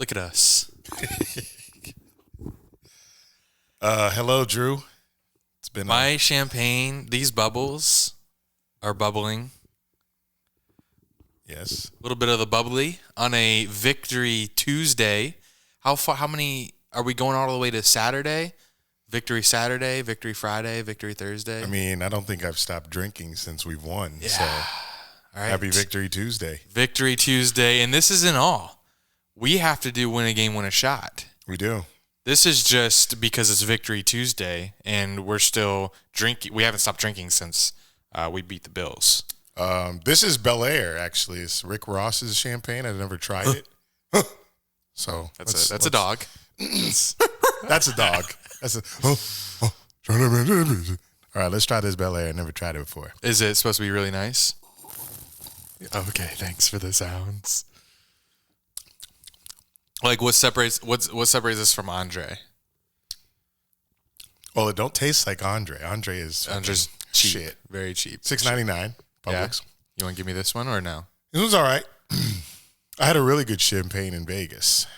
Look at us. Hello, Drew. It's been My champagne, these bubbles are bubbling. Yes. A little bit of the bubbly on a Victory Tuesday. How many are we going all the way to Saturday? Victory Saturday, Victory Friday, Victory Thursday. I mean, I don't think I've stopped drinking since we've won. Yeah. So, all right. Happy Victory Tuesday. Victory Tuesday, and this isn't all. We have to do win a game, win a shot. We do. This is just because it's Victory Tuesday, and we're still drinking. We haven't stopped drinking since we beat the Bills. This is Bel Air, actually. It's Rick Ross's champagne. I've never tried it. So That's a dog. That's a dog. That's a. All right, let's try this Bel Air. I never tried it before. Is it supposed to be really nice? Okay, thanks for the sounds. Like what separates us from Andre? Well, it don't taste like Andre. Andre's cheap, shit. Very cheap. $6.99. Publix. Yeah. You want to give me this one or no? It was all right. I had a really good champagne in Vegas.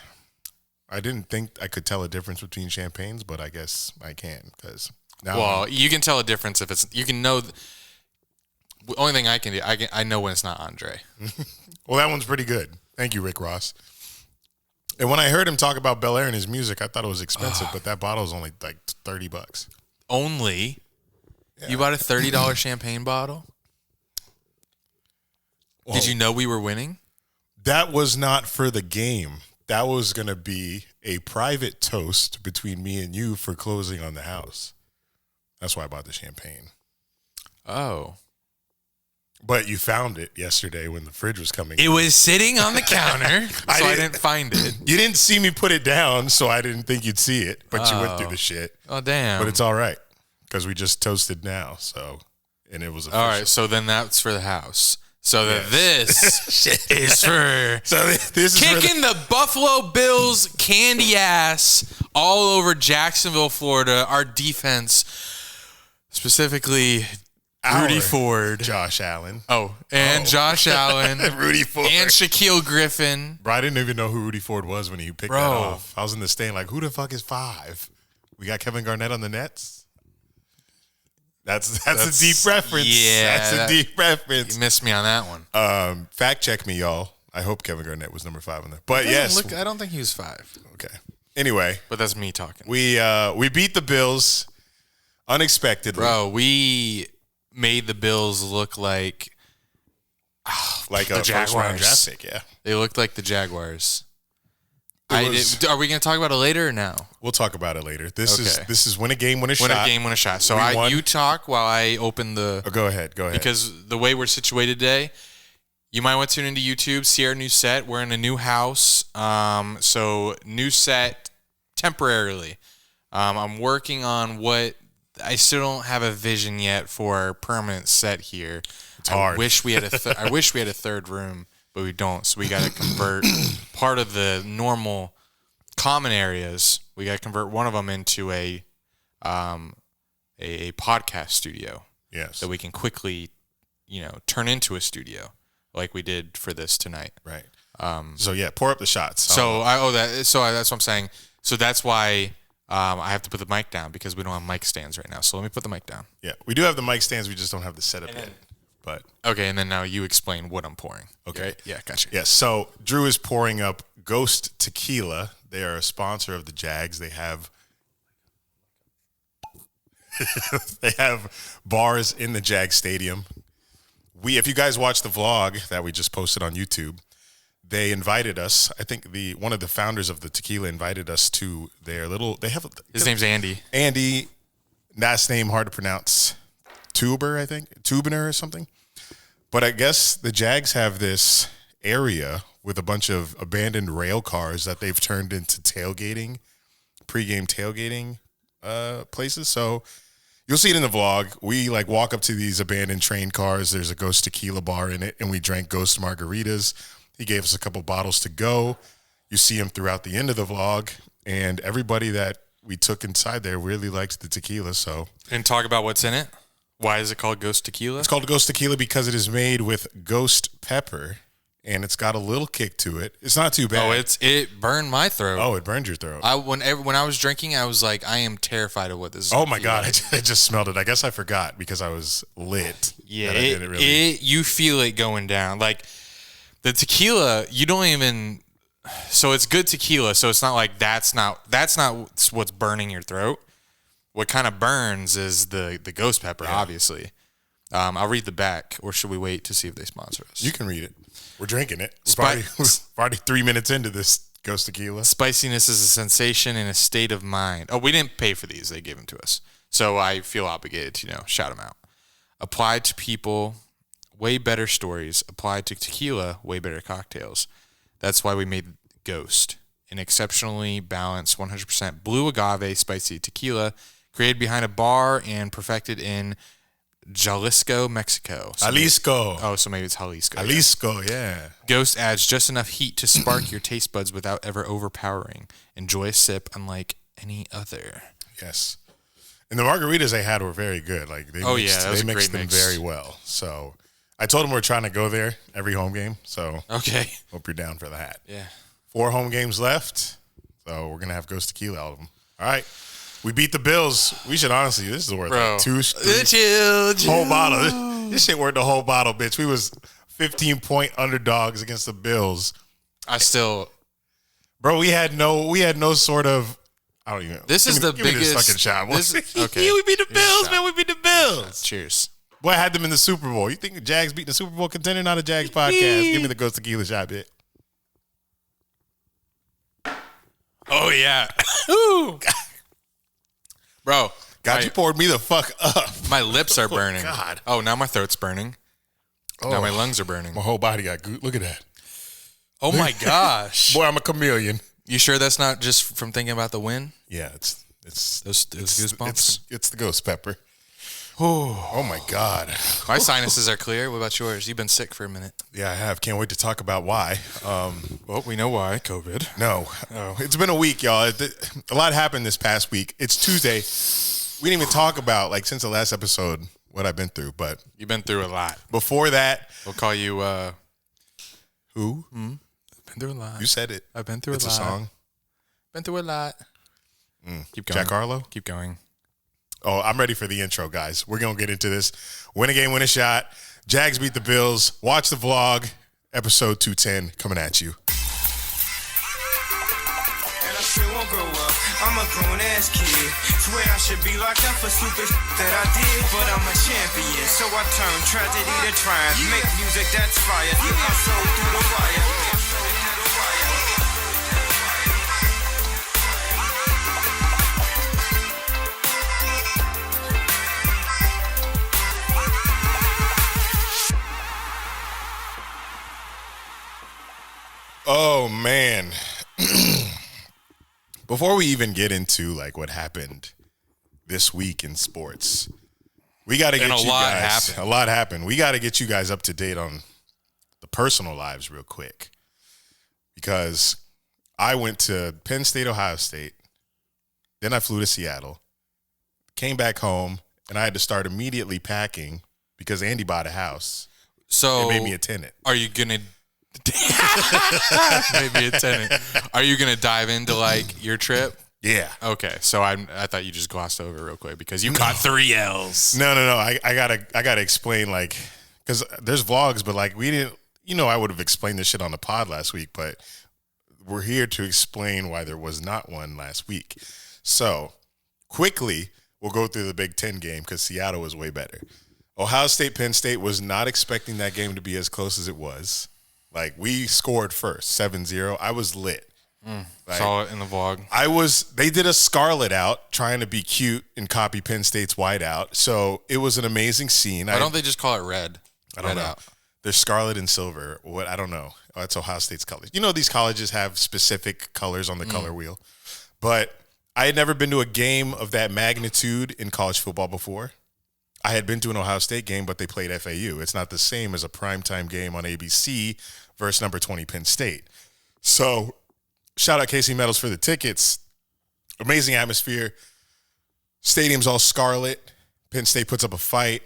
I didn't think I could tell a difference between champagnes, but I guess I can because now. Well, you can tell a difference if it's. You can know. The only thing I can do, I know when it's not Andre. Well, that one's pretty good. Thank you, Rick Ross. And when I heard him talk about Bel Air and his music, I thought it was expensive, but that bottle is only like $30. Only? Yeah. You bought a $30 champagne bottle? Well, did you know we were winning? That was not for the game. That was going to be a private toast between me and you for closing on the house. That's why I bought the champagne. Oh. But you found it yesterday when the fridge was coming. It was sitting on the counter, so I didn't find it. You didn't see me put it down, so I didn't think you'd see it. But you went through the shit. Oh, damn. But it's all right because we just toasted now. So, and it was official. All right, so then that's for the house. So that this is for this is kicking the Buffalo Bills candy ass all over Jacksonville, Florida. Our defense, specifically Rudy Ford. Josh Allen. Josh Allen. Rudy Ford. And Shaquille Griffin. Bro, I didn't even know who Rudy Ford was when he picked that off. I was in the stand like, who the fuck is 5? We got Kevin Garnett on the Nets? That's a deep reference. Yeah. That's a deep reference. You missed me on that one. Fact check me, y'all. I hope Kevin Garnett was number 5 on there. But yes. I don't think he was 5. Okay. Anyway. But that's me talking. We beat the Bills unexpectedly. Bro, we made the Bills look like a Jaguars. first-round draft pick, yeah. They looked like the Jaguars. Are we going to talk about it later or now? We'll talk about it later. This is win a game, win a shot. Win a game, win a shot. So you talk while I open the... Oh, go ahead. Because the way we're situated today, you might want to tune into YouTube, see our new set. We're in a new house. So new set temporarily. I'm working on what... I still don't have a vision yet for a permanent set here. It's hard. I wish we had a third room, but we don't. So we got to convert part of the normal common areas. We got to convert one of them into a podcast studio. Yes. So we can quickly, turn into a studio like we did for this tonight. Right. So pour up the shots. That's what I'm saying. So that's why I have to put the mic down because we don't have mic stands right now. So let me put the mic down. Yeah, we do have the mic stands. We just don't have the setup yet. But okay, and then now you explain what I'm pouring. Okay. Right? Yeah, gotcha. Yeah, so Drew is pouring up Ghost Tequila. They are a sponsor of the Jags. They have bars in the Jags stadium. If you guys watch the vlog that we just posted on YouTube, they invited us. I think one of the founders of the tequila invited us to their little. His name's Andy. Andy, last name hard to pronounce. Tubener or something. But I guess the Jags have this area with a bunch of abandoned rail cars that they've turned into pregame tailgating places. So you'll see it in the vlog. We walk up to these abandoned train cars. There's a Ghost Tequila bar in it, and we drank Ghost margaritas. He gave us a couple bottles to go. You see him throughout the end of the vlog, and everybody that we took inside there really liked the tequila. So, and talk about what's in it. Why is it called Ghost Tequila? It's called Ghost Tequila because it is made with ghost pepper and it's got a little kick to it. It's not too bad. Oh, it burned my throat. Oh, it burned your throat. When I was drinking, I was like, I am terrified of what this is. Oh my God, I just smelled it. I guess I forgot because I was lit. Yeah, you feel it going down. Like the tequila, you don't even. So it's good tequila. So it's not like that's not what's burning your throat. What kind of burns is the ghost pepper, obviously. I'll read the back, or should we wait to see if they sponsor us? You can read it. We're drinking it. We're already 3 minutes into this ghost tequila. Spiciness is a sensation and a state of mind. Oh, we didn't pay for these. They gave them to us. So I feel obligated to, shout them out. Applied to people, way better stories. Applied to tequila, way better cocktails. That's why we made Ghost, an exceptionally balanced 100% blue agave spicy tequila created behind a bar and perfected in Jalisco, Mexico. Jalisco. So maybe it's Jalisco. Jalisco, yeah. Ghost adds just enough heat to spark your taste buds without ever overpowering. Enjoy a sip unlike any other. Yes. And the margaritas they had were very good. Like they mixed them very well. So I told them we're trying to go there every home game. So okay, hope you're down for that. Yeah. 4 home games left. So we're gonna have Ghost Tequila out of them. All right. We beat the Bills. We should honestly, this is worth like 2 whole bottle. This shit worth the whole bottle, bitch. We was 15-point underdogs against the Bills. Bro, we had no sort of. I don't even. This is the biggest this fucking shot. Okay, we beat the Bills, man. We beat the Bills. Cheers. Boy, I had them in the Super Bowl. You think the Jags beating the Super Bowl contender? Not a Jags podcast. Give me the Ghost Tequila shot, bitch. Oh yeah. Ooh. Bro, God, you poured me the fuck up. My lips are burning. God. Oh, now my throat's burning. Oh, now my lungs are burning. My whole body got good. Look at that. Oh my gosh. Boy, I'm a chameleon. You sure that's not just from thinking about the win? Yeah, it's those goosebumps. It's the ghost pepper. Oh my God. My sinuses are clear. What about yours? You've been sick for a minute. Yeah, I have. Can't wait to talk about why. Well, we know why. COVID. No. Oh. It's been a week, y'all. A lot happened this past week. It's Tuesday. We didn't even talk about, since the last episode, what I've been through. But you've been through a lot. Before that. We'll call you, who? I've been through a lot. You said it. I've been through a lot. It's a song. Been through a lot. Keep going. Jack Harlow? Keep going. Oh, I'm ready for the intro, guys. We're going to get into this. Win a game, win a shot. Jags beat the Bills. Watch the vlog. Episode 210 coming at you. And I still won't grow up. I'm a grown-ass kid. Swear I should be locked up for stupid that I did. But I'm a champion, so I turn tragedy to triumph. Make music that's fire. Get my soul through the wire. Oh, man. Before we even get into what happened this week in sports, we got to get you guys. A lot happened. We got to get you guys up to date on the personal lives real quick, because I went to Penn State, Ohio State. Then I flew to Seattle, came back home, and I had to start immediately packing because Andy bought a house. So it made me a tenant. Are you gonna? Maybe a tenant. Are you gonna dive into your trip? Yeah. Okay. So I thought you just glossed over real quick because you caught 3 L's. No. I gotta explain because there's vlogs, but we didn't. I would have explained this shit on the pod last week, but we're here to explain why there was not one last week. So quickly, we'll go through the Big Ten game because Seattle was way better. Ohio State, Penn State was not expecting that game to be as close as it was. We scored first, 7-0. I was lit. Saw it in the vlog. They did a scarlet out trying to be cute and copy Penn State's white out. So it was an amazing scene. Why don't they just call it red? I don't know. Out. There's scarlet and silver. What? I don't know. Oh, that's Ohio State's colors. These colleges have specific colors on the color wheel. But I had never been to a game of that magnitude in college football before. I had been to an Ohio State game, but they played FAU. It's not the same as a primetime game on ABC versus number 20 Penn State. So shout out Casey Metals for the tickets. Amazing atmosphere. Stadium's all scarlet. Penn State puts up a fight.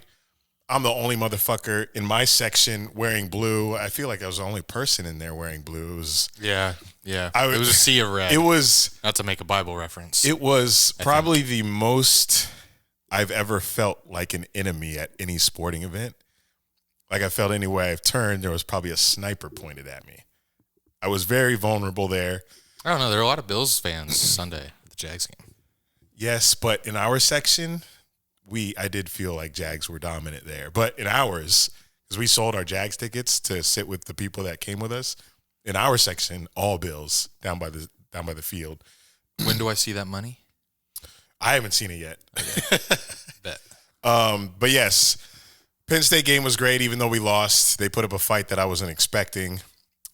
I'm the only motherfucker in my section wearing blue. I feel like I was the only person in there wearing blue. It was, Yeah. It was a sea of red. It was, not to make a Bible reference. it was probably the most I've ever felt like an enemy at any sporting event. Like I felt any way I've turned, there was probably a sniper pointed at me. I was very vulnerable there. I don't know. There are a lot of Bills fans Sunday at the Jags game. Yes, but in our section, I did feel like Jags were dominant there. But in ours, because we sold our Jags tickets to sit with the people that came with us, in our section, all Bills down by the field. When do I see that money? I haven't seen it yet. Okay. Bet. But yes, Penn State game was great, even though we lost. They put up a fight that I wasn't expecting.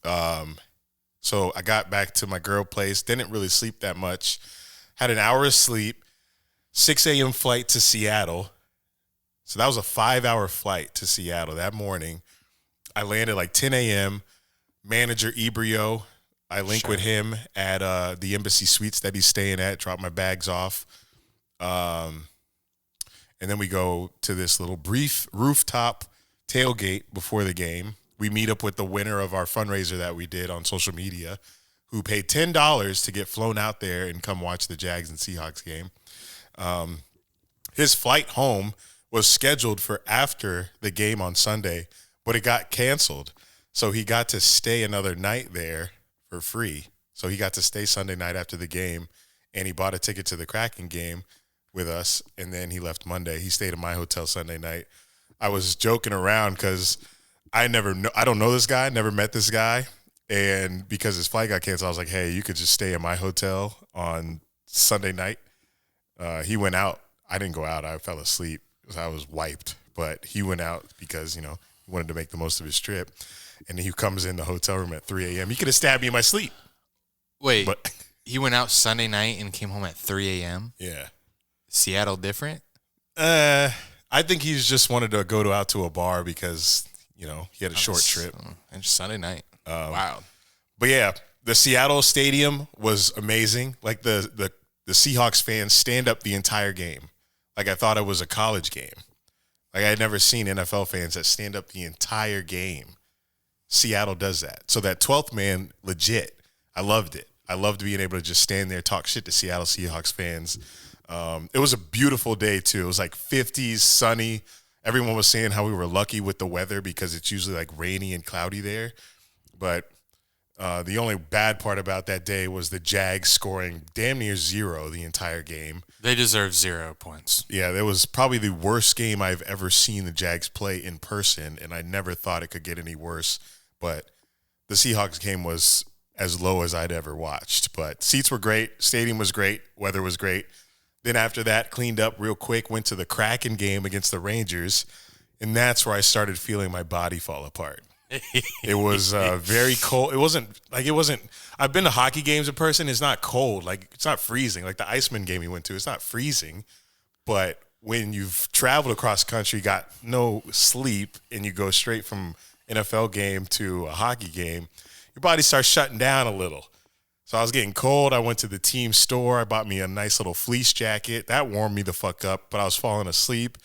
So I got back to my girl place, didn't really sleep that much. Had an hour of sleep, 6 a.m. flight to Seattle. So that was a 5-hour flight to Seattle that morning. I landed like 10 a.m. Manager Ebrio, I linked with him at the Embassy Suites that he's staying at, dropped my bags off. And then we go to this little brief rooftop tailgate before the game. We meet up with the winner of our fundraiser that we did on social media, who paid $10 to get flown out there and come watch the Jags and Seahawks game. His flight home was scheduled for after the game on Sunday, but it got canceled. So he got to stay another night there for free. So he got to stay Sunday night after the game, and he bought a ticket to the Kraken game with us, and then he left Monday. He stayed at my hotel Sunday night. I was joking around because I don't know this guy, never met this guy. And because his flight got canceled, I was like, hey, you could just stay at my hotel on Sunday night. He went out. I didn't go out. I fell asleep because I was wiped. But he went out because, he wanted to make the most of his trip. And he comes in the hotel room at 3 a.m. He could have stabbed me in my sleep. Wait, but he went out Sunday night and came home at 3 a.m.? Yeah. Seattle different? I think he's just wanted to go out to a bar because, he had a short trip. And Sunday night. Wow. But yeah, the Seattle stadium was amazing. Like the Seahawks fans stand up the entire game. Like I thought it was a college game. Like I had never seen NFL fans that stand up the entire game. Seattle does that. So that 12th man, legit. I loved it. I loved being able to just stand there, talk shit to Seattle Seahawks fans. It was a beautiful day too. It was like 50s, sunny. Everyone was saying how we were lucky with the weather because it's usually like rainy and cloudy there. But the only bad part about that day was the Jags scoring damn near 0 the entire game. They deserve 0 points. Yeah, that was probably the worst game I've ever seen the Jags play in person, and I never thought it could get any worse. But the Seahawks game was as low as I'd ever watched. But seats were great. Stadium was great. Weather was great. Then after that, cleaned up real quick, went to the Kraken game against the Rangers, and that's where I started feeling my body fall apart. It was very cold. It wasn't. I've been to hockey games in person. It's not cold. Like, it's not freezing. Like the Iceman game we went to, it's not freezing. But when you've traveled across country, got no sleep, and you go straight from NFL game to a hockey game, your body starts shutting down a little. So I was getting cold. I went to the team store. I bought me a nice little fleece jacket. That warmed me the fuck up, but I was falling asleep.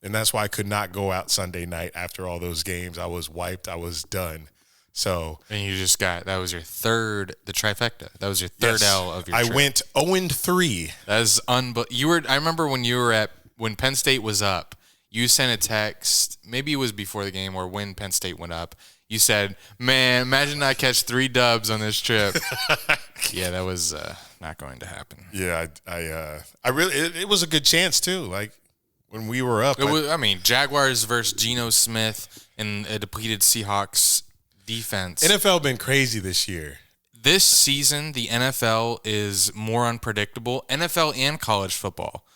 And that's why I could not go out Sunday night after all those games. I was wiped. I was done. So. And you just that was your third, the trifecta. That was your third L of your trip. I went 0-3. That is I remember when Penn State was up, you sent a text, maybe it was before the game or when Penn State went up. You said, man, imagine I catch 3 dubs on this trip. Yeah, that was not going to happen. Yeah, I really, it was a good chance too. Like when we were up. Jaguars versus Geno Smith and a depleted Seahawks defense. NFL been crazy this year. This season, the NFL is more unpredictable. NFL and college football,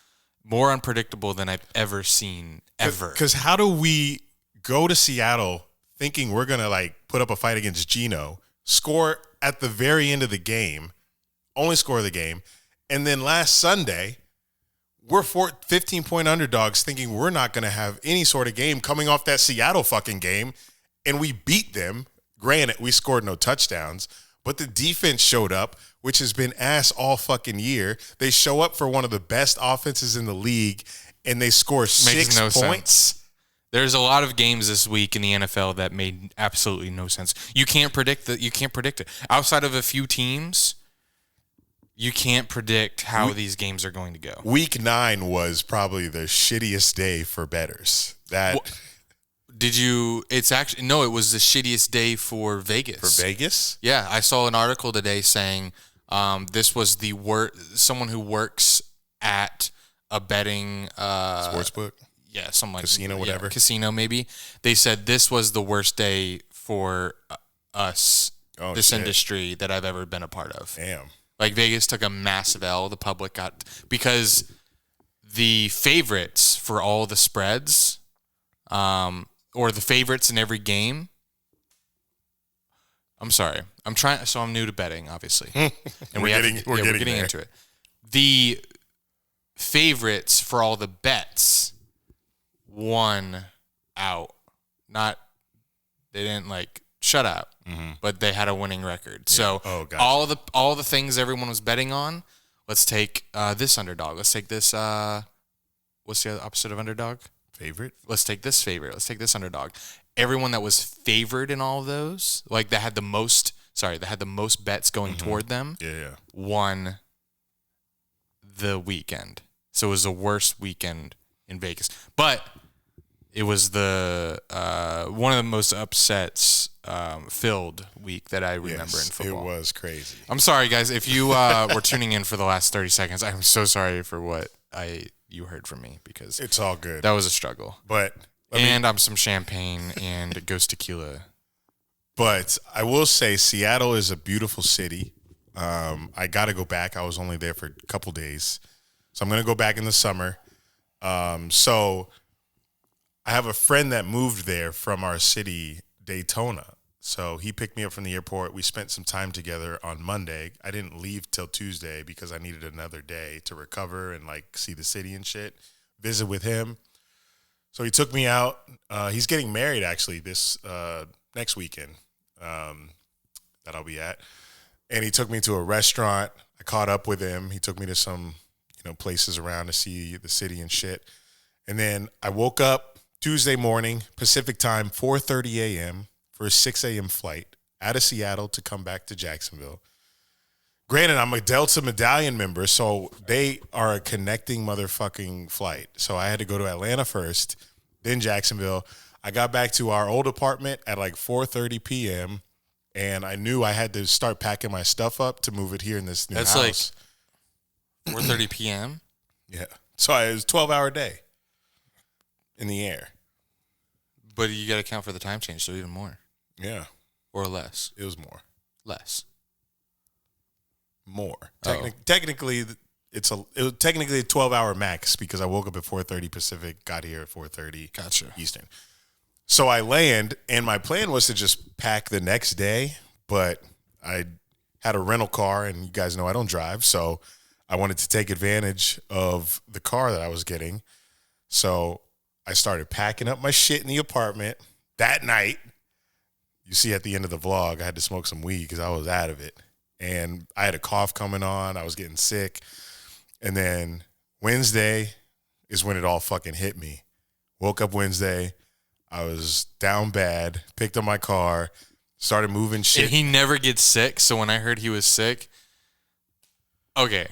more unpredictable than I've ever seen, ever. Because how do we go to Seattle thinking we're going to put up a fight against Geno, score at the very end of the game, only score of the game, and then last Sunday, we're 15-point underdogs thinking we're not going to have any sort of game coming off that Seattle fucking game, and we beat them. Granted, we scored no touchdowns, but the defense showed up, which has been ass all fucking year. They show up for one of the best offenses in the league, and they score 6 points. There's a lot of games this week in the NFL that made absolutely no sense. You can't predict it. Outside of a few teams, you can't predict how these games are going to go. Week 9 was probably the shittiest day for bettors. It was the shittiest day for Vegas. For Vegas? Yeah, I saw an article today saying this was the someone who works at a betting Sportsbook? Yeah, something like casino, whatever. Yeah, casino, maybe. They said this was the worst day for us, industry that I've ever been a part of. Damn. Like Vegas took a massive L. The public got because the favorites for all the spreads, or the favorites in every game. I'm sorry. I'm new to betting, obviously, and we're getting into it. The favorites for all the bets won out. They didn't shut out, but they had a winning record. Yeah. So gotcha. all the things everyone was betting on. Let's take this underdog. Let's take this. What's the opposite of underdog? Favorite. Let's take this favorite. Let's take this underdog. Everyone that was favored in all of those, that had the most bets going toward them, won the weekend. So it was the worst weekend in Vegas, but it was the one of the most upsets filled week that I remember in football. It was crazy. I'm sorry, guys. If you were tuning in for the last 30 seconds, I'm so sorry for what you heard from me, because it's all good. That was a struggle. But I'm some champagne and it goes tequila. But I will say Seattle is a beautiful city. I got to go back. I was only there for a couple days. So I'm going to go back in the summer. So I have a friend that moved there from our city, Daytona. So he picked me up from the airport. We spent some time together on Monday. I didn't leave till Tuesday because I needed another day to recover and see the city and shit, visit with him. So he took me out. He's getting married actually this next weekend that I'll be at. And he took me to a restaurant. I caught up with him. He took me to some, places around to see the city and shit. And then I woke up Tuesday morning, Pacific time, 4:30 a.m. for a 6 a.m. flight out of Seattle to come back to Jacksonville. Granted, I'm a Delta Medallion member, so they are a connecting motherfucking flight. So I had to go to Atlanta first, then Jacksonville. I got back to our old apartment at 4:30 p.m., and I knew I had to start packing my stuff up to move it here in this new house. That's 4:30 p.m.? Yeah. So it was a 12-hour day in the air. But you got to count for the time change, so even more. Yeah. Or less. It was more. Less. More. Technically, it was technically a 12-hour max because I woke up at 4:30 Pacific, got here at 4:30 Eastern. So I land, and my plan was to just pack the next day, but I had a rental car, and you guys know I don't drive, so I wanted to take advantage of the car that I was getting. So I started packing up my shit in the apartment that night. You see at the end of the vlog, I had to smoke some weed because I was out of it. And I had a cough coming on. I was getting sick. And then Wednesday is when it all fucking hit me. Woke up Wednesday. I was down bad. Picked up my car. Started moving shit. And he never gets sick. So when I heard he was sick, okay.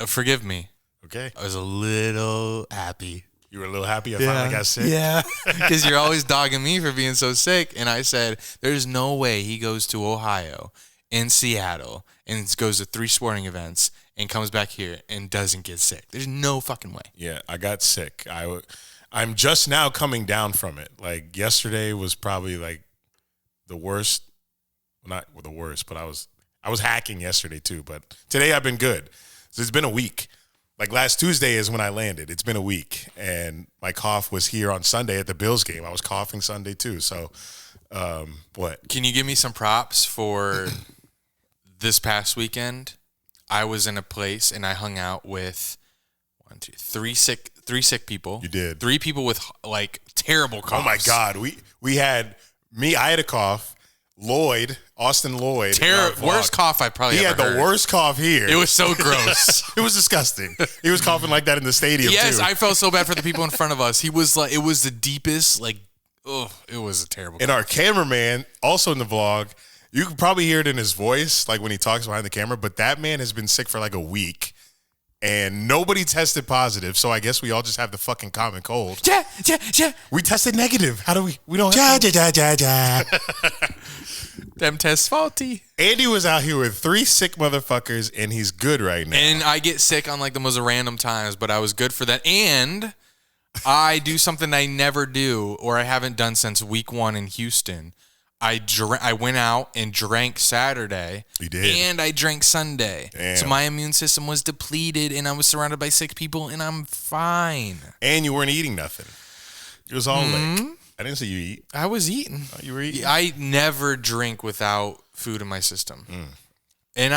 Forgive me. Okay. I was a little happy. You were a little happy I finally got sick? Yeah. Because you're always dogging me for being so sick. And I said, there's no way he goes to Ohio in Seattle and goes to 3 sporting events and comes back here and doesn't get sick. There's no fucking way. Yeah, I got sick. I'm just now coming down from it. Yesterday was probably the worst. Well, not the worst, but I was hacking yesterday too. But today I've been good. So it's been a week. Last Tuesday is when I landed. It's been a week. And my cough was here on Sunday at the Bills game. I was coughing Sunday too. So what? Can you give me some props for this past weekend? I was in a place and I hung out with 3 sick people. You did. 3 people with terrible coughs. Oh my God. We had me. I had a cough. Austin Lloyd. Worst cough I probably He ever had the heard. worst cough here. It was so gross. It was disgusting. He was coughing like that in the stadium, Yes, too. I felt so bad for the people in front of us. He was like, it was the deepest, like, it was a terrible. And our cameraman, also in the vlog, you can probably hear it in his voice, like when he talks behind the camera, but that man has been sick for like a week. And nobody tested positive, so I guess we all just have the fucking common cold. Yeah. We tested negative. How do we don't have Them tests faulty. Andy was out here with 3 sick motherfuckers, and he's good right now. And I get sick on like the most random times, but I was good for that. And I do something I never do, or I haven't done since week 1 in Houston. I went out and drank Saturday. You did. And I drank Sunday. Damn. So my immune system was depleted, and I was surrounded by sick people, and I'm fine. And you weren't eating nothing. It was all like, I didn't see you eat. I was eating. Oh, you were eating? I never drink without food in my system. And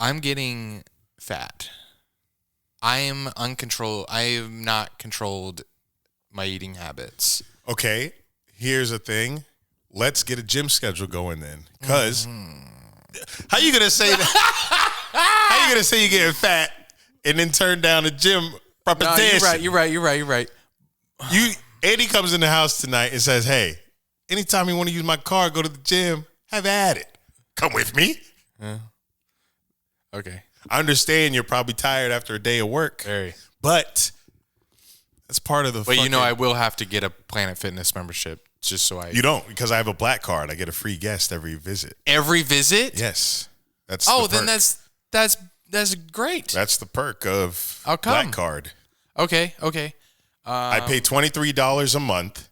I'm getting fat. I am uncontrolled. I have not controlled my eating habits. Okay, here's the thing. Let's get a gym schedule going then. Because how you going to say that? How you going to say you're getting fat and then turn down the gym proposition? No, you're right. Andy comes in the house tonight and says, hey, anytime you want to use my car, go to the gym, have at it. Come with me. Okay. I understand you're probably tired after a day of work. Very. But that's part of the But I will have to get a Planet Fitness membership just so I... You don't, because I have a black card. I get a free guest every visit. Every visit? Yes. That's then that's great. That's the perk of How come? black card. Okay. I pay $23 a month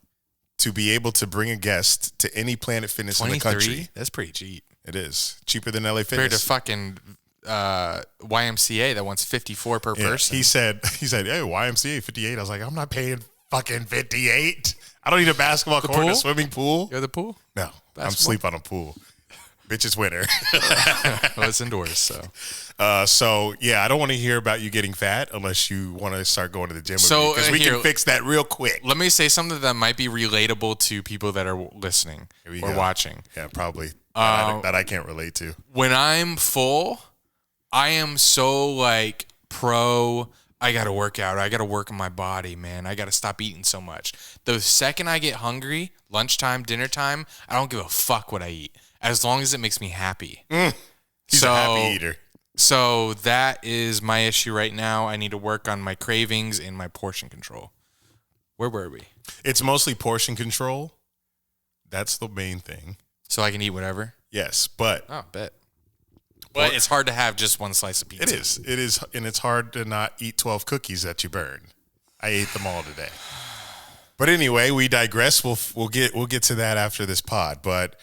to be able to bring a guest to any Planet Fitness in the country. That's pretty cheap. It is. Cheaper than LA Compared to Fitness. fucking YMCA that wants $54 per person. He said, hey, YMCA 58. I was like, I'm not paying fucking 58. I don't need a basketball court and a swimming pool. You have the pool? No, I'm sleep on a pool. Bitch, it's winter. Well, it's indoors, so. So, yeah, I don't want to hear about you getting fat unless you want to start going to the gym with me. So, Because we can fix that real quick. Let me say something that might be relatable to people that are listening or watching. Yeah, probably. That I can't relate to. When I'm full, I am so like pro. I got to work out. I got to work on my body, man. I got to stop eating so much. The second I get hungry, lunchtime, dinner time, I don't give a fuck what I eat as long as it makes me happy. He's a happy eater. So that is my issue right now. I need to work on my cravings and my portion control. Where were we? It's mostly portion control. That's the main thing. So I can eat whatever? Yes, but... Oh, bet. But it's hard to have just one slice of pizza. It is, and it's hard to not eat 12 cookies that you burn. I ate them all today. But anyway, we digress. We'll get to that after this pod. But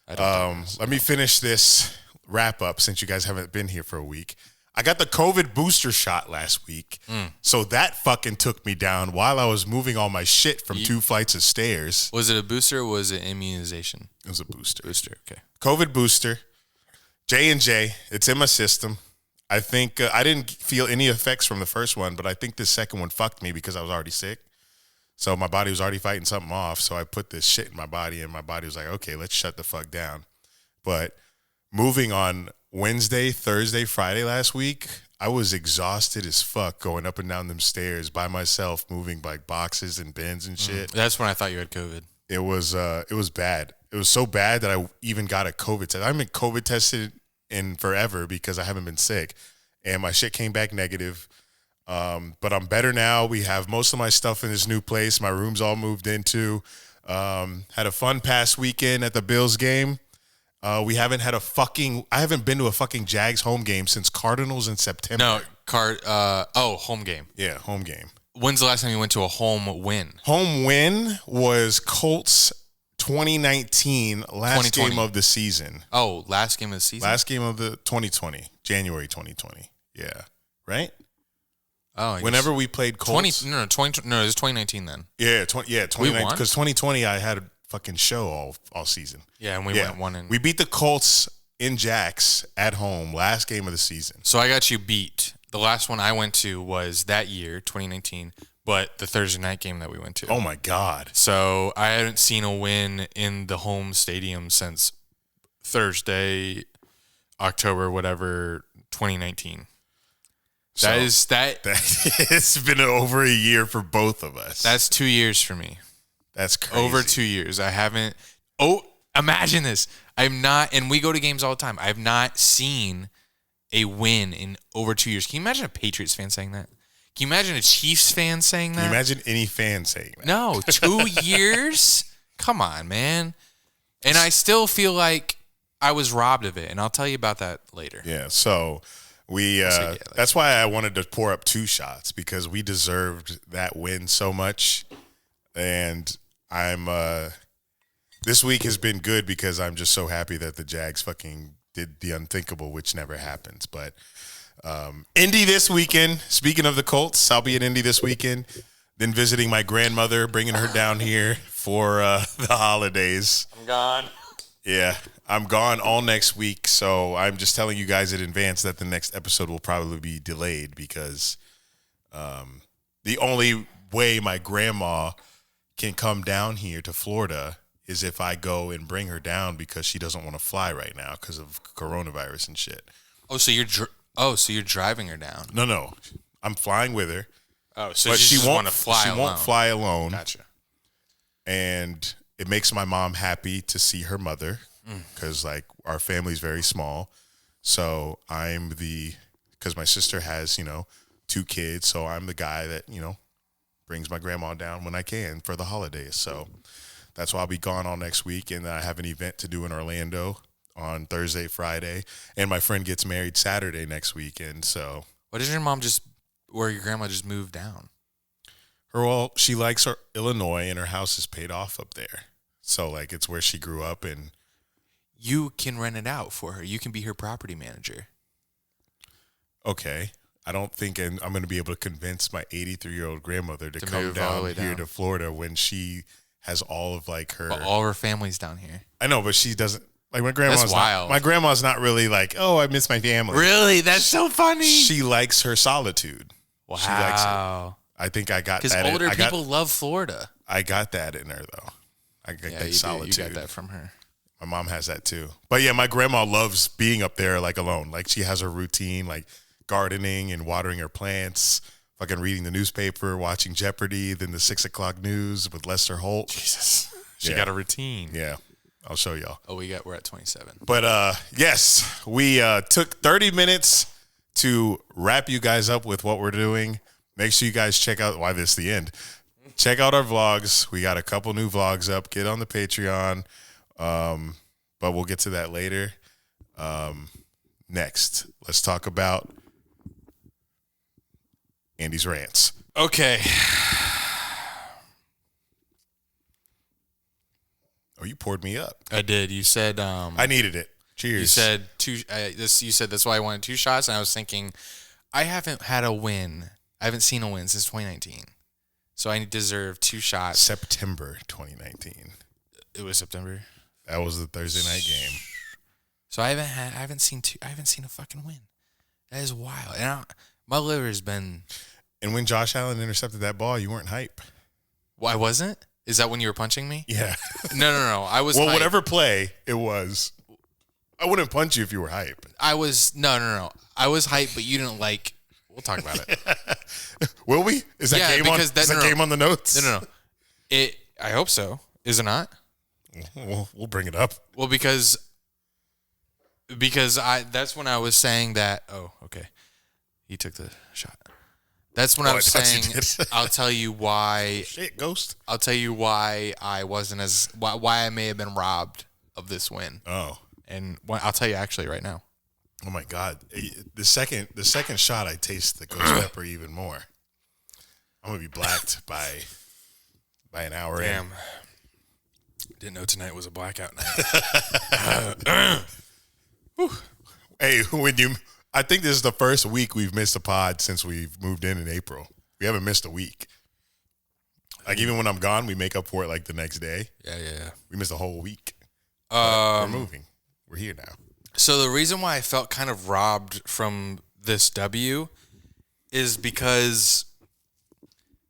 let me finish this wrap up since you guys haven't been here for a week. I got the COVID booster shot last week, so that fucking took me down while I was moving all my shit from 2 flights of stairs. Was it a booster or was it immunization? It was a booster. Booster, okay. COVID booster. J&J, it's in my system. I think I didn't feel any effects from the first one, but I think the second one fucked me because I was already sick. So my body was already fighting something off. So I put this shit in my body, and my body was like, okay, let's shut the fuck down. But moving on Wednesday, Thursday, Friday last week, I was exhausted as fuck going up and down them stairs by myself, moving like boxes and bins and shit. That's when I thought you had COVID. It was bad. It was so bad that I even got a COVID test. I haven't been COVID tested in forever because I haven't been sick, and my shit came back negative. But I'm better now. We have most of my stuff in this new place. My room's all moved into. Had a fun past weekend at the Bills game. I haven't been to a fucking Jags home game since Cardinals in September. No, home game. Yeah, home game. When's the last time you went to a home win? Home win was Colts 2019, last 2020. game of the season. Oh, last game of the season? Last game of the 2020, January 2020. Yeah. Right? Oh, whenever we played Colts. 20, no, it was 2019 then. Yeah, 2019. We won? Because 2020, I had a fucking show all season. Yeah, and we went 1 We beat the Colts in Jax at home, last game of the season. So I got you beat. The last one I went to was that year, 2019, but the Thursday night game that we went to. Oh my God. So I hadn't seen a win in the home stadium since Thursday, October, whatever, 2019. So That it's been over a year for both of us. That's 2 years for me. That's crazy. Over 2 years. I haven't. Oh, imagine this. I'm not, and we go to games all the time. I've not seen a win in over 2 years. Can you imagine a Patriots fan saying that? Can you imagine a Chiefs fan saying that? Can you imagine any fan saying that? No, 2 years? Come on, man. And I still feel like I was robbed of it, and I'll tell you about that later. Yeah, so that's why I wanted to pour up 2 shots, because we deserved that win so much. And I'm this week has been good because I'm just so happy that the Jags fucking did the unthinkable, which never happens. But Indy this weekend. Speaking of the Colts, I'll be in Indy this weekend. Then visiting my grandmother, bringing her down here for the holidays. I'm gone. Yeah, I'm gone all next week. So I'm just telling you guys in advance that the next episode will probably be delayed, because the only way my grandma can come down here to Florida is if I go and bring her down, because she doesn't want to fly right now because of coronavirus and shit. Oh, so you're driving her down? No, I'm flying with her. Oh, so but she won't want to fly alone. She won't fly alone. Gotcha. And it makes my mom happy to see her mother, because like our family's very small. So because my sister has 2 kids, so I'm the guy that brings my grandma down when I can for the holidays. So that's why I'll be gone all next week, and I have an event to do in Orlando on Thursday, Friday, and my friend gets married Saturday next weekend. So What does your grandma just moved down? She likes Illinois, and her house is paid off up there. So like it's where she grew up, and you can rent it out for her. You can be her property manager. Okay. I don't think I'm going to be able to convince my 83-year-old grandmother to come down here to Florida when she has all of like her. But all her family's down here. I know, but she doesn't. Like my grandma's That's wild. My grandma's not really like, oh, I miss my family. Really? That's so funny. She likes her solitude. Wow. She likes it. I think I got that. Because older people love Florida. I got that in her though. I got that solitude. You got that from her. My mom has that too. But yeah, my grandma loves being up there like alone. Like she has her routine, like gardening and watering her plants, fucking reading the newspaper, watching Jeopardy, then the 6 o'clock news with Lester Holt. Jesus. She got a routine. Yeah. I'll show y'all. Oh, we're at 27. But yes, we took 30 minutes to wrap you guys up with what we're doing. Make sure you guys check out why this is the end. Check out our vlogs. We got a couple new vlogs up. Get on the Patreon. But we'll get to that later. Next, let's talk about Andy's rants. Okay. Oh, you poured me up. I did. You said I needed it. Cheers. You said you said that's why I wanted 2 shots, and I was thinking I haven't had a win. I haven't seen a win since 2019. So I deserve 2 shots. September 2019. It was September. That was the Thursday night game. So I haven't seen a fucking win. That is wild. And my liver has been. And when Josh Allen intercepted that ball, you weren't hype. Well, I wasn't. Is that when you were punching me? Yeah. No. I was. Well, hype. whatever play it was, I wouldn't punch you if you were hype. I was no. I was hype, but you didn't like. We'll talk about it. Will we? Is that game on? Is that game on the notes? No. I hope so. Is it not? We'll bring it up. Well, because that's when I was saying that. Oh, okay. He took the shot. That's when I was saying. I'll tell you why. Shit, Ghost. I'll tell you why I wasn't why I may have been robbed of this win. Oh, and I'll tell you actually right now. Oh my God! The second shot, I taste the ghost pepper even more. I'm gonna be blacked by an hour. Damn. Didn't know tonight was a blackout night. Hey, I think this is the first week we've missed a pod since we've moved in April. We haven't missed a week. Like even when I'm gone, we make up for it like the next day. Yeah. We missed a whole week. We're moving. We're here now. So the reason why I felt kind of robbed from this W is because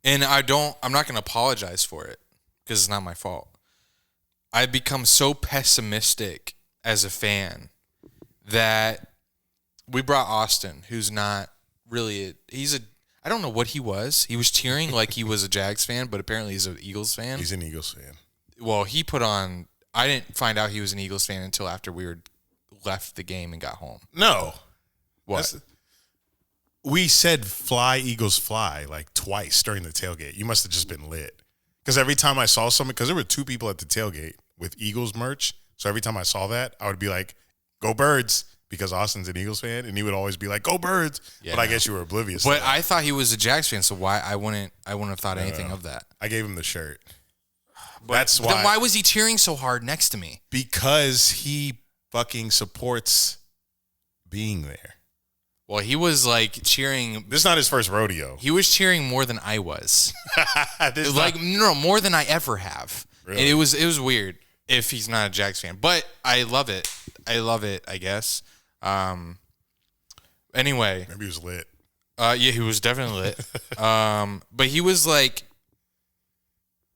And I'm not going to apologize for it because it's not my fault. I've become so pessimistic as a fan that we brought Austin, who's not really I don't know what he was. He was cheering like he was a Jags fan, but apparently he's an Eagles fan. He's an Eagles fan. Well, I didn't find out he was an Eagles fan until after we left the game and got home. No. What? We said fly, Eagles fly, like twice during the tailgate. You must have just been lit. Because every time I saw something, because there were 2 people at the tailgate with Eagles merch. So every time I saw that, I would be like, go Birds, because Austin's an Eagles fan. And he would always be like, go Birds. Yeah, but I guess you were oblivious. But I thought he was a Jags fan, so why I wouldn't have thought anything of that. I gave him the shirt. But that's why. Then why was he cheering so hard next to me? Because he fucking supports being there. Well, he was like cheering. This is not his first rodeo. He was cheering more than I was. More than I ever have. Really? And it was weird if he's not a Jags fan. But I love it. I guess. Anyway. Maybe he was lit. Yeah, he was definitely lit. But he was like,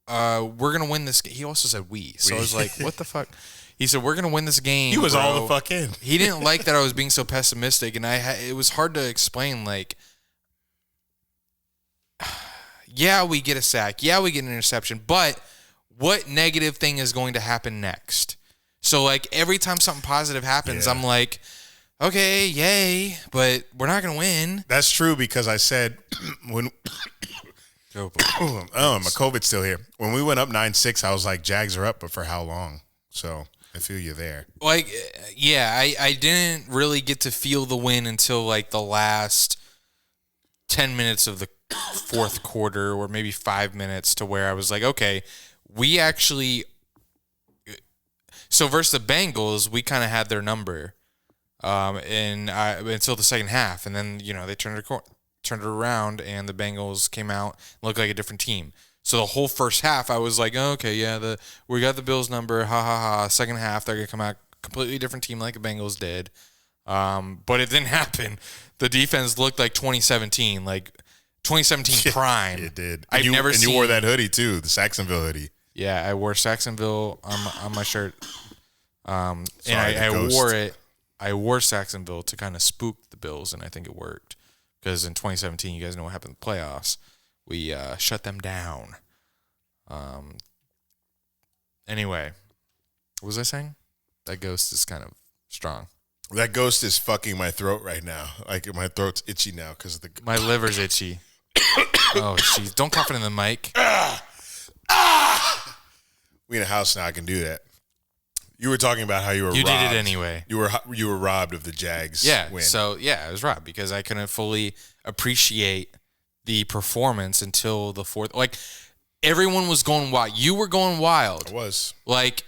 we're going to win this game. He also said we. So I was like, what the fuck? He said, we're going to win this game. He was all the fuck in. He didn't like that I was being so pessimistic, and it was hard to explain, like, yeah, we get a sack. Yeah, we get an interception, but what negative thing is going to happen next? So, like, every time something positive happens, I'm like, okay, yay, but we're not going to win. That's true because I said when my COVID's still here. When we went up 9-6, I was like, Jags are up, but for how long? So I feel you there. Like, yeah, I didn't really get to feel the win until like the last 10 minutes of the fourth quarter, or maybe 5 minutes, to where I was like, okay, we actually. So versus the Bengals, we kind of had their number, until the second half, and then they turned it around, and the Bengals came out and looked like a different team. So the whole first half, I was like, oh, okay, yeah, we got the Bills number, ha ha ha. Second half, they're gonna come out completely different team like the Bengals did, but it didn't happen. The defense looked like 2017, like 2017 prime. It did. I've never seen. And you wore that hoodie too, the Jacksonville hoodie. Yeah, I wore Jacksonville on my shirt, and I wore it. I wore Jacksonville to kind of spook the Bills, and I think it worked because in 2017, you guys know what happened in the playoffs. We shut them down. Anyway, what was I saying? That ghost is kind of strong. That ghost is fucking my throat right now. Like, my throat's itchy now because of the... My liver's itchy. Oh, jeez. Don't cough it in the mic. We in a house now. I can do that. You were talking about how you were robbed. You did it anyway. You were robbed of the Jags win. So, I was robbed because I couldn't fully appreciate the performance until the fourth. Like, everyone was going wild. You were going wild. I was. Like,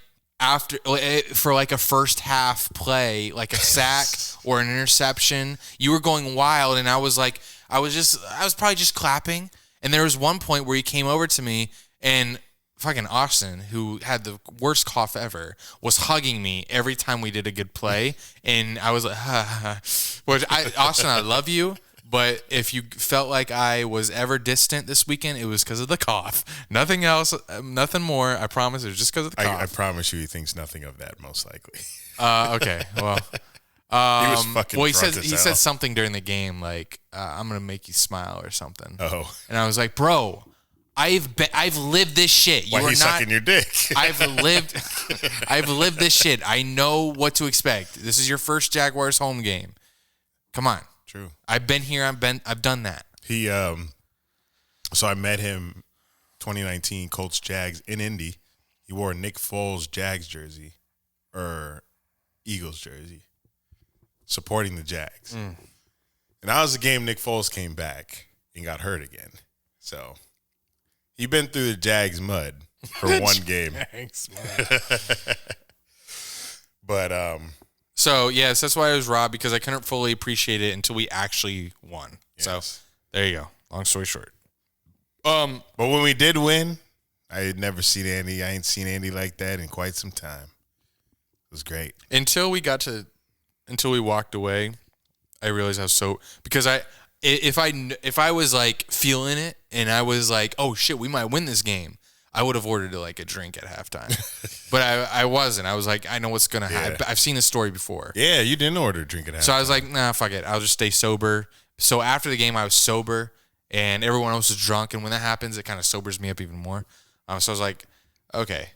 for like a first half play, like a sack or an interception, you were going wild, and I was like, I was probably just clapping. And there was one point where he came over to me, and fucking Austin, who had the worst cough ever, was hugging me every time we did a good play, and I was like, Austin, I love you. But if you felt like I was ever distant this weekend, it was because of the cough. Nothing else, nothing more. I promise it was just because of the cough. I promise you he thinks nothing of that, most likely. Okay, well. He was fucking he said something during the game like, I'm going to make you smile or something. Oh. And I was like, bro, I've lived this shit. Why he's sucking your dick? I've lived this shit. I know what to expect. This is your first Jaguars home game. Come on. True. I've been here. I've done that. He so I met him 2019 Colts Jags in Indy. He wore a Nick Foles Jags jersey or Eagles jersey, supporting the Jags. And that was the game Nick Foles came back and got hurt again. So he been through the Jags mud for one game. But so yes, that's why I was robbed, because I couldn't fully appreciate it until we actually won. Yes. So there you go. Long story short. But when we did win, I had never seen Andy. I ain't seen Andy like that in quite some time. It was great. Until we walked away, I realized I was because if I was like feeling it and I was like, oh shit, we might win this game, I would have ordered like a drink at halftime. But I wasn't. I was like, I know what's gonna happen. I've seen this story before. Yeah, you didn't order a drink at halftime. So I was like, nah, fuck it. I'll just stay sober. So after the game, I was sober, and everyone else was drunk. And when that happens, it kind of sobers me up even more. So I was like, okay.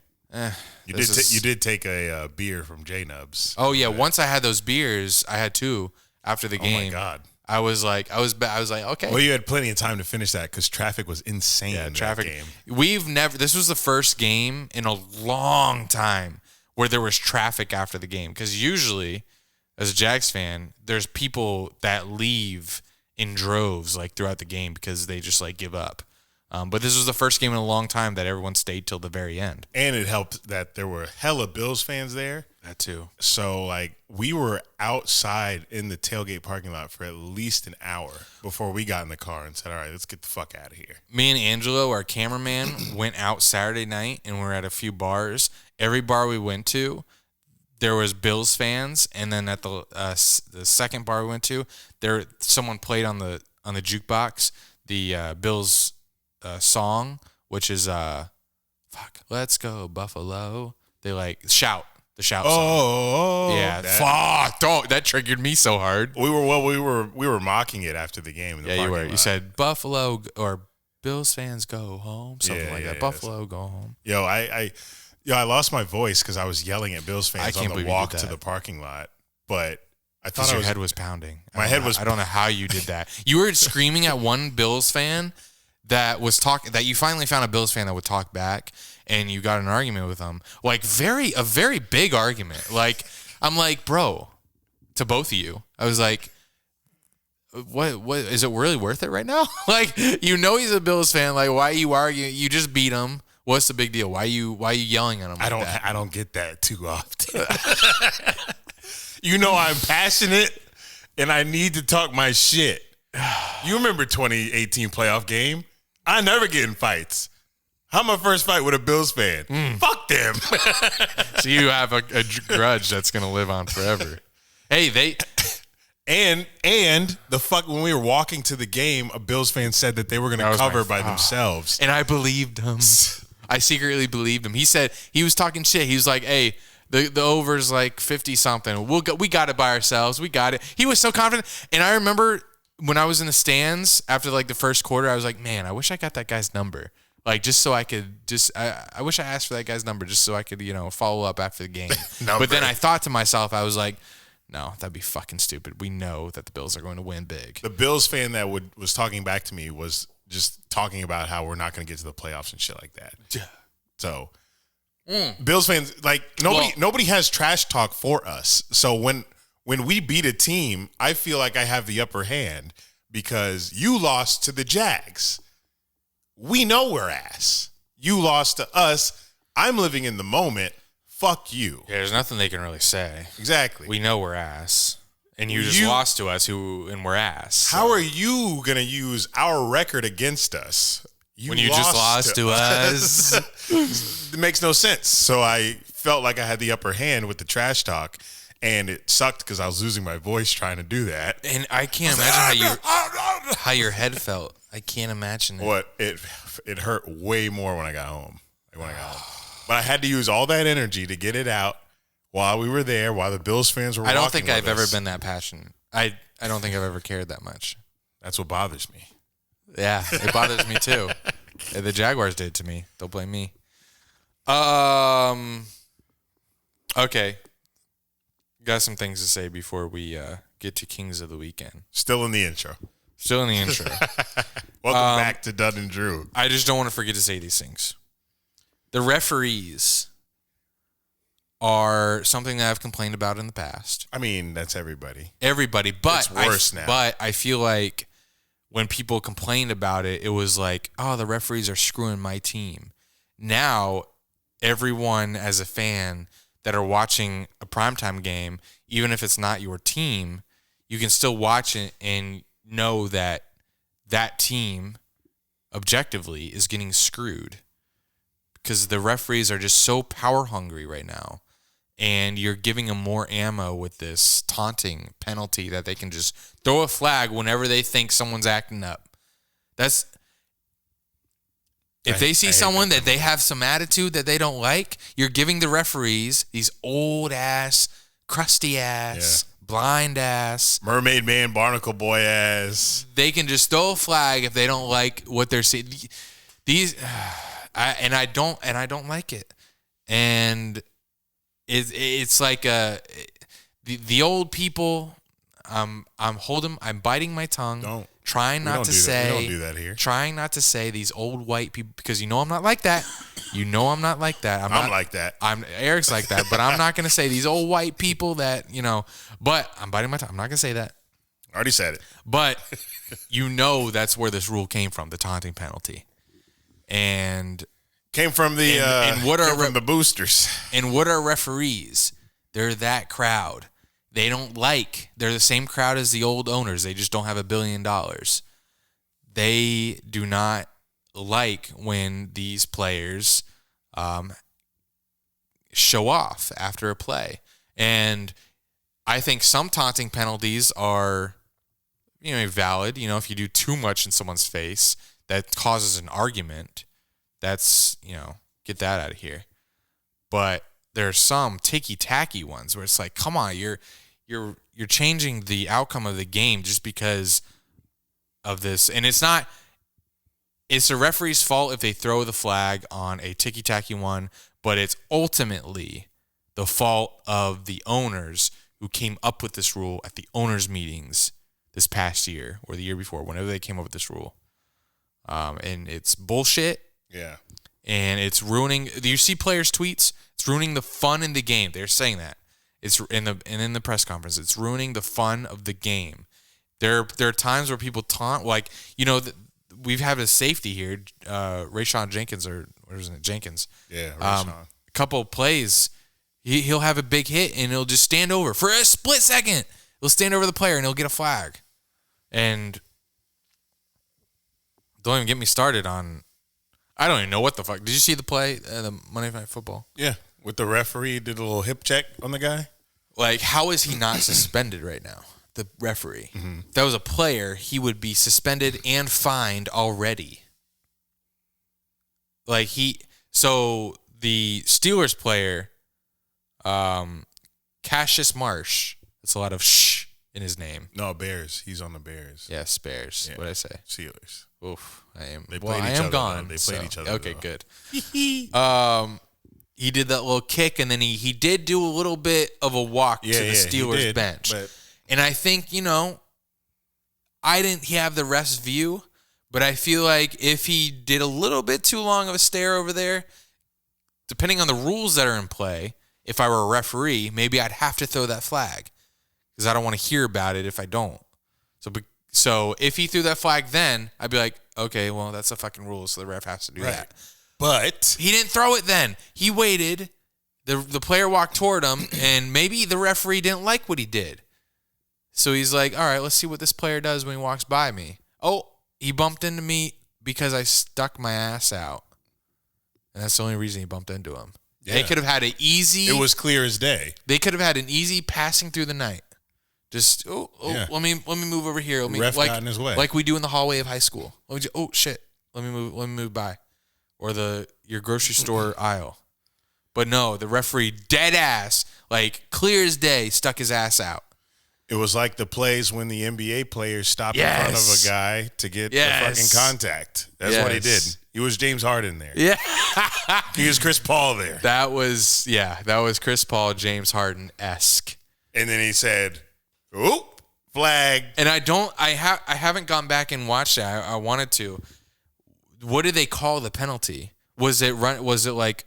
You did take a beer from J Nubs. Oh yeah, once I had those beers, I had 2 after the game. Oh my God. I was like, okay. Well, you had plenty of time to finish that because traffic was insane. Yeah, in traffic. That game. This was the first game in a long time where there was traffic after the game. Because usually, as a Jags fan, there's people that leave in droves like throughout the game because they just like give up. But this was the first game in a long time that everyone stayed till the very end. And it helped that there were hella Bills fans there. That too. So, like, we were outside in the tailgate parking lot for at least an hour before we got in the car and said, all right, let's get the fuck out of here. Me and Angelo, our cameraman, went out Saturday night and we're at a few bars. Every bar we went to, there was Bills fans. And then at the second bar we went to, someone played on the jukebox the Bills song, which is let's go Buffalo. They like shout the shout song. Oh yeah, that triggered me so hard. We were mocking it after the game. Yeah, you were. You said Buffalo or Bills fans go home, something like that. Buffalo go home. Yo, I lost my voice because I was yelling at Bills fans on the walk to the parking lot, but I thought your head was pounding. My head was. I don't know how you did that. You were screaming at one Bills fan that was that you finally found a Bills fan that would talk back, and you got an argument with them, like a very big argument. Like I'm like, bro, to both of you, I was like, what is it really worth it right now? Like, he's a Bills fan. Like, why are you arguing? You just beat him. What's the big deal? Why are you yelling at him? I don't get that too often. I'm passionate and I need to talk my shit. You remember 2018 playoff game? I never get in fights. How my first fight with a Bills fan? Fuck them. So you have a grudge that's gonna live on forever. Hey, and the fuck when we were walking to the game, a Bills fan said that they were gonna cover by themselves, and I believed him. I secretly believed him. He said he was talking shit. He was like, "Hey, the over's like 50 something. We got it by ourselves. We got it." He was so confident, and I remember when I was in the stands after like the first quarter, I was like, man, I wish I got that guy's number. Like, just so I could I wish I asked for that guy's number just so I could, follow up after the game. But then I thought to myself, I was like, no, that'd be fucking stupid. We know that the Bills are going to win big. The Bills fan that was talking back to me was just talking about how we're not going to get to the playoffs and shit like that. Yeah. So Bills fans, like nobody has trash talk for us. So when we beat a team, I feel like I have the upper hand because you lost to the Jags. We know we're ass. You lost to us. I'm living in the moment. Fuck you. Yeah, there's nothing they can really say. Exactly. We know we're ass. And you just lost to us and we're ass. So. How are you going to use our record against us? When you just lost to us? It makes no sense. So I felt like I had the upper hand with the trash talk. And it sucked because I was losing my voice trying to do that. And I can't imagine how your head felt. I can't imagine it. What it hurt way more when I got home. But I had to use all that energy to get it out while we were there, while the Bills fans were. I don't think I've ever been that passionate. I don't think I've ever cared that much. That's what bothers me. Yeah, it bothers me too. The Jaguars did it to me. Don't blame me. Okay. Got some things to say before we get to Kings of the Weekend. Still in the intro. Welcome back to Dunn and Drew. I just don't want to forget to say these things. The referees are something that I've complained about in the past. I mean, that's everybody. But it's worse now. But I feel like when people complained about it, it was like, oh, the referees are screwing my team. Now, everyone as a fan that are watching a primetime game, even if it's not your team, you can still watch it and know that that team objectively is getting screwed because the referees are just so power hungry right now and you're giving them more ammo with this taunting penalty that they can just throw a flag whenever they think someone's acting up. If they see someone that they have some attitude that they don't like, you're giving the referees, these old ass, crusty ass, blind ass, mermaid man, barnacle boy ass. They can just throw a flag if they don't like what they're seeing. I don't like it. And it's like the old people. I'm biting my tongue. Trying not to say. We don't do that here. Trying not to say these old white people because I'm not like that. I'm not like that. I'm like that. Eric's like that, but I'm not going to say these old white people that But I'm biting my tongue. I'm not going to say that. Already said it. But that's where this rule came from, the taunting penalty, and came from the from the boosters. And what are referees? They're that crowd. They're the same crowd as the old owners. They just don't have $1 billion. They do not like when these players show off after a play. And I think some taunting penalties are, valid. If you do too much in someone's face that causes an argument, that's, get that out of here. But there are some ticky-tacky ones where it's like, come on, you're changing the outcome of the game just because of this. And it's the referee's fault if they throw the flag on a ticky-tacky one, but it's ultimately the fault of the owners who came up with this rule at the owners' meetings this past year or the year before, whenever they came up with this rule. And it's bullshit. Yeah. And it's ruining. Do you see players' tweets? It's ruining the fun in the game. They're saying that. It's in the press conference. It's ruining the fun of the game. There are times where people taunt, like we've had a safety here, Rayshawn Jenkins Jenkins. Yeah, Rayshawn. A couple of plays, he'll have a big hit and he'll just stand over for a split second. He'll stand over the player and he'll get a flag. And don't even get me started on. I don't even know what the fuck. Did you see the play, the Monday Night Football? Yeah, with the referee did a little hip check on the guy. Like, how is he not suspended right now? The referee. Mm-hmm. If that was a player, he would be suspended and fined already. So the Steelers player, Cassius Marsh, that's a lot of shh in his name. No, Bears. He's on the Bears. Yes, Bears. Yeah. What'd I say? Steelers. Oof, I am. They played each other. Gone. They played each other. Okay, good. He did that little kick, and then he did do a little bit of a walk to the Steelers bench. And I think, I didn't have the ref's view, but I feel like if he did a little bit too long of a stare over there, depending on the rules that are in play, if I were a referee, maybe I'd have to throw that flag because I don't want to hear about it if I don't. So if he threw that flag then, I'd be like, okay, well, that's a fucking rule, so the ref has to do that. But he didn't throw it then. He waited. The player walked toward him, and maybe the referee didn't like what he did. So he's like, all right, let's see what this player does when he walks by me. Oh, he bumped into me because I stuck my ass out. And that's the only reason he bumped into him. Yeah. They could have had an easy... It was clear as day. They could have had an easy passing through the night. Just, let me move over here. Ref got in his way. Like we do in the hallway of high school. Shit. Let me move by. Or your grocery store aisle. But no, the referee, dead ass, like clear as day, stuck his ass out. It was like the plays when the NBA players stopped in front of a guy to get the fucking contact. That's what he did. He was James Harden there. Yeah. He was Chris Paul there. That was Chris Paul, James Harden-esque. And then he said, "Oop, flag." And I haven't gone back and watched it. I wanted to. What did they call the penalty? Was it like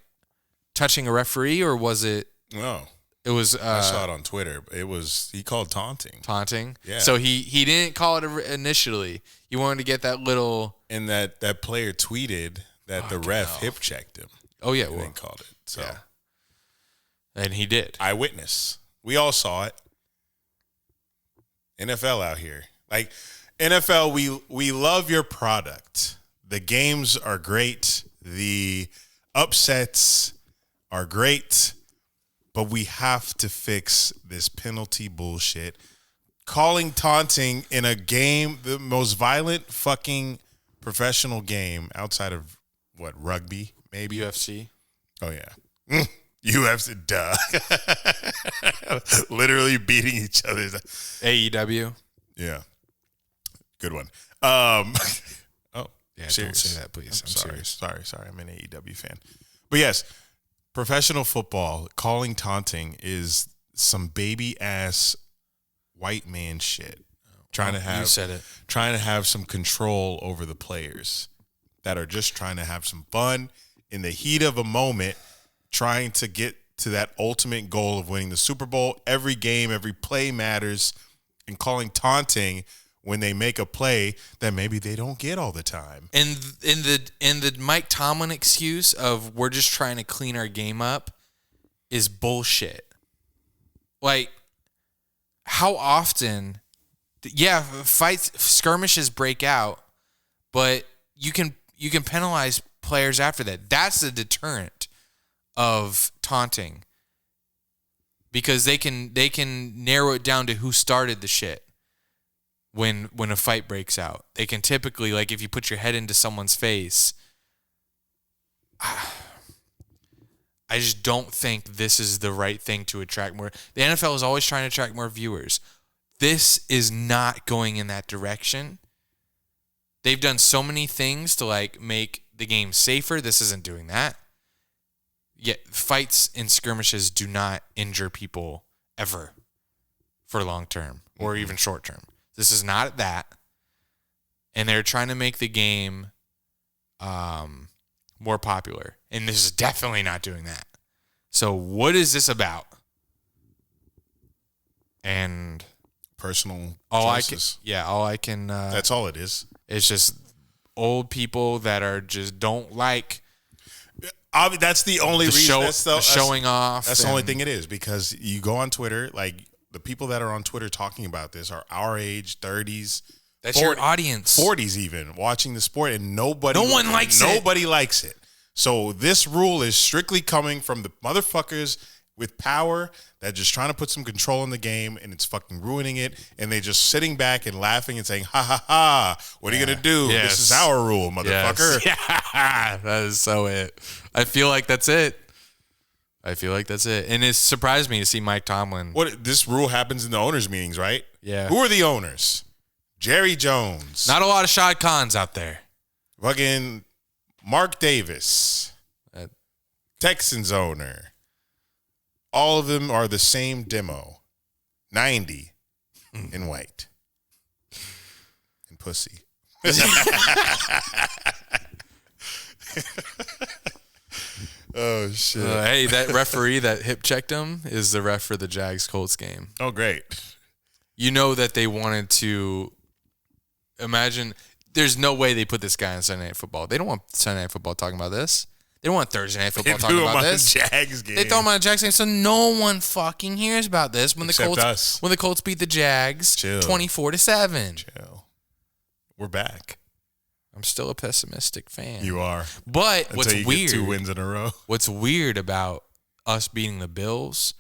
touching a referee, or was it? No, it was. I saw it on Twitter. He called taunting. Taunting. Yeah. So he didn't call it initially. He wanted to get that little. And that player tweeted that the ref hip checked him. Oh yeah, and then called it. So. Yeah. And he did. Eyewitness. We all saw it. NFL out here, like NFL, we love your product. The games are great. The upsets are great. but we have to fix this penalty bullshit. Calling taunting in a game, the most violent fucking professional game outside of what, rugby, maybe? UFC. Oh, yeah. UFC, duh. Literally beating each other. AEW. Yeah. Good one. Oh, Yeah, serious. don't say that, please. I'm serious. Sorry. I'm an AEW fan. But yes, professional football, calling taunting is some baby-ass white man shit. You said it. Trying to have some control over the players that are just trying to have some fun in the heat of a moment, trying to get to that ultimate goal of winning the Super Bowl. Every game, every play matters, and calling taunting when they make a play that maybe they don't get all the time. And in the Mike Tomlin excuse of we're just trying to clean our game up is bullshit. Like, how often, skirmishes break out, but you can penalize players after that. That's the deterrent of taunting, because they can narrow it down to who started the shit. When a fight breaks out, they can typically, like, if you put your head into someone's face, I just don't think this is the right thing to attract more. The NFL is always trying to attract more viewers. This is not going in that direction. They've done so many things to, like, make the game safer. This isn't doing that. Yet fights and skirmishes do not injure people ever for long term or even short term. This is not that. And they're trying to make the game more popular. And this is definitely not doing that. So what is this about? And Personal all choices. all I can That's all it is. It's just old people that are just don't like That's the only reason. Showing off. That's the only thing it is, because you go on Twitter, like the people that are on Twitter talking about this are our age, 30s. That's your audience. 40s even, watching the sport, and no one likes it. Nobody likes it. So this rule is strictly coming from the motherfuckers with power that just trying to put some control in the game, and it's fucking ruining it. And they just sitting back and laughing and saying, ha, ha, ha, what are you going to do? Yes. This is our rule, motherfucker. Yes. Yeah, that is so it. I feel like that's it. And it surprised me to see Mike Tomlin. This rule happens in the owners' meetings, right? Yeah. Who are the owners? Jerry Jones. Not a lot of Shad Khans out there. Fucking Mark Davis. Texans owner. All of them are the same demo. 90 in white. And pussy. Oh, shit. Hey, that referee that hip checked him is the ref for the Jags Colts game. Oh, great. You know that they wanted to imagine. There's no way they put this guy on Sunday Night Football. They don't want Sunday Night Football talking about this. They don't want Thursday Night Football talking about this. Jags game. They throw him on a Jags game, so no one fucking hears about this when the Colts beat the Jags 24-7. Chill. We're back. I'm still a pessimistic fan. You are. But Until what's you weird? Get 2 wins in a row. What's weird about us beating the Bills,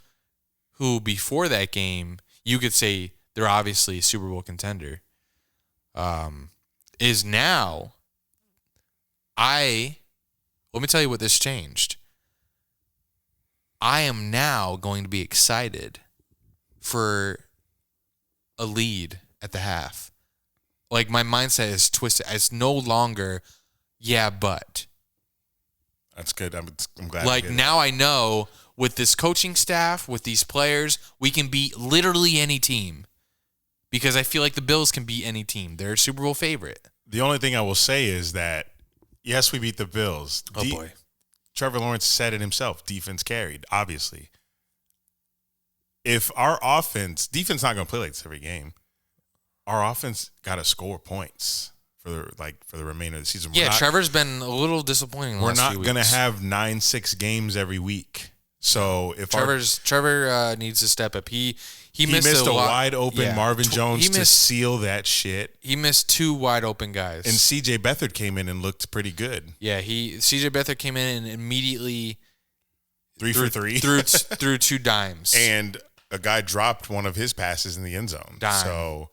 who before that game you could say they're obviously a Super Bowl contender, is now. Let me tell you what this changed. I am now going to be excited for a lead at the half. Like, my mindset is twisted. It's no longer, yeah, but. That's good. I'm glad. Like, now I know with this coaching staff, with these players, we can beat literally any team. Because I feel like the Bills can beat any team. They're a Super Bowl favorite. The only thing I will say is that, yes, we beat the Bills. Oh, boy. Trevor Lawrence said it himself. Defense carried, obviously. If our defense not going to play like this every game. Our offense got to score points for the remainder of the season. Trevor's been a little disappointing. We're not going to have 9-6 games every week. So if Trevor needs to step up. He missed a wide open Marvin Jones to seal that shit. He missed 2 wide open guys. And CJ Beathard came in and looked pretty good. Yeah, CJ Beathard came in and immediately 3 for 3. threw 2 dimes. And a guy dropped one of his passes in the end zone. Dime. So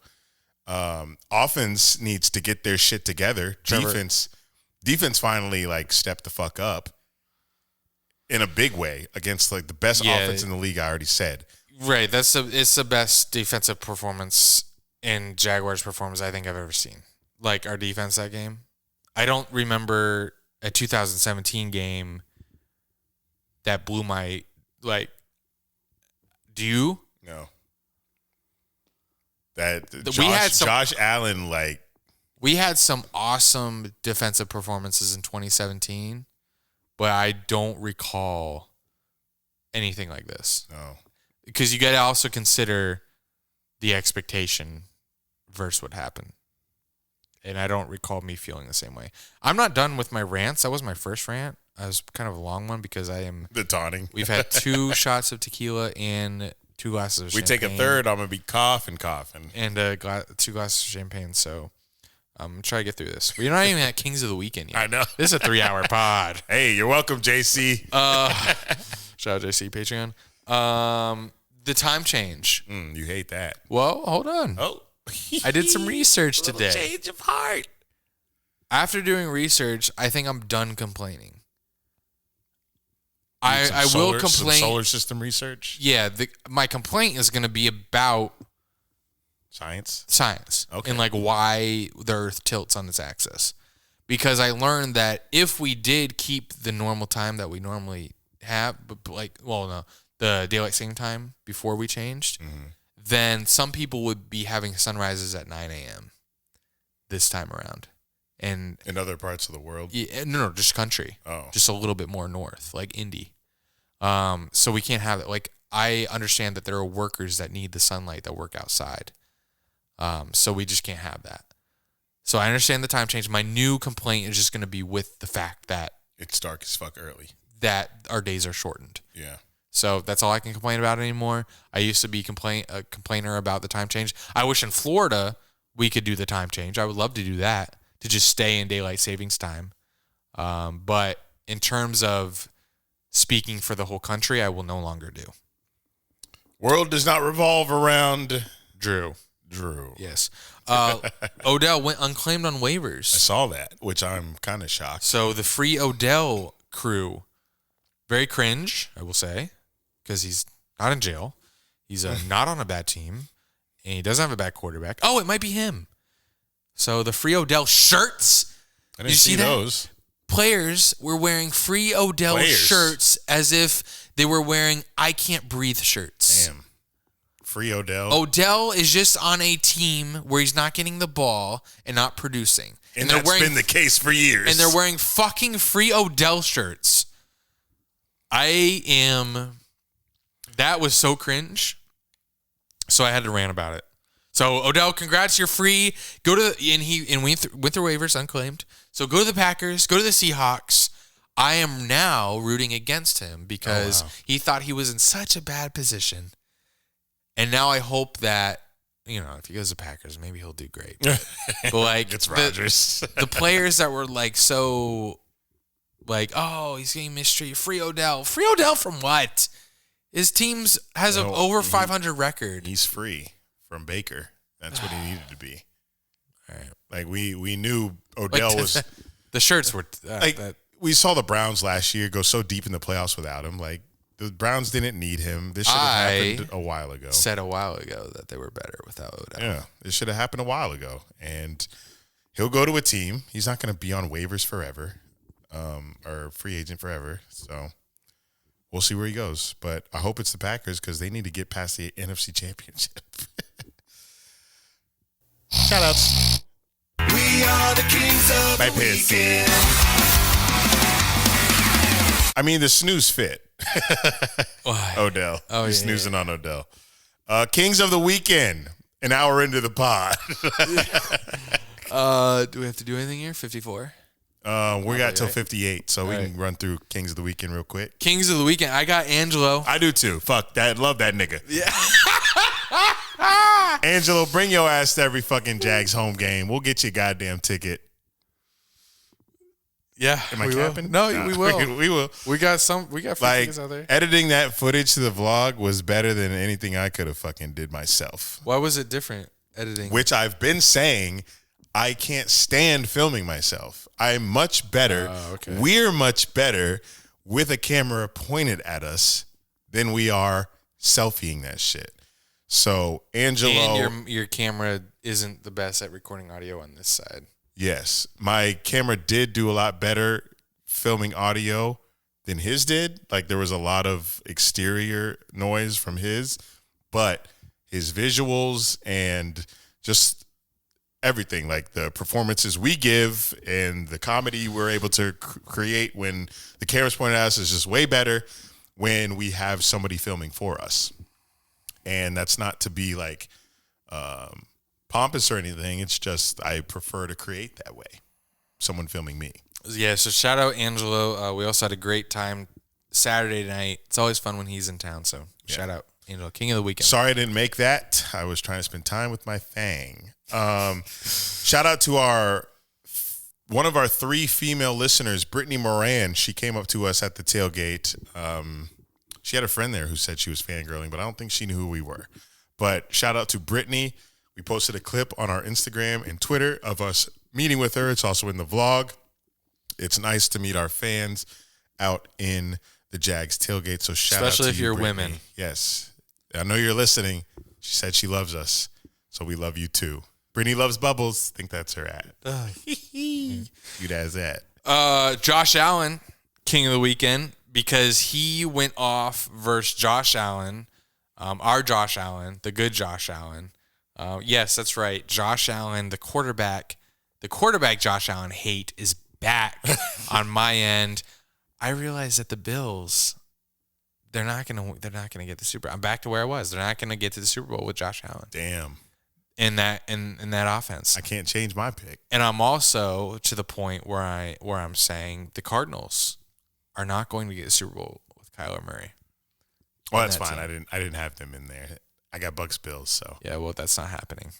offense needs to get their shit together. Defense finally like stepped the fuck up in a big way against like the best offense in the league. I already said. Right. It's the best defensive performance in Jaguars performance I think I've ever seen. Like our defense that game. I don't remember a 2017 game that blew my like. Do you? No. Josh Allen, like. We had some awesome defensive performances in 2017, but I don't recall anything like this. No. Because you got to also consider the expectation versus what happened. And I don't recall me feeling the same way. I'm not done with my rants. That was my first rant. I was kind of a long one because I am... The taunting. We've had 2 shots of tequila and 2 glasses of champagne. We take a third, I'm going to be coughing. And 2 glasses of champagne, so... I'm going to try to get through this. We're not even at Kings of the Weekend yet. I know. This is a 3-hour pod. Hey, you're welcome, JC. Shout out JC, Patreon. The time change. You hate that. Well, hold on. Oh. I did some research today. Change of heart. After doing research, I think I'm done complaining. I will complain. Some solar system research? Yeah. My complaint is going to be about... Science. Okay. And like why the Earth tilts on its axis. Because I learned that if we did keep the normal time that we normally have, the daylight saving time before we changed, then some people would be having sunrises at 9 a.m. this time around. And in other parts of the world? Yeah, no, just country. Oh. Just a little bit more north, like Indy. So we can't have it. Like, I understand that there are workers that need the sunlight that work outside. So we just can't have that. So I understand the time change. My new complaint is just going to be with the fact that it's dark as fuck early. That our days are shortened. Yeah. So that's all I can complain about anymore. I used to be a complainer about the time change. I wish in Florida we could do the time change. I would love to do that, to just stay in daylight savings time. But in terms of speaking for the whole country, I will no longer do. World does not revolve around Drew. Yes. Odell went unclaimed on waivers. I saw that, which I'm kind of shocked. So the free Odell crew, very cringe, I will say, because he's not in jail. He's not on a bad team, and he doesn't have a bad quarterback. Oh, it might be him. So the free Odell shirts. I didn't see those. Players were wearing free Odell shirts as if they were wearing I Can't Breathe shirts. Damn. Free Odell. Odell is just on a team where he's not getting the ball and not producing. And that's been the case for years. And they're wearing fucking free Odell shirts. That was so cringe. So I had to rant about it. So Odell, congrats, you're free. We went through waivers unclaimed. So go to the Packers, go to the Seahawks. I am now rooting against him because he thought he was in such a bad position. And now I hope that, if he goes to Packers, maybe he'll do great. But like it's Rodgers. The players that were like so like, oh, he's getting mistreated. Free Odell. Free Odell from what? His teams has an over 500 record. He's free from Baker. That's what he needed to be. All right. Like we knew Odell was the shirts were we saw the Browns last year go so deep in the playoffs without him. Like the Browns didn't need him. This should have happened a while ago. Said a while ago that they were better without Odell. Yeah, it should have happened a while ago. And he'll go to a team. He's not going to be on waivers forever, or free agent forever. So we'll see where he goes. But I hope it's the Packers because they need to get past the NFC Championship. Shout-outs. We are the kings of the weekend. I mean, the snooze fit. Odell. Oh, He's snoozing on Odell. Kings of the weekend. An hour into the pod. Do we have to do anything here? 54? We got till 58, so we can run through Kings of the Weekend real quick. Kings of the Weekend. I got Angelo. I do too. Fuck that. Love that nigga. Yeah. Angelo, bring your ass to every fucking Jags home game. We'll get you a goddamn ticket. Yeah, Am I we capping? will. No, Nah, we will. We will. We got free tickets out there. Editing that footage to the vlog was better than anything I could have fucking did myself. Why was it different editing? Which I've been saying, I can't stand filming myself. I'm much better. Okay. We're much better with a camera pointed at us than we are selfieing that shit. So Angelo, and your camera isn't the best at recording audio on this side. yes, my camera did do a lot better filming audio than his did. Like there was a lot of exterior noise from his, but his visuals and just everything, like the performances we give and the comedy we're able to create when the camera's pointed at us is just way better when we have somebody filming for us. And that's not to be like pompous or anything. It's just I prefer to create that way. Someone filming me. Yeah, so shout out Angelo. We also had a great time Saturday night. It's always fun when he's in town, so shout out Angelo, king of the weekend. Sorry I didn't make that. I was trying to spend time with my fang. Shout out to one of our 3 female listeners, Brittany Moran. She came up to us at the tailgate. She had a friend there who said she was fangirling, but I don't think she knew who we were. But shout out to Brittany. We posted a clip on our Instagram and Twitter of us meeting with her. It's also in the vlog. It's nice to meet our fans out in the Jags tailgate. So shout out to you, especially if you're Brittany. women. Yes. I know you're listening. She said she loves us. So we love you too. Brittany loves bubbles. Think that's her ad. Cute as that. Josh Allen, king of the weekend, because he went off versus Josh Allen, our Josh Allen, the good Josh Allen. Yes, that's right. Josh Allen, the quarterback Josh Allen hate is back on my end. I realized that the Bills, they're not gonna get the Super Bowl. I'm back to where I was. They're not gonna get to the Super Bowl with Josh Allen. Damn. In that offense. I can't change my pick. And I'm also to the point where I'm saying the Cardinals are not going to get the Super Bowl with Kyler Murray. Well, that's fine. Team. I didn't have them in there. I got Bucks Bills, so. Yeah, well, that's not happening.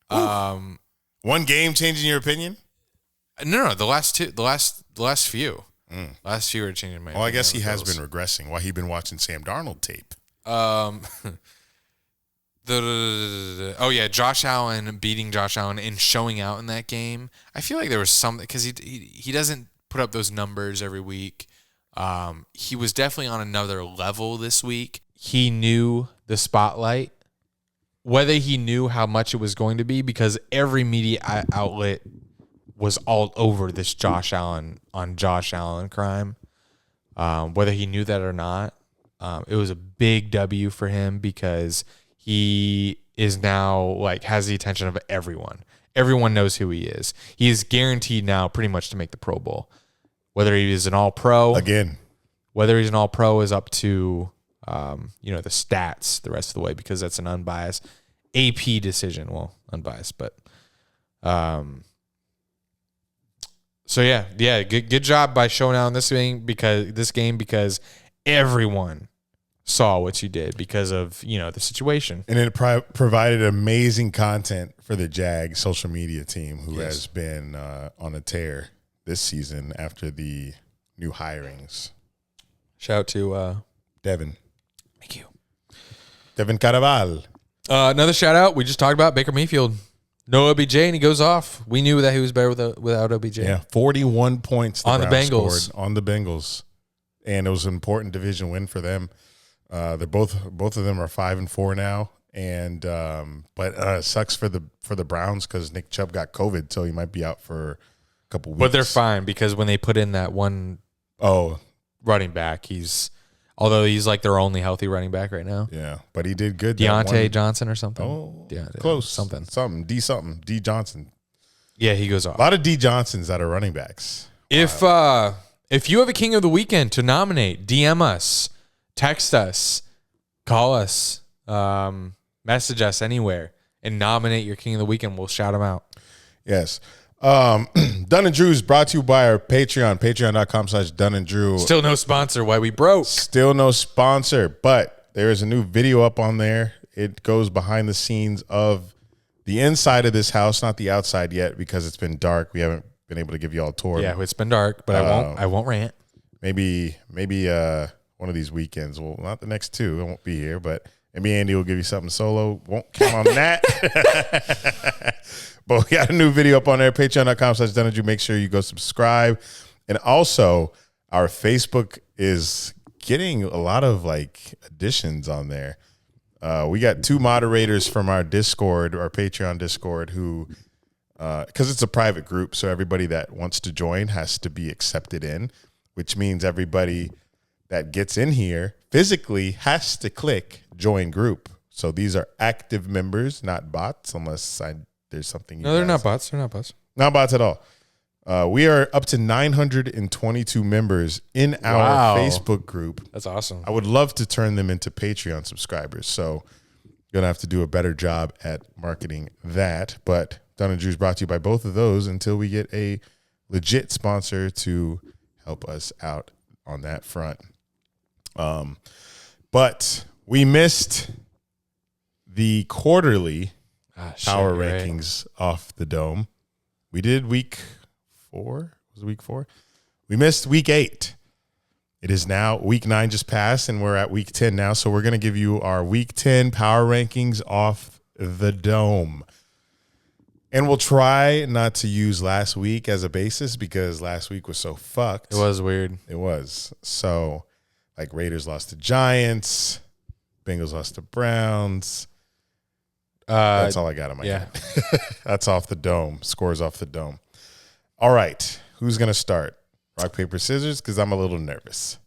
One game changing your opinion? No, the last few. Last few are changing my opinion. Well, I guess he has Bills. been regressing. Why he been watching Sam Darnold tape? Josh Allen beating Josh Allen and showing out in that game. I feel like there was something because he doesn't put up those numbers every week. He was definitely on another level this week. He knew the spotlight, whether he knew how much it was going to be, because every media outlet was all over this Josh Allen crime. Whether he knew that or not, it was a big W for him because he is now has the attention of everyone. Everyone knows who he is. He is guaranteed now pretty much to make the Pro Bowl. Whether he is an All-Pro Again. Whether he's an All-Pro is up to the stats the rest of the way, because that's an unbiased AP decision. Well, unbiased, but good job by showing out in this game because everyone saw what you did because of the situation, and it provided amazing content for the Jags social media team, who has been on a tear this season after the new hirings. Shout out to Devin. Thank you, Devin Caraval. Another shout out. We just talked about Baker Mayfield. No OBJ, and he goes off. We knew that he was better without OBJ. Yeah, 41 points on the Bengals. Scored on the Bengals, and it was an important division win for them. They're both of them are 5-4 now, and but it sucks for the Browns because Nick Chubb got COVID, so he might be out for a couple weeks. But they're fine because when they put in that one running back, although he's their only healthy running back right now. Yeah, but he did good. Deontay Johnson or something. Oh, close. D Johnson. Yeah, he goes off. A lot of D Johnsons that are running backs. If you have a king of the weekend to nominate, DM us, text us, call us, message us anywhere, and nominate your king of the weekend. We'll shout him out. Yes. Dunn and Drew is brought to you by our Patreon, patreon.com/Dunn and Drew. Still no sponsor. Why we broke? Still no sponsor, but there is a new video up on there. It goes behind the scenes of the inside of this house, not the outside yet because it's been dark. We haven't been able to give you all a tour. Yeah, it's been dark, but I won't rant. Maybe one of these weekends. Well, not the next two. I won't be here, but maybe Andy will give you something solo. Won't count on that. But we got a new video up on there. Patreon.com/Dunn and Drew. Make sure you go subscribe. And also, our Facebook is getting a lot of like additions on there. We got 2 moderators from our Discord, our Patreon Discord, who, because it's a private group, so everybody that wants to join has to be accepted in, which means everybody that gets in here physically has to click join group. So these are active members, not bots, unless there's something. No, they're not bots. They're not bots. Not bots at all. We are up to 922 members in our Facebook group. That's awesome. I would love to turn them into Patreon subscribers. So you're going to have to do a better job at marketing that. But Dunn and Drew is brought to you by both of those until we get a legit sponsor to help us out on that front. But we missed the quarterly power rankings off the dome. We did week 4. Was it week 4? We missed week 8. It is now week 9 just passed, and we're at week 10 now. So we're going to give you our week 10 power rankings off the dome. And we'll try not to use last week as a basis because last week was so fucked. It was weird. It was. So, like, Raiders lost to Giants. Bengals lost to Browns. That's all I got on my head. That's off the dome. Scores off the dome. All right. Who's going to start? Rock, paper, scissors? Because I'm a little nervous.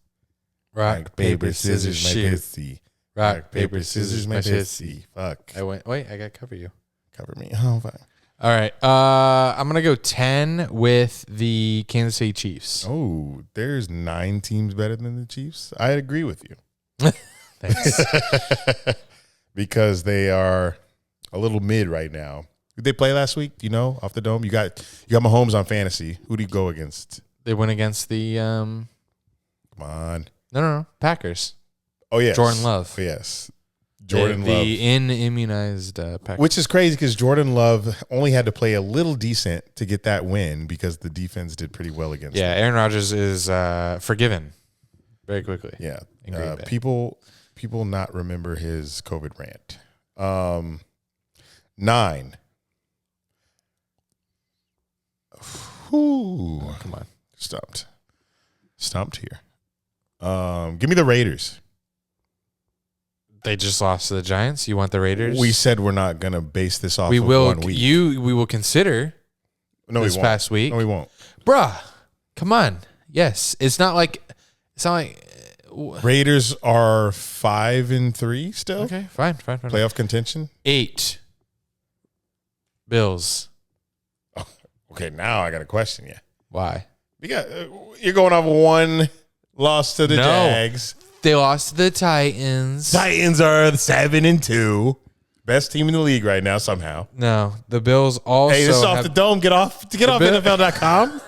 Rock, paper, scissors, shoot. Pissy. Rock, paper, scissors, my pissy. Fuck. Wait, I got to cover you. Cover me. Oh, fine. All right. I'm going to go 10 with the Kansas City Chiefs. Oh, there's 9 teams better than the Chiefs. I agree with you. Thanks. Because they are a little mid right now. Who did they play last week? Do you know off the dome? You got Mahomes on fantasy. Who do you go against? They went against the Come on. No, Packers. Oh yes. Jordan Love. Oh, yes. Jordan Love. The immunized Packers. Which is crazy because Jordan Love only had to play a little decent to get that win because the defense did pretty well against them. Aaron Rodgers is forgiven very quickly. Yeah. People not remember his COVID rant. 9. Ooh, come on. Stumped here. Give me the Raiders. They just lost to the Giants. You want the Raiders? We said we're not going to base this off of 1 week. We will consider this past week. No, we won't. Bruh, come on. Yes. It's not like Raiders are 5-3 still. Okay, fine. Playoff contention. 8. Bills. Oh, okay, now I got to question you. Why? Because you're going off 1 loss to the Jags. They lost to the Titans. Titans are 7-2. Best team in the league right now somehow. No, the Bills also. Hey, this is off the dome. Get off NFL.com.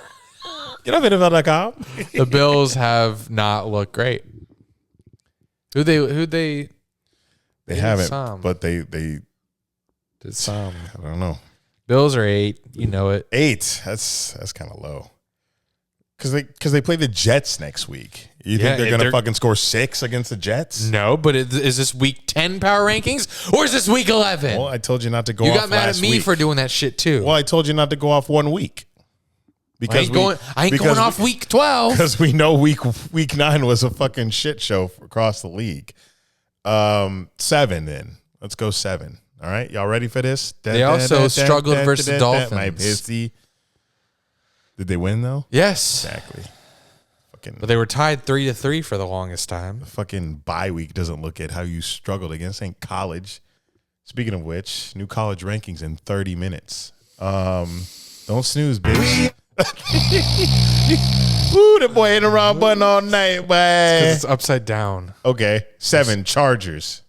Get off NFL.com. The Bills have not looked great. Who they haven't, some. but they did some. I don't know. Bills are 8. You know it. 8. That's kind of low. Because they play the Jets next week. You think they're going to fucking score 6 against the Jets? No, but is this week 10 power rankings or is this week 11? Well, I told you not to go off You got mad at me week. for doing that shit too. Well, I told you not to go off 1 week. Because I ain't going off week 12. Because we know week 9 was a fucking shit show across the league. 7 then. Let's go 7. All right, y'all ready for this? They also struggled versus the Dolphins. My pissy. Did they win though? Yes, exactly. But they were tied 3-3 for the longest time. The fucking bye week doesn't look at how you struggled against ain't college. Speaking of which, new college rankings in 30 minutes. Don't snooze, bitch. Ooh, that boy hitting the wrong button all night, boy. It's upside down. Okay, 7 Chargers.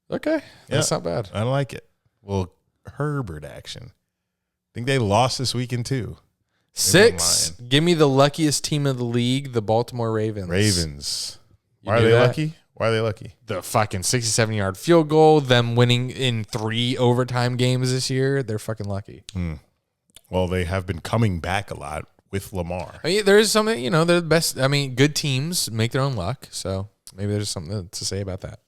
Okay, that's not bad. I like it. Well, Herbert action. I think they lost this weekend too. 6. Give me the luckiest team of the league, the Baltimore Ravens. Why are they lucky? Why are they lucky? The fucking 67-yard field goal, them winning in 3 overtime games this year. They're fucking lucky. Well, they have been coming back a lot with Lamar. I mean, there is something, they're the best. I mean, good teams make their own luck. So maybe there's something to say about that.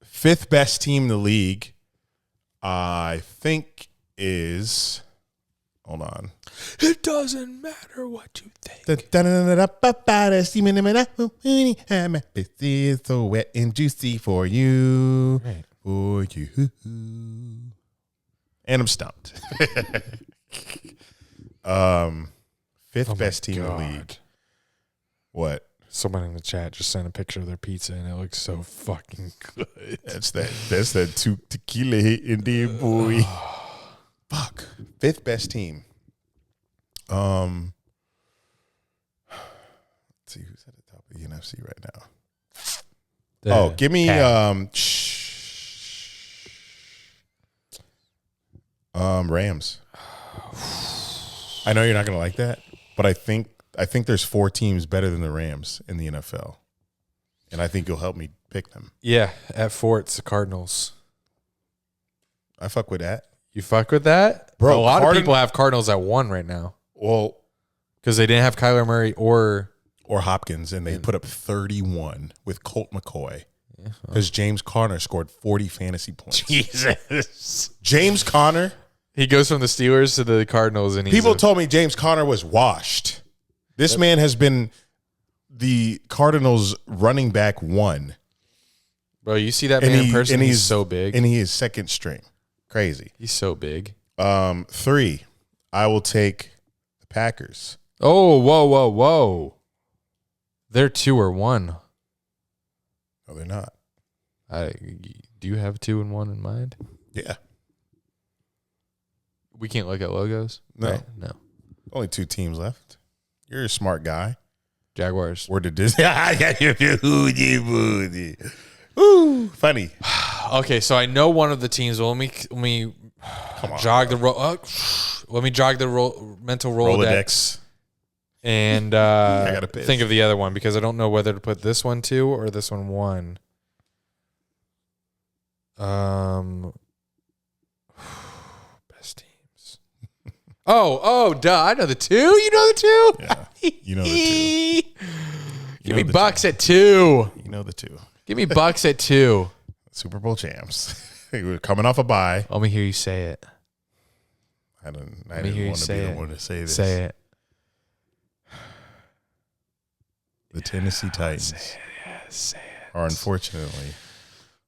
Fifth best team in the league, I think, is. Hold on. It doesn't matter what you think. It's so wet and juicy for you. Right. For you. And I'm stumped. Fifth best team in the league. What? Someone in the chat just sent a picture of their pizza, and it looks so fucking good. That's that tequila hit in there, boy. Fuck. Fifth best team. Let's see who's at the top of the NFC right now. Give me Rams. I know you're not gonna like that, but I think there's 4 teams better than the Rams in the NFL, and I think you'll help me pick them. Yeah, at 4, it's the Cardinals. I fuck with that. You fuck with that? Bro, a lot of people have Cardinals at 1 right now. Well, because they didn't have Kyler Murray or Hopkins, and they put up 31 with Colt McCoy because James Conner scored 40 fantasy points. Jesus. James Conner. He goes from the Steelers to the Cardinals, and people told me James Conner was washed. This man has been the Cardinals running back 1. Bro, you see that man in person, he's so big. And he is second string. Crazy. He's so big. 3, I will take the Packers. Oh, whoa. They're 2 or 1. No, they're not. Do you have 2 and 1 in mind? Yeah. We can't look at logos? No. Right? No. Only 2 teams left. You're a smart guy. Jaguars. Where did Disney? Ooh, funny. Okay, so I know one of the teams. Well, let me jog the let me jog the mental Rolodex. And I gotta think of the other one because I don't know whether to put this one 2 or this one 1. Best teams. Duh. I know the 2. You know the 2? Yeah, you know the 2. Give me Bucks at 2. You know the 2. Give me Bucks at 2. Super Bowl champs. We're coming off a bye. Let me hear you say it. I didn't want to be the one to say this. Say it. The Tennessee Titans are unfortunately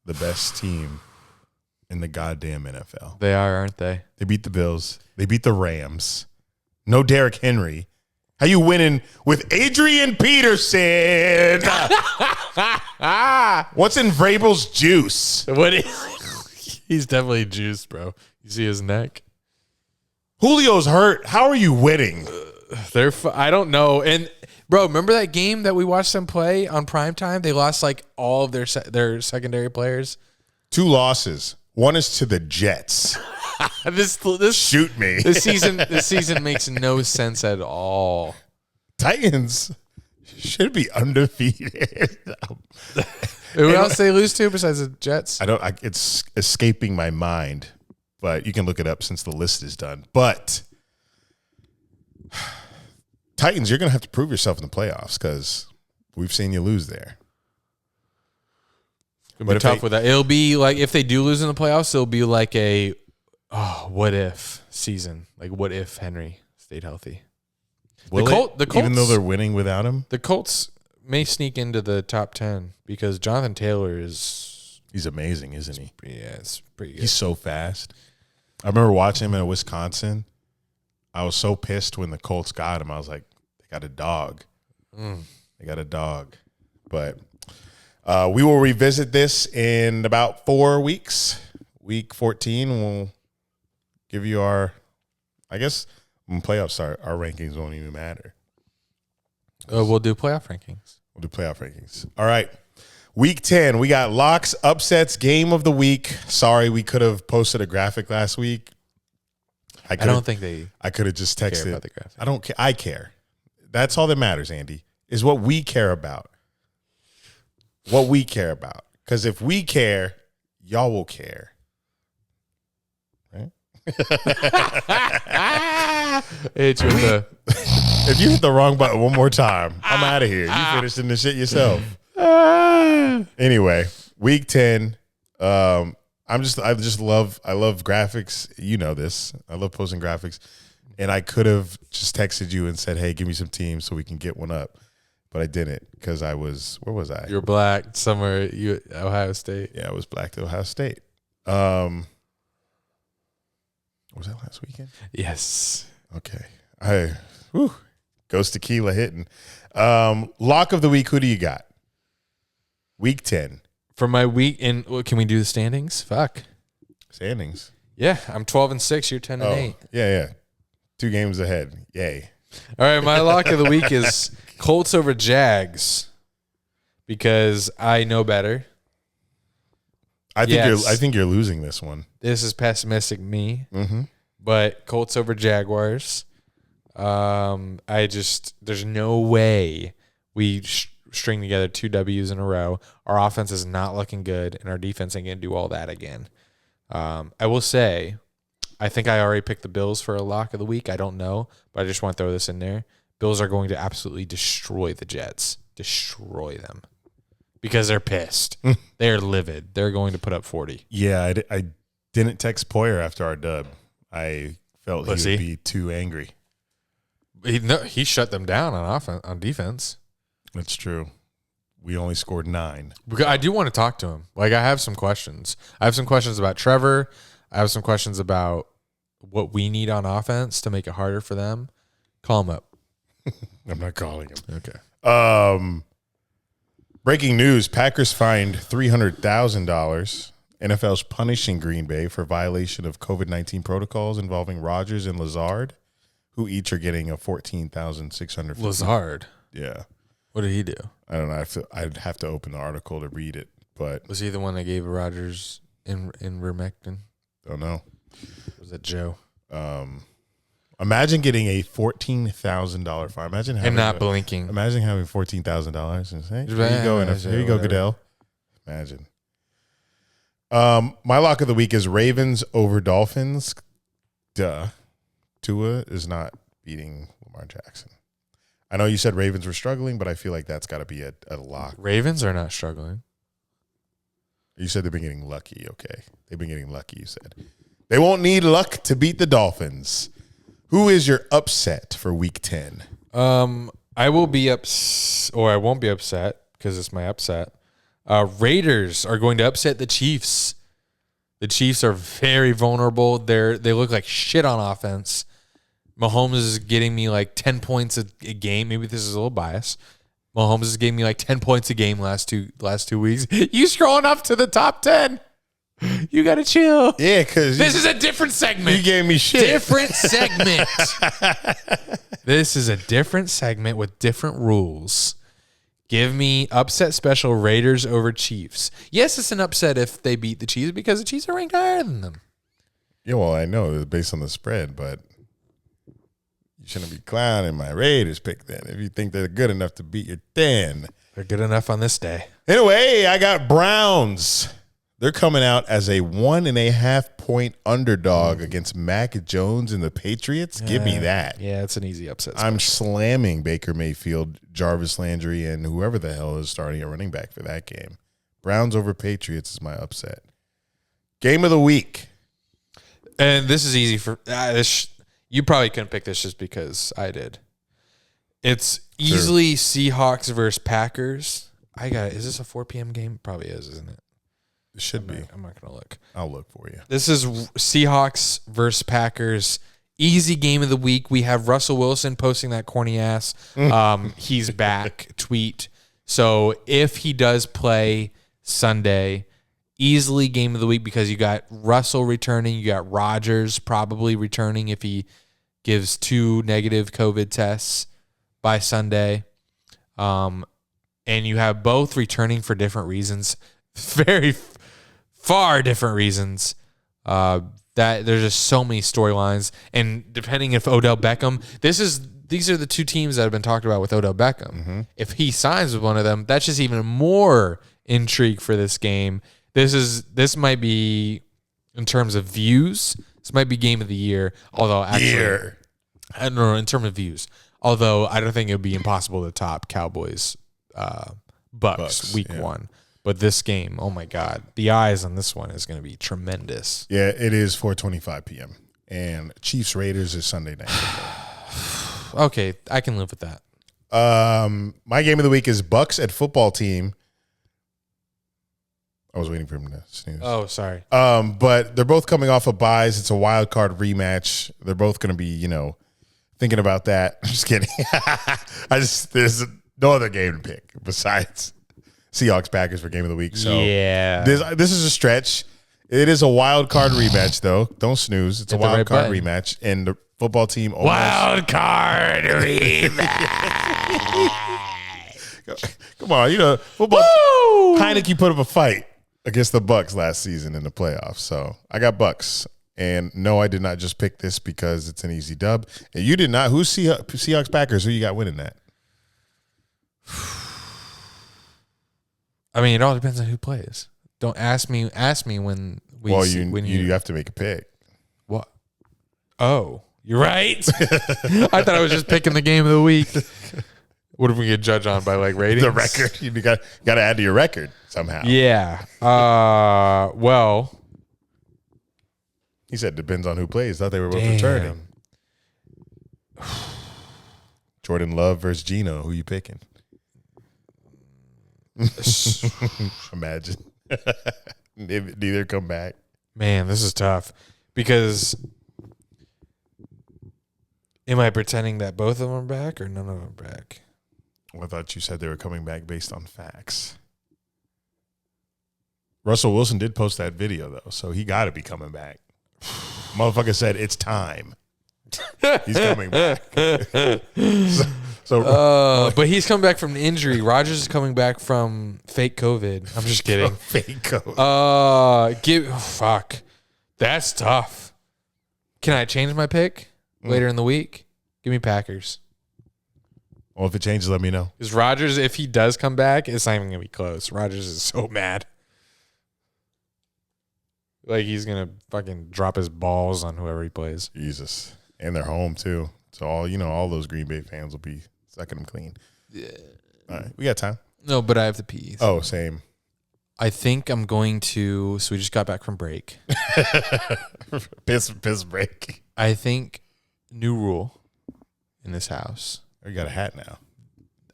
the best team in the goddamn NFL. They are, aren't they? They beat the Bills. They beat the Rams. No Derrick Henry. How you winning with Adrian Peterson? What's in Vrabel's juice? What is? He's definitely juiced, bro. You see his neck? Julio's hurt. How are you winning? I don't know. And bro, remember that game that we watched them play on primetime? They lost like all of their secondary players. 2 losses. One is to the Jets. This Shoot me. This season makes no sense at all. Titans should be undefeated. Who else they lose to besides the Jets? It's escaping my mind, but you can look it up since the list is done. But Titans, you're going to have to prove yourself in the playoffs because we've seen you lose there. It'll be tough with that. It'll be like if they do lose in the playoffs, it'll be like a what if season. Like what if Henry stayed healthy? The Colts, even though they're winning without him? The Colts may sneak into the top 10 because Jonathan Taylor is... He's amazing, isn't he? Yeah, it's pretty good. He's so fast. I remember watching him in Wisconsin. I was so pissed when the Colts got him. I was like, they got a dog. They got a dog. But we will revisit this in about 4 weeks. Week 14, we'll give you our, I guess, when playoffs start, our rankings won't even matter. We'll do playoff rankings. We'll do playoff rankings. All right. Week 10, we got locks, upsets, game of the week. Sorry, we could have posted a graphic last week. I don't think they. I could have just texted. Care about the graphic. I don't care. I care. That's all that matters, Andy, is what we care about. What we care about. Because if we care, y'all will care. Right? Hit you with the If you hit the wrong button one more time, I'm out of here. You finishing the shit yourself. Anyway, week 10. I love graphics. You know this. I love posting graphics. And I could have just texted you and said, hey, give me some teams so we can get one up. But I didn't because where was I? You're black somewhere. Ohio State. Yeah, I was black to Ohio State. Was that last weekend? Yes. Okay. Goes Tequila hitting. Lock of the week, who do you got? Week 10. For my week, can we do the standings? Fuck. Standings. Yeah, I'm 12-6. You're 10-8. Yeah. 2 games ahead. Yay. All right, my lock of the week is Colts over Jags because I know better. I think you're losing this one. This is pessimistic me. Mm-hmm. But Colts over Jaguars. There's no way we string together 2 W's in a row. Our offense is not looking good, and our defense ain't going to do all that again. I will say, I think I already picked the Bills for a lock of the week. I don't know, but I just want to throw this in there. Bills are going to absolutely destroy the Jets. Destroy them. Because they're pissed. They're livid. They're going to put up 40. Yeah, I didn't text Poyer after our dub. I felt he would be too angry. He shut them down on defense. That's true. We only scored 9. I do want to talk to him. Like, I have some questions. I have some questions about Trevor. I have some questions about what we need on offense to make it harder for them. Call him up. I'm not calling him. Okay. Breaking news, Packers fined $300,000. NFL's punishing Green Bay for violation of COVID-19 protocols involving Rodgers and Lazard, who each are getting a $14,600. Lazard? Yeah. What did he do? I don't know. I'd have to open the article to read it, but Was he the one that gave Rodgers in Vermectin? don't know. Was that Joe? Imagine getting a $14,000 fine. Imagine having And not blinking. Imagine having $14,000 and say, Here here you go, Goodell. Imagine. My lock of the week is Ravens over Dolphins. Duh. Tua is not beating Lamar Jackson. I know you said Ravens were struggling, but I feel like that's got to be a lock. Ravens are not struggling. You said they've been getting lucky. Okay. They've been getting lucky, you said. They won't need luck to beat the Dolphins. Who is your upset for week 10? I will be or I won't be upset because it's my upset. Raiders are going to upset the Chiefs. The Chiefs are very vulnerable. They look like shit on offense. Mahomes is getting me like 10 points a game. Maybe this is a little biased. Mahomes is getting me like 10 points a game last two weeks. You scrolling up to the top 10. You got to chill. Yeah, because this is a different segment. You gave me shit. Different segment. This is a different segment with different rules. Give me upset special Raiders over Chiefs. Yes, it's an upset if they beat the Chiefs because the Chiefs are ranked higher than them. Yeah, well, I know it's based on the spread, but you shouldn't be clowning my Raiders pick then. If you think they're good enough to beat your 10. They're good enough on this day. Anyway, I got Browns. They're coming out as a 1.5-point underdog against Mac Jones and the Patriots. Give me that. Yeah, it's an easy upset. I'm slamming Baker Mayfield, Jarvis Landry, and whoever the hell is starting at running back for that game. Browns over Patriots is my upset. Game of the week. And this is easy for you probably couldn't pick this just because I did. It's easily Seahawks versus Packers. Is this a 4 p.m. game? Probably is, isn't it? It should be. I'm not going to look. I'll look for you. This is Seahawks versus Packers. Easy game of the week. We have Russell Wilson posting that corny ass. He's back tweet. So if he does play Sunday, easily game of the week because you got Russell returning. You got Rodgers probably returning if he gives 2 negative COVID tests by Sunday. And you have both returning for different reasons. Very far different reasons. That there's just so many storylines, and depending if Odell Beckham, these are the 2 teams that have been talked about with Odell Beckham. Mm-hmm. If he signs with one of them, that's just even more intrigue for this game. This might be, in terms of views, This might be game of the year. Although actually, I don't know in terms of views. Although I don't think it would be impossible to top Cowboys Bucks week 1. But this game, oh my God, the eyes on this one is going to be tremendous. Yeah, it is 4:25 p.m. and Chiefs Raiders is Sunday night. Okay, I can live with that. My game of the week is Bucks at football team. I was waiting for him to snooze. Oh, sorry. But they're both coming off of buys. It's a wild card rematch. They're both going to be, thinking about that. I'm just kidding. There's no other game to pick besides Seahawks Packers for game of the week. So yeah, this is a stretch. It is a wild card rematch, though. Don't snooze. It's a wild card rematch, and the football team almost wild card rematch. Come on, football. Heineke put up a fight against the Bucks last season in the playoffs. So I got Bucks. And no, I did not just pick this because it's an easy dub. And you did not. Who's Seahawks Packers? Who you got winning that? I mean, it all depends on who plays. Don't ask me. Ask me when we. Well, you have to make a pick. What? Oh, you're right. I thought I was just picking the game of the week. What if we get judged on by ratings? The record. You got to add to your record somehow. Yeah. Well. He said depends on who plays. Thought they were both returning. Jordan Love versus Geno. Who you picking? Imagine. Neither come back. Man, this is tough. Because am I pretending that both of them are back or none of them are back? Well, I thought you said they were coming back based on facts. Russell Wilson did post that video, though, so he got to be coming back. Motherfucker said it's time. He's coming back. But he's coming back from an injury. Rodgers is coming back from fake COVID. I'm just kidding. Fake COVID. Fuck. That's tough. Can I change my pick later in the week? Give me Packers. Well, if it changes, let me know. Because Rodgers, if he does come back, it's not even going to be close. Rodgers is so mad. He's going to fucking drop his balls on whoever he plays. Jesus. And they're home, too. So, all those Green Bay fans will be sucking them clean. Yeah. All right. We got time. No, but I have to pee. Oh, same. I think I'm going to... So we just got back from break. Piss break. I think new rule in this house. You got a hat now.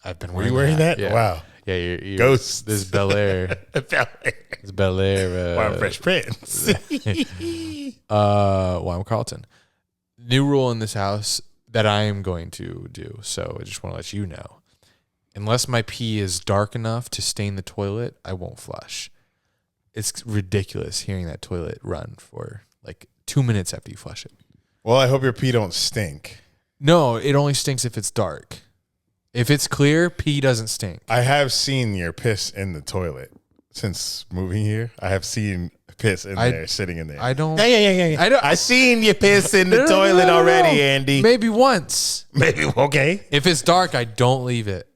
I've been wearing. Were you wearing that? Yeah. Wow. Yeah, you're Ghost. This Bel Air. This Bel Air. I'm Fresh Prince. I'm Carlton. New rule in this house that I am going to do. So I just want to let you know. Unless my pee is dark enough to stain the toilet, I won't flush. It's ridiculous hearing that toilet run for 2 minutes after you flush it. Well, I hope your pee don't stink. No, it only stinks if it's dark. If it's clear, pee doesn't stink. I have seen your piss in the toilet since moving here. I have seen piss in there, sitting in there. I don't. Yeah. I seen your piss in the toilet already, Andy. Maybe once. Maybe, okay. If it's dark, I don't leave it.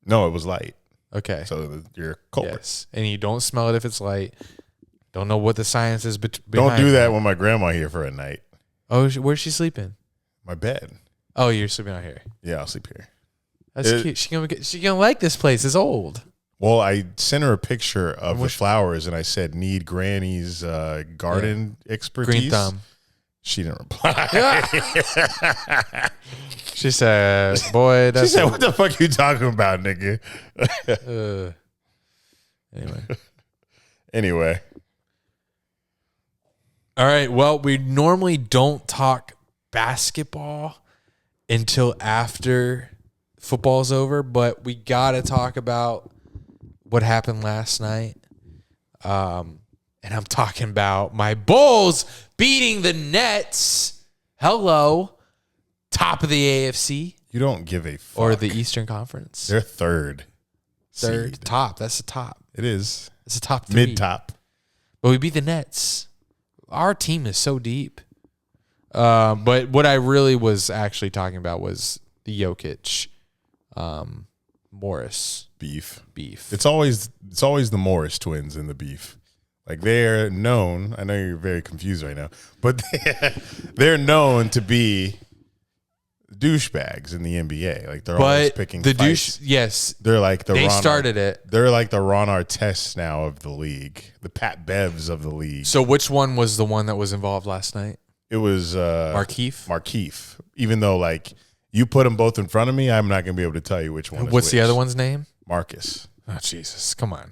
No, it was light. Okay. So you're culprit. Yes. And you don't smell it if it's light. Don't know what the science is behind Don't do that when my grandma here for a night. Oh, where's she sleeping? My bed. Oh, you're sleeping out here. Yeah, I'll sleep here. That's cute. She gonna like this place. It's old. Well, I sent her a picture of the flowers, and I said, "Need Granny's garden expertise." Green thumb. She didn't reply. She said, "Boy, that's." She said, "What the fuck you talking about, nigga?" Anyway. All right. Well, we normally don't talk basketball until after football's over, but we got to talk about what happened last night. And I'm talking about my Bulls beating the Nets. Hello. Top of the AFC. You don't give a fuck. Or the Eastern Conference. They're third. Third. Top. That's the top. It is. It's the top three. Mid-top. But we beat the Nets. Our team is so deep. But what I really was actually talking about was the Jokic Morris beef. Beef. It's always the Morris twins in the beef. Like they're known. I know you're very confused right now, but they're known to be douchebags in the NBA. Like they're always picking the fights. yes, They're like they started it. They're like the Ron Artest now of the league, the Pat Bevs of the league. So which one was the one that was involved last night? It was Markeith. Even though like you put them both in front of me, I'm not gonna be able to tell you which one. What's the other one's name? Marcus. Oh Jesus! Come on,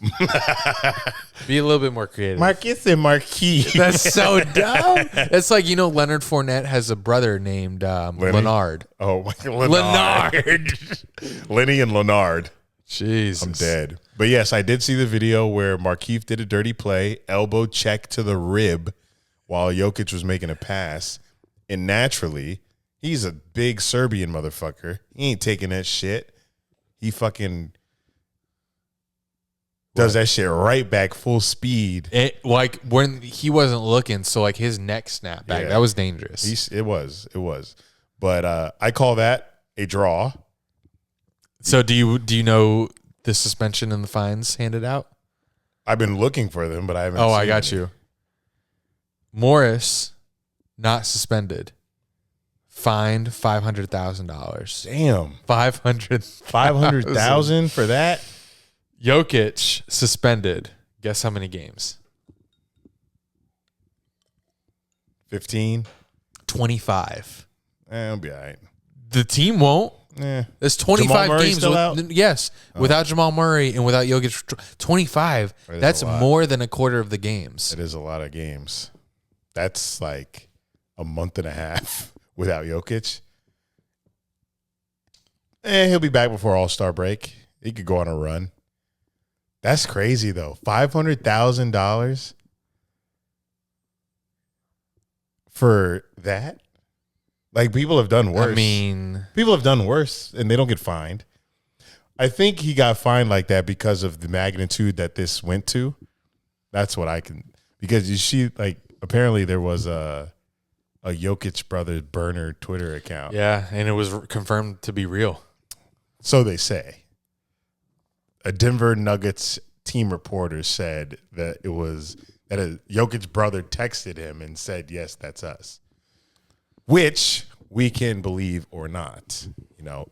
be a little bit more creative. Marcus and Marquis. That's so dumb. It's like Leonard Fournette has a brother named Leonard. Oh, Leonard. Lenny and Leonard. Jesus, I'm dead. But yes, I did see the video where Markeith did a dirty play, elbow check to the rib, while Jokic was making a pass, and naturally, he's a big Serbian motherfucker. He ain't taking that shit. He fucking does that shit right back full speed. Like when he wasn't looking, so like his neck snapped back. Yeah. That was dangerous. It was. But I call that a draw. So do you know the suspension and the fines handed out? I've been looking for them, but I haven't. I got you. Morris, not suspended, fined $500,000. Damn, 500,000 for that. Jokic suspended. Guess how many games? 15. 25. I'll be all right. The team won't. There's 25 games. Yes, without Jamal Murray and without Jokic. 25. That's more than a quarter of the games. It is a lot of games. That's like a month and a half without Jokic. He'll be back before All-Star break. He could go on a run. That's crazy, though. $500,000 for that? Like, people have done worse. I mean, people have done worse, and they don't get fined. I think he got fined like that because of the magnitude that this went to. That's what I can... Because you see, like, apparently there was a Jokic Brothers burner Twitter account. Yeah, and it was confirmed to be real. So they say. A Denver Nuggets team reporter said that it was that a Jokic brother texted him and said, "Yes, that's us," which we can believe or not.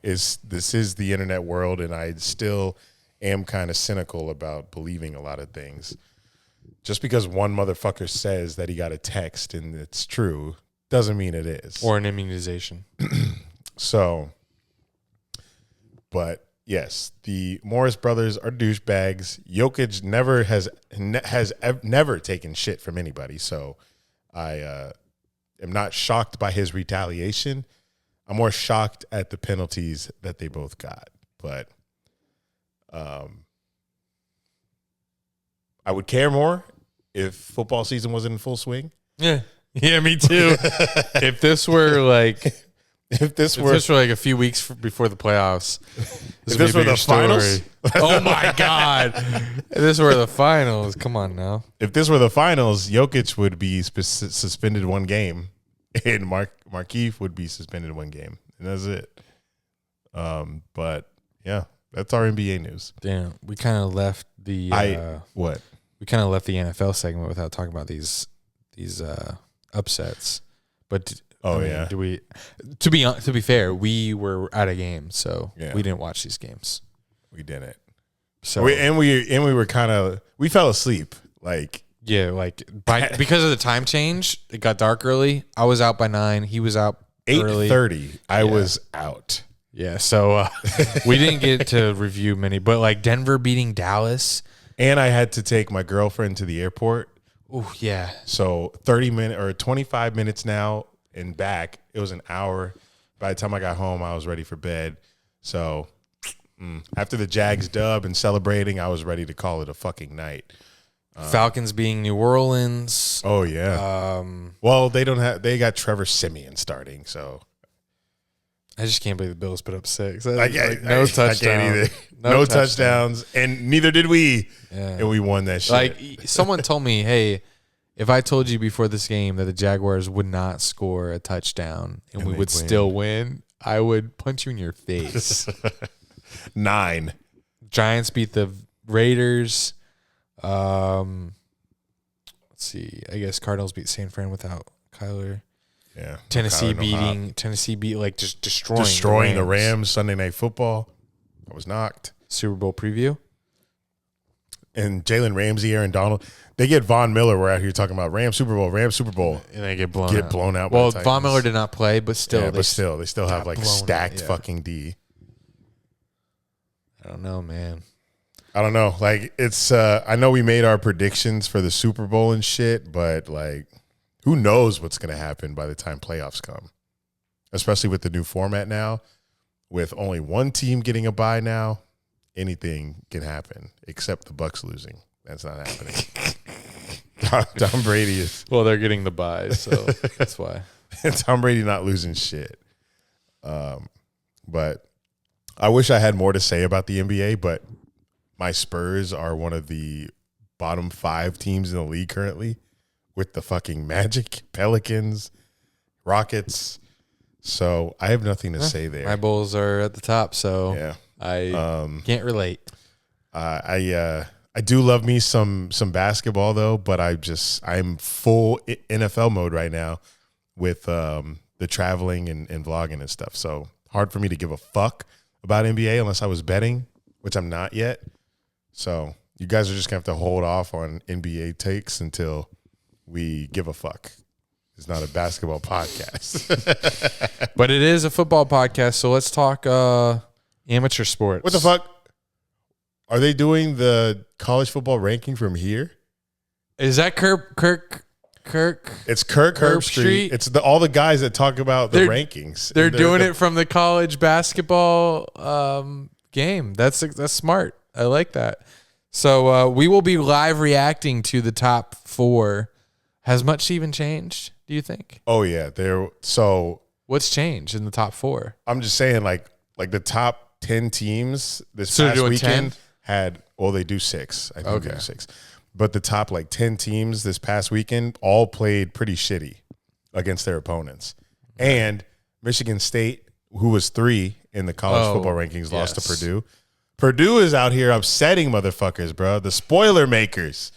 This is the internet world, and I still am kind of cynical about believing a lot of things. Just because one motherfucker says that he got a text and it's true doesn't mean it is, or an immunization. So, but. Yes, the Morris brothers are douchebags. Jokic has never taken shit from anybody, so I am not shocked by his retaliation. I'm more shocked at the penalties that they both got. But I would care more if football season wasn't in full swing. Yeah, me too. If this were like. If this were like a few weeks before the playoffs, if this were the finals, oh my God! If this were the finals, come on now. If this were the finals, Jokic would be suspended one game, and Markeith would be suspended one game, and that's it. But yeah, that's our NBA news. Damn, we kind of left the what? We kind of left the NFL segment without talking about these upsets, but. Yeah. Do we? To be fair, we were at a game, so we didn't watch these games. We didn't. So we were kind of we fell asleep. Because of the time change, it got dark early. I was out by 9. He was out 8:30. I was out. Yeah, so we didn't get to review many, but like Denver beating Dallas, and I had to take my girlfriend to the airport. Oh yeah. So 30 minutes or 25 minutes now. And back, it was an hour. By the time I got home, I was ready for bed. So after the Jags dub and celebrating, I was ready to call it a fucking night. Falcons being New Orleans. Oh yeah. Well, they got Trevor Siemian starting, so I just can't believe the Bills put up 6. No touchdowns. I can't either. No touchdowns, and neither did we. Yeah. And we won that shit. Like someone told me, hey. If I told you before this game that the Jaguars would not score a touchdown and we would still win, I would punch you in your face. 9. Giants beat the Raiders. see. I guess Cardinals beat San Fran without Kyler. Yeah. Tennessee beat just destroying the Rams Sunday Night Football. I was knocked. Super Bowl preview. And Jalen Ramsey, Aaron Donald, they get Von Miller. We're out here talking about Rams Super Bowl, and they get blown out. Well, Von Miller did not play, but still, they still have like stacked fucking D. I don't know, man. I don't know. Like it's, I know we made our predictions for the Super Bowl and shit, but like, who knows what's going to happen by the time playoffs come? Especially with the new format now, with only one team getting a bye now, anything can happen except the Bucs losing. That's not happening. Tom Brady is. Well, they're getting the bye, so that's why. Tom Brady not losing shit. But I wish I had more to say about the NBA, but my Spurs are one of the bottom 5 teams in the league currently with the fucking Magic, Pelicans, Rockets. So I have nothing to say there. My Bulls are at the top, so yeah. I can't relate. I do love me some basketball though, but I'm full NFL mode right now with the traveling and vlogging and stuff. So hard for me to give a fuck about NBA unless I was betting, which I'm not yet. So you guys are just gonna have to hold off on NBA takes until we give a fuck. It's not a basketball podcast, but it is a football podcast. So let's talk amateur sports. What the fuck? Are they doing the college football ranking from here? Is that Kirk? It's Kirk Herbstreit. It's all the guys that talk about the rankings. They're doing it from the college basketball game. That's smart. I like that. So we will be live reacting to the top 4. Has much even changed, do you think? Oh yeah, what's changed in the top 4? I'm just saying, like the top 10 teams this past weekend 10? had. Well, they do 6. I think they do 6. But the top 10 teams this past weekend all played pretty shitty against their opponents. And Michigan State, who was 3 in the college football rankings, lost to Purdue. Purdue is out here upsetting motherfuckers, bro. The spoiler makers.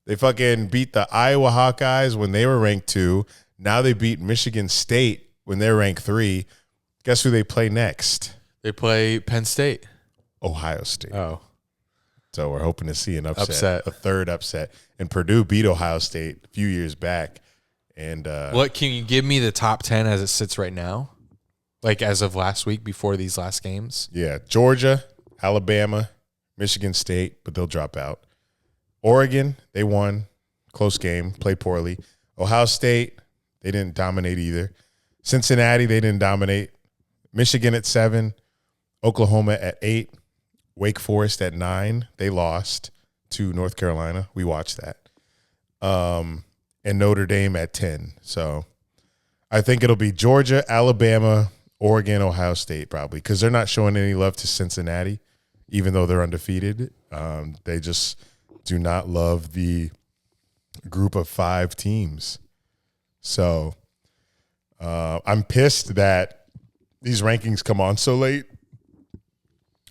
They fucking beat the Iowa Hawkeyes when they were ranked 2. Now they beat Michigan State when they're ranked 3. Guess who they play next? They play Penn State. Ohio State. Oh. So we're hoping to see an upset. A third upset. And Purdue beat Ohio State a few years back. And what can you give me the top 10 as it sits right now? Like as of last week before these last games? Yeah, Georgia, Alabama, Michigan State, but they'll drop out. Oregon, they won. Close game, played poorly. Ohio State, they didn't dominate either. Cincinnati, they didn't dominate. Michigan at 7. Oklahoma at 8. Wake Forest at 9. They lost to North Carolina. We watched that. And Notre Dame at 10. So I think it'll be Georgia, Alabama, Oregon, Ohio State probably, because they're not showing any love to Cincinnati, even though they're undefeated. They just do not love the group of 5 teams. So I'm pissed that these rankings come on so late.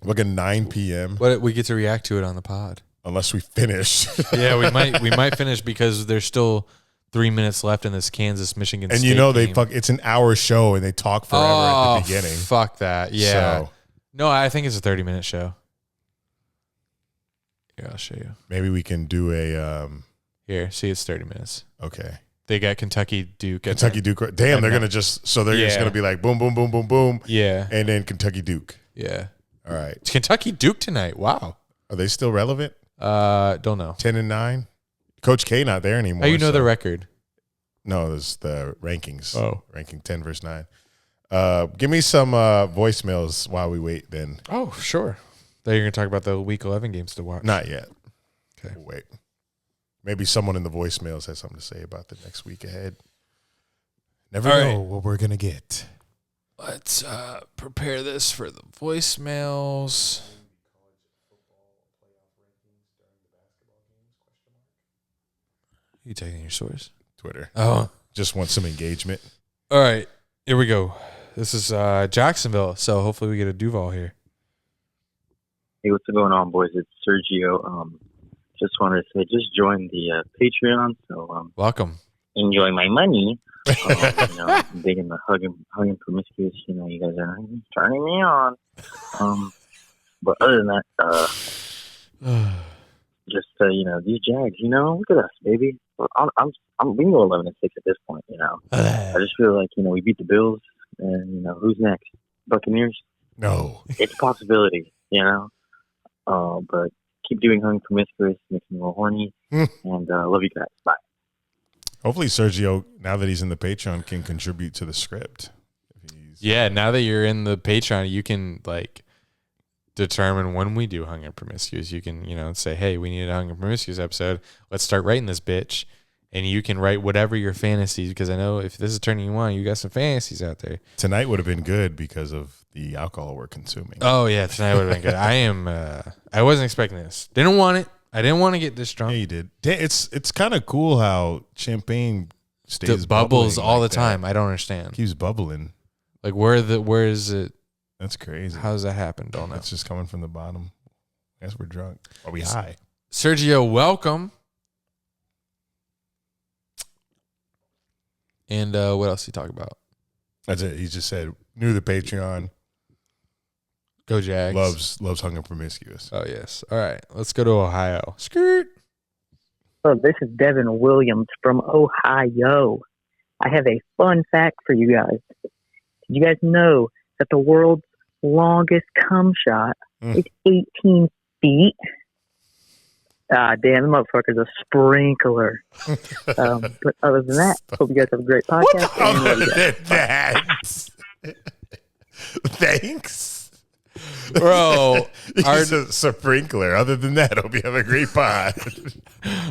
Like at 9 p.m. But we get to react to it on the pod. Unless we finish. Yeah, we might finish because there's still 3 minutes left in this Kansas-Michigan and State you know game. it's an hour show and they talk forever at the beginning. Fuck that. Yeah. So, no, I think it's a 30-minute show. Yeah, I'll show you. Maybe we can do a Here, see, it's 30 minutes. Okay. They got Kentucky Duke. Duke. Damn, they're gonna just gonna be like boom, boom, boom, boom, boom. Yeah. And then Kentucky Duke. Yeah. All right. It's Kentucky Duke tonight. Wow. Are they still relevant? Don't know. 10-9. Coach K not there anymore. How you know the record? No, it's the rankings. Oh. Ranking 10 versus 9. Give me some voicemails while we wait then. Oh, sure. Thought you were going to talk about the Week 11 games to watch. Not yet. Okay. We'll wait. Maybe someone in the voicemails has something to say about the next week ahead. Never know what we're going to get. Let's prepare this for the voicemails. You taking your source? Twitter. Oh. Just want some engagement. All right. Here we go. This is Jacksonville, so hopefully we get a Duval here. Hey, what's going on, boys? It's Sergio. just wanted to say, just joined the Patreon, so Welcome. enjoy my money. I'm big in the hugging promiscuous. You guys are turning me on. But other than that, just these Jags. Look at us, baby. We can go 11-6 at this point. I just feel like we beat the Bills, and who's next? Buccaneers. No, It's a possibility. But keep doing hugging promiscuous, makes me a little horny, and love you guys. Bye. hopefully Sergio, now that he's in the Patreon, can contribute to the script. Yeah, now that you're in the Patreon, you can determine when we do Hung and Promiscuous. You can, say, hey, we need a Hung and Promiscuous episode. Let's start writing this bitch. And you can write whatever your fantasies, because I know if this is turning you on, you got some fantasies out there. Tonight would have been good because of the alcohol we're consuming. Oh, yeah, tonight would have been good. I wasn't expecting this. Didn't want it. I didn't want to get this drunk. Yeah, you did. It's kind of cool how champagne stays bubbles all like the time. I don't understand. Keeps bubbling. Like, where is it? That's crazy. How does that happen? Don't know. It's just coming from the bottom. I guess we're drunk. Are we high? Sergio, welcome. And what else did he talk about? That's it. He just said, new to the Patreon. Go Jags. Loves Hung and Promiscuous. Oh, yes. All right. Let's go to Ohio. Skirt. Oh, this is Devin Williams from Ohio. I have a fun fact for you guys. Did you guys know that the world's longest cum shot is 18 feet? Damn, the motherfucker's a sprinkler. But other than that, hope you guys have a great podcast. Other than that, thanks. Bro, He's a sprinkler. Other than that, hope you have a great pod.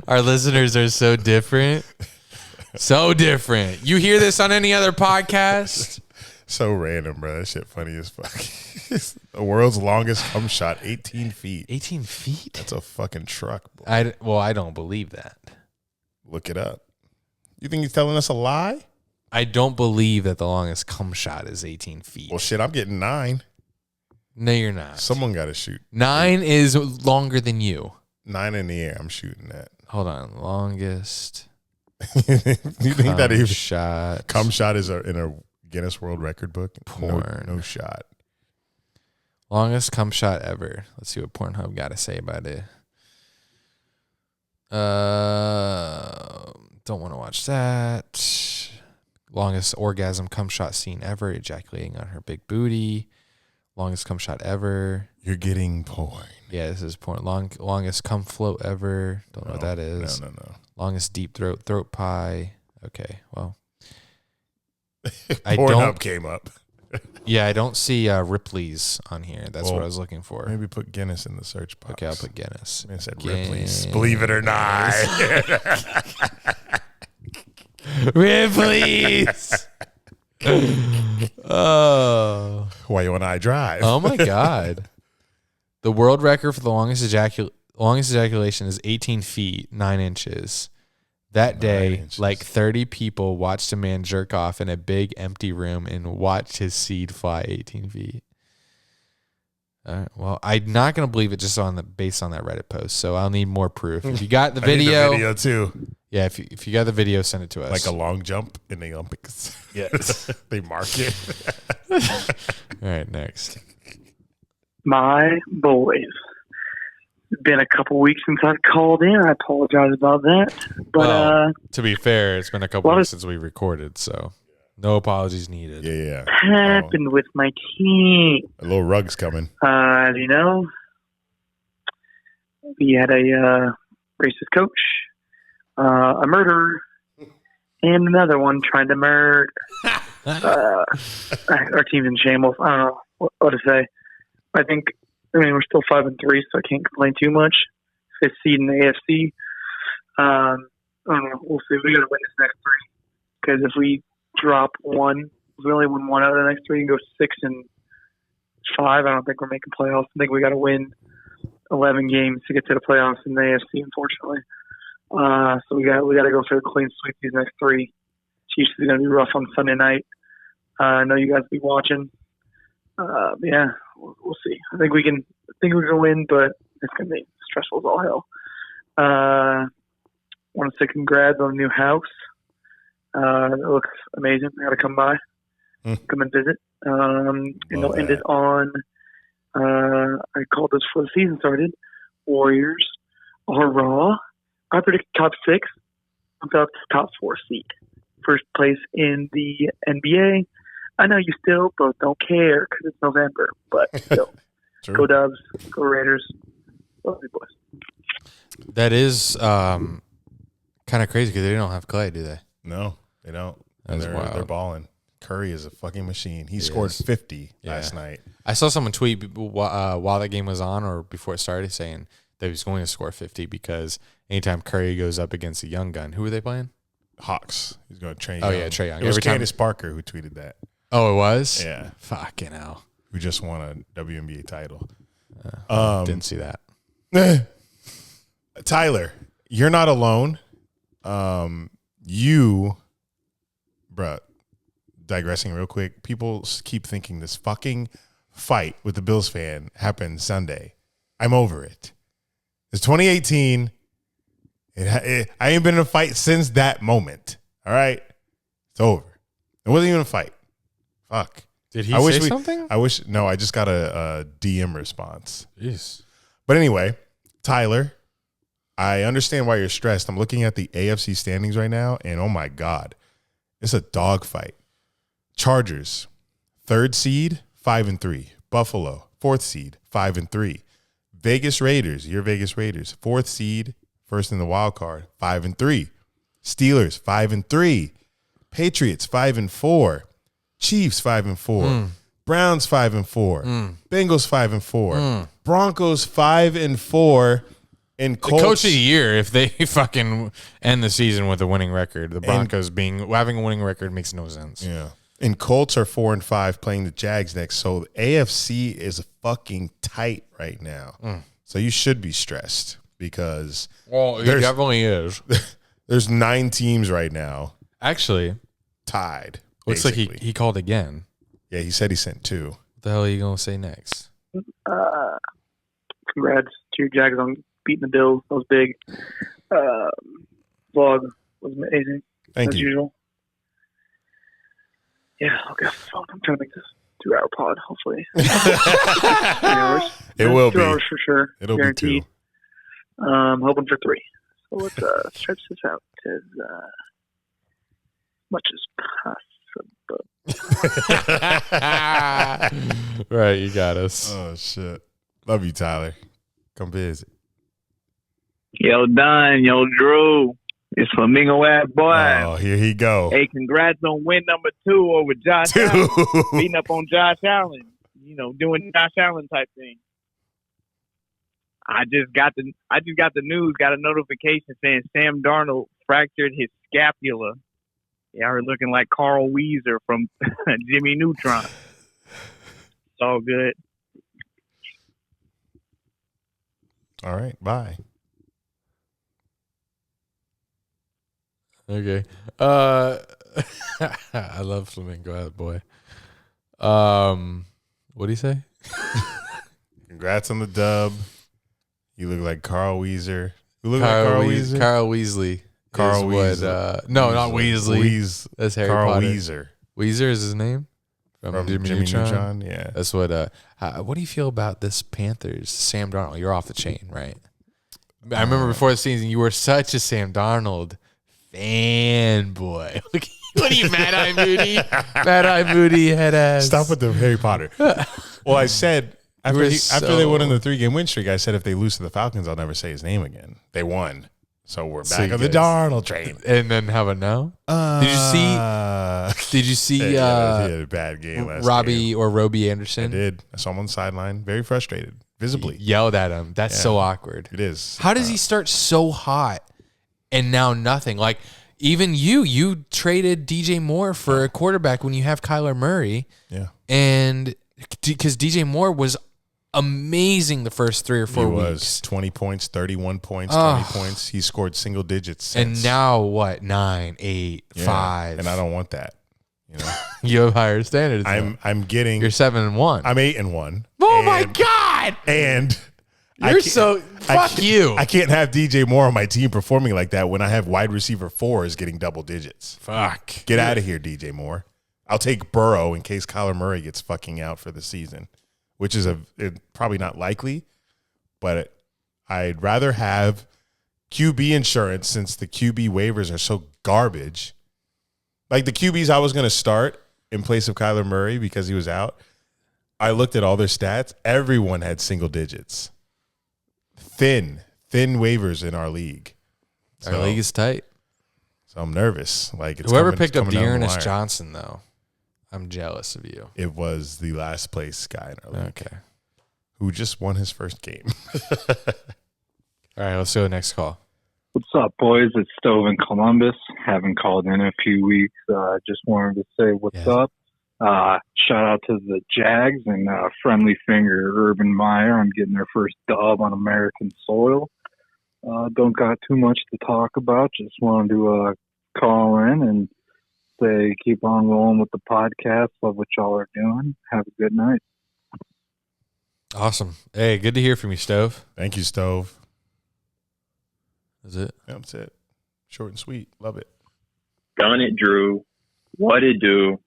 our listeners are so different. So different. You hear this on any other podcast? So random, bro. That shit funny as fuck. The world's longest cum shot, 18 feet. 18 feet? That's a fucking truck, boy. I don't believe that. Look it up. You think he's telling us a lie? I don't believe that the longest cum shot is 18 feet. Well, shit, I'm getting 9. No, you're not. Someone got to shoot. 9 is longer than you. 9 in the air. I'm shooting that. Hold on. Longest You think that even shot. cum shot is in a Guinness World Record book? Porn. No shot. Longest cum shot ever. Let's see what Pornhub got to say about it. Don't want to watch that. Longest orgasm cum shot scene ever. Ejaculating on her big booty. Longest cum shot ever. You're getting porn. Yeah, this is porn. Longest cum float ever. Don't know what that is. No. Longest deep throat pie. Okay, well. Pornhub came up. Yeah, I don't see Ripley's on here. That's what I was looking for. Maybe put Guinness in the search box. Okay, I'll put Guinness. I said Guinness. Ripley's. Believe it or not. Ripley's. Oh. Why you and I drive? Oh my God. The world record for the longest ejaculation is 18 feet, 9 inches. That day, like 30 people watched a man jerk off in a big empty room and watched his seed fly 18 feet. All right, well, I'm not going to believe it just based on that Reddit post, so I'll need more proof. If you got the video. I need the video too. Yeah, if you got the video, send it to us. Like a long jump in the Olympics. Yes. They mark it. All right, next. My boys. It's been a couple weeks since I've called in. I apologize about that. But to be fair, it's been a couple weeks since we recorded, so no apologies needed. Yeah. Happened with my team. A little rug's coming. As you know, we had a racist coach, a murderer, and another one trying to murder. Our team's in shambles. I don't know what to say. I mean, we're still 5-3, so I can't complain too much. 5th seed in the AFC. I don't know. We'll see. We got to win this next 3 because if we drop 1, if we only win 1 out of the next 3 and go 6-5, I don't think we're making playoffs. I think we got to win 11 games to get to the playoffs in the AFC. Unfortunately, so we got to go for a clean sweep these next 3. Chiefs is going to be rough on Sunday night. I know you guys will be watching. Yeah, we'll see. I think we can win, but it's going to be stressful as all hell. Want to say congrats on the new house. It looks amazing. I got to come by, come and visit. And they'll end it on, I called this before the season started, Warriors are raw. I predict top 6. I'm about top 4 seed. First place in the NBA. I know you still both don't care because it's November, but still. Go Dubs, go Raiders. Love you, boys. That is kind of crazy because they don't have Clay, do they? No, they don't. They're balling. Curry is a fucking machine. He scored 50 last night. I saw someone tweet while that game was on or before it started saying that he was going to score 50 because anytime Curry goes up against a young gun, who are they playing? Hawks. He's going to Trae Young. Oh, yeah, Trae Young. It was Candace Parker who tweeted that. Oh, it was? Yeah. Fucking hell. Who just won a WNBA title. Didn't see that. Tyler, you're not alone. Digressing real quick, people keep thinking this fucking fight with the Bills fan happened Sunday. I'm over it. It's 2018. I ain't been in a fight since that moment. All right? It's over. It wasn't even a fight. Fuck. Did he say something? No, I just got a DM response. Jeez. But anyway, Tyler, I understand why you're stressed. I'm looking at the AFC standings right now, and oh my God, it's a dogfight. Chargers, 3rd seed, 5-3. Buffalo, 4th seed, 5-3. Vegas Raiders, your Vegas Raiders, 4th seed, first in the wild card, 5-3. Steelers, 5-3. Patriots, 5-4. Chiefs, 5-4. Browns, 5-4. Bengals, 5-4. Broncos, 5-4. And Colts, the coach of the year, if they fucking end the season with a winning record, the Broncos having a winning record makes no sense. Yeah. And Colts are 4-5 playing the Jags next. So the AFC is fucking tight right now. So you should be stressed because it definitely is. There's 9 teams right now. Actually, tied. Looks basically. Like he called again. Yeah, he said he sent 2. What the hell are you gonna say next? Congrats to your Jags on beating the Bills. That was big. Vlog was amazing. Thank as you. Usual. Yeah, I'll get off the phone. I'm trying to make this 2-hour pod, hopefully. 3 hours. It will 2 be. 2 hours for sure. It'll guaranteed. be 2. Hoping for 3. So let's stretch this out as much as possible. Right, you got us. Oh, shit. Love you, Tyler. Come visit. Yo, Dunn. Yo, Drew. It's Flamingo ass boy. Oh, here he go. Hey, congrats on win number 2 over Josh Allen. Beating up on Josh Allen. You know, doing Josh Allen type thing. I just got the news, got a notification saying Sam Darnold fractured his scapula. Yeah, we're looking like Carl Weezer from Jimmy Neutron. It's all good. All right, bye. Okay. I love Flamingo ass boy. What do you say? Congrats on the dub. You look like Carl Weezer. You look like Carl Weezer? Carl Weasley. Carl Weasley. No, not Weasley. That's Harry Carl Potter. Weezer. Weezer is his name? From Jimmy Neutron? Yeah. That's what do you feel about this Panthers? Sam Darnold, you're off the chain, right? I remember before the season, you were such a Sam Darnold fanboy. What are you, Mad Eye Moody? Mad Eye Moody head ass. Stop with the Harry Potter. Well, I said after they went on the 3-game win streak, I said if they lose to the Falcons, I'll never say his name again. They won. So we're back on the Darnold train. And then how about now? Did you see he had a bad game last game. Robbie Anderson? I did. I saw him on the sideline, very frustrated, visibly. Yelled at him. That's so awkward. It is. How does he start so hot and now nothing? Like, even you traded DJ Moore for a quarterback when you have Kyler Murray. Yeah. And because DJ Moore was amazing the first 3 or 4 weeks. He was 20 points, 31 points, 20 points. He scored single digits since. And now what? 9, 8, 5. And I don't want that. You know, you have higher standards. I'm getting. You're 7-1. I'm 8-1. Oh my God! And You're so fuck you. I can't have DJ Moore on my team performing like that when I have wide receiver 4 is getting double digits. Fuck. Get out of here, DJ Moore. I'll take Burrow in case Kyler Murray gets fucking out for the season, which is probably not likely, but I'd rather have QB insurance since the QB waivers are so garbage. Like the QBs I was going to start in place of Kyler Murray because he was out, I looked at all their stats. Everyone had single digits. Thin waivers in our league. Our league is tight. So I'm nervous. Like whoever picked up Dearness Johnson, though, I'm jealous of you. It was the last place guy in our league. Okay. Who just won his first game. All right, let's go to the next call. What's up, boys? It's Stove in Columbus. Haven't called in a few weeks. Just wanted to say what's up. Shout out to the Jags and friendly finger Urban Meyer on getting their first dub on American soil. Don't got too much to talk about. Just wanted to call in and say keep on rolling with the podcast. Love what y'all are doing. Have a good night. Awesome. Hey, good to hear from you, Stove. Thank you, Stove. That's it? Yeah, that's it. Short and sweet. Love it. Dunn and Drew. What it do?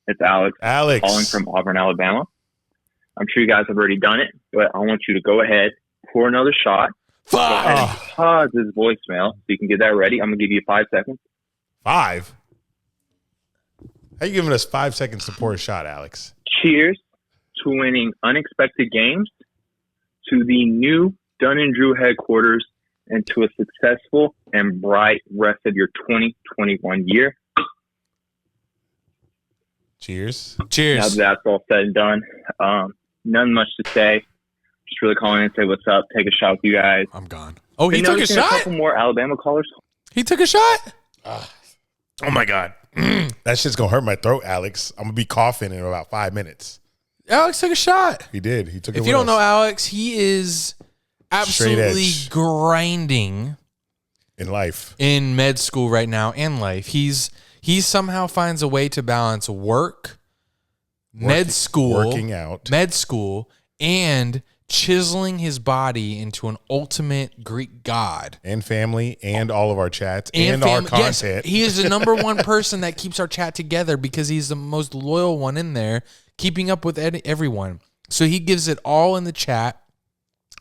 It's Alex. Alex. Calling from Auburn, Alabama. I'm sure you guys have already done it, but I want you to go ahead, pour another shot. Fuck! Go ahead and pause his voicemail so you can get that ready. I'm going to give you 5 seconds. 5? How you giving us 5 seconds to pour a shot, Alex? Cheers to winning unexpected games, to the new Dunn and Drew headquarters, and to a successful and bright rest of your 2021 year. Cheers. Cheers. Now that that's all said and done, nothing much to say. Just really calling in and say what's up. Take a shot with you guys. I'm gone. Oh, he took a shot? A couple more Alabama callers. He took a shot? Oh, my God. That shit's going to hurt my throat, Alex. I'm going to be coughing in about 5 minutes. Alex took a shot. He did. He took it. If you don't know Alex, he is absolutely grinding in life, in med school right now, and life. He somehow finds a way to balance working out, med school, and chiseling his body into an ultimate Greek god. And family, and all of our chats, and our content. Yes, he is the number one person that keeps our chat together because he's the most loyal one in there, keeping up with everyone. So he gives it all in the chat.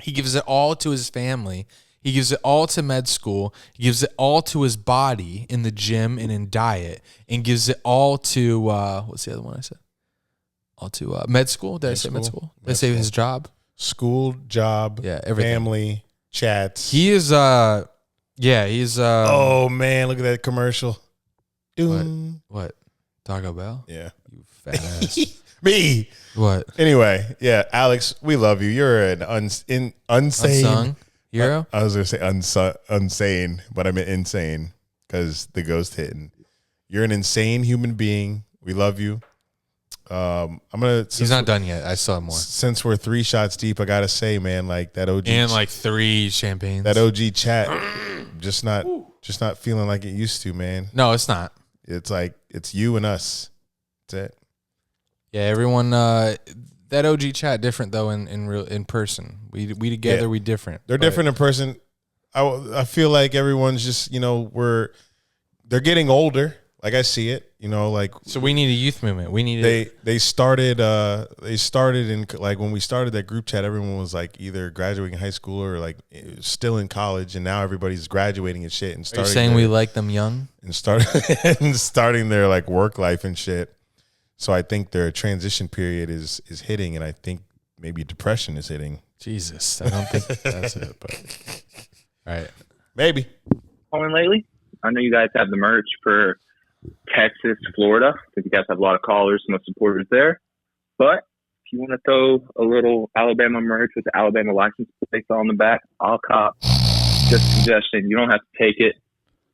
He gives it all to his family. He gives it all to med school. He gives it all to his body in the gym and in diet, and gives it all to what's the other one I said? All to med school. Did I say med school? Did I say his job? School, job, everything. Family, chats. He is he's oh man, look at that commercial. What? Taco Bell? Yeah. You fat ass. Me. What? Anyway, yeah, Alex, we love you. You're an unsane unsung hero. I was gonna say unsane, but I meant insane because the ghost hitting. You're an insane human being. We love you. He's not done yet. I saw more. Since we're 3 shots deep, I gotta say, man, like that OG and like 3 champagnes. That OG chat, just not feeling like it used to, man. No, it's not. It's like it's you and us. That's it. Yeah, everyone. That OG chat different though in person. We together we different. They're different in person. I feel like everyone's just they're getting older. Like I see it, like so we need a youth movement. We need they started in like when we started that group chat, everyone was like either graduating high school or like still in college, and now everybody's graduating and shit and starting. Are you saying we like them young and starting their like work life and shit. So I think their transition period is hitting, and I think maybe depression is hitting. Jesus, I don't think that's it, but all right, maybe. Calling lately? I know you guys have the merch for Texas, Florida. I think you guys have a lot of callers, some supporters there. But if you want to throw a little Alabama merch with the Alabama license plate on the back, I'll cop. Just a suggestion. You don't have to take it.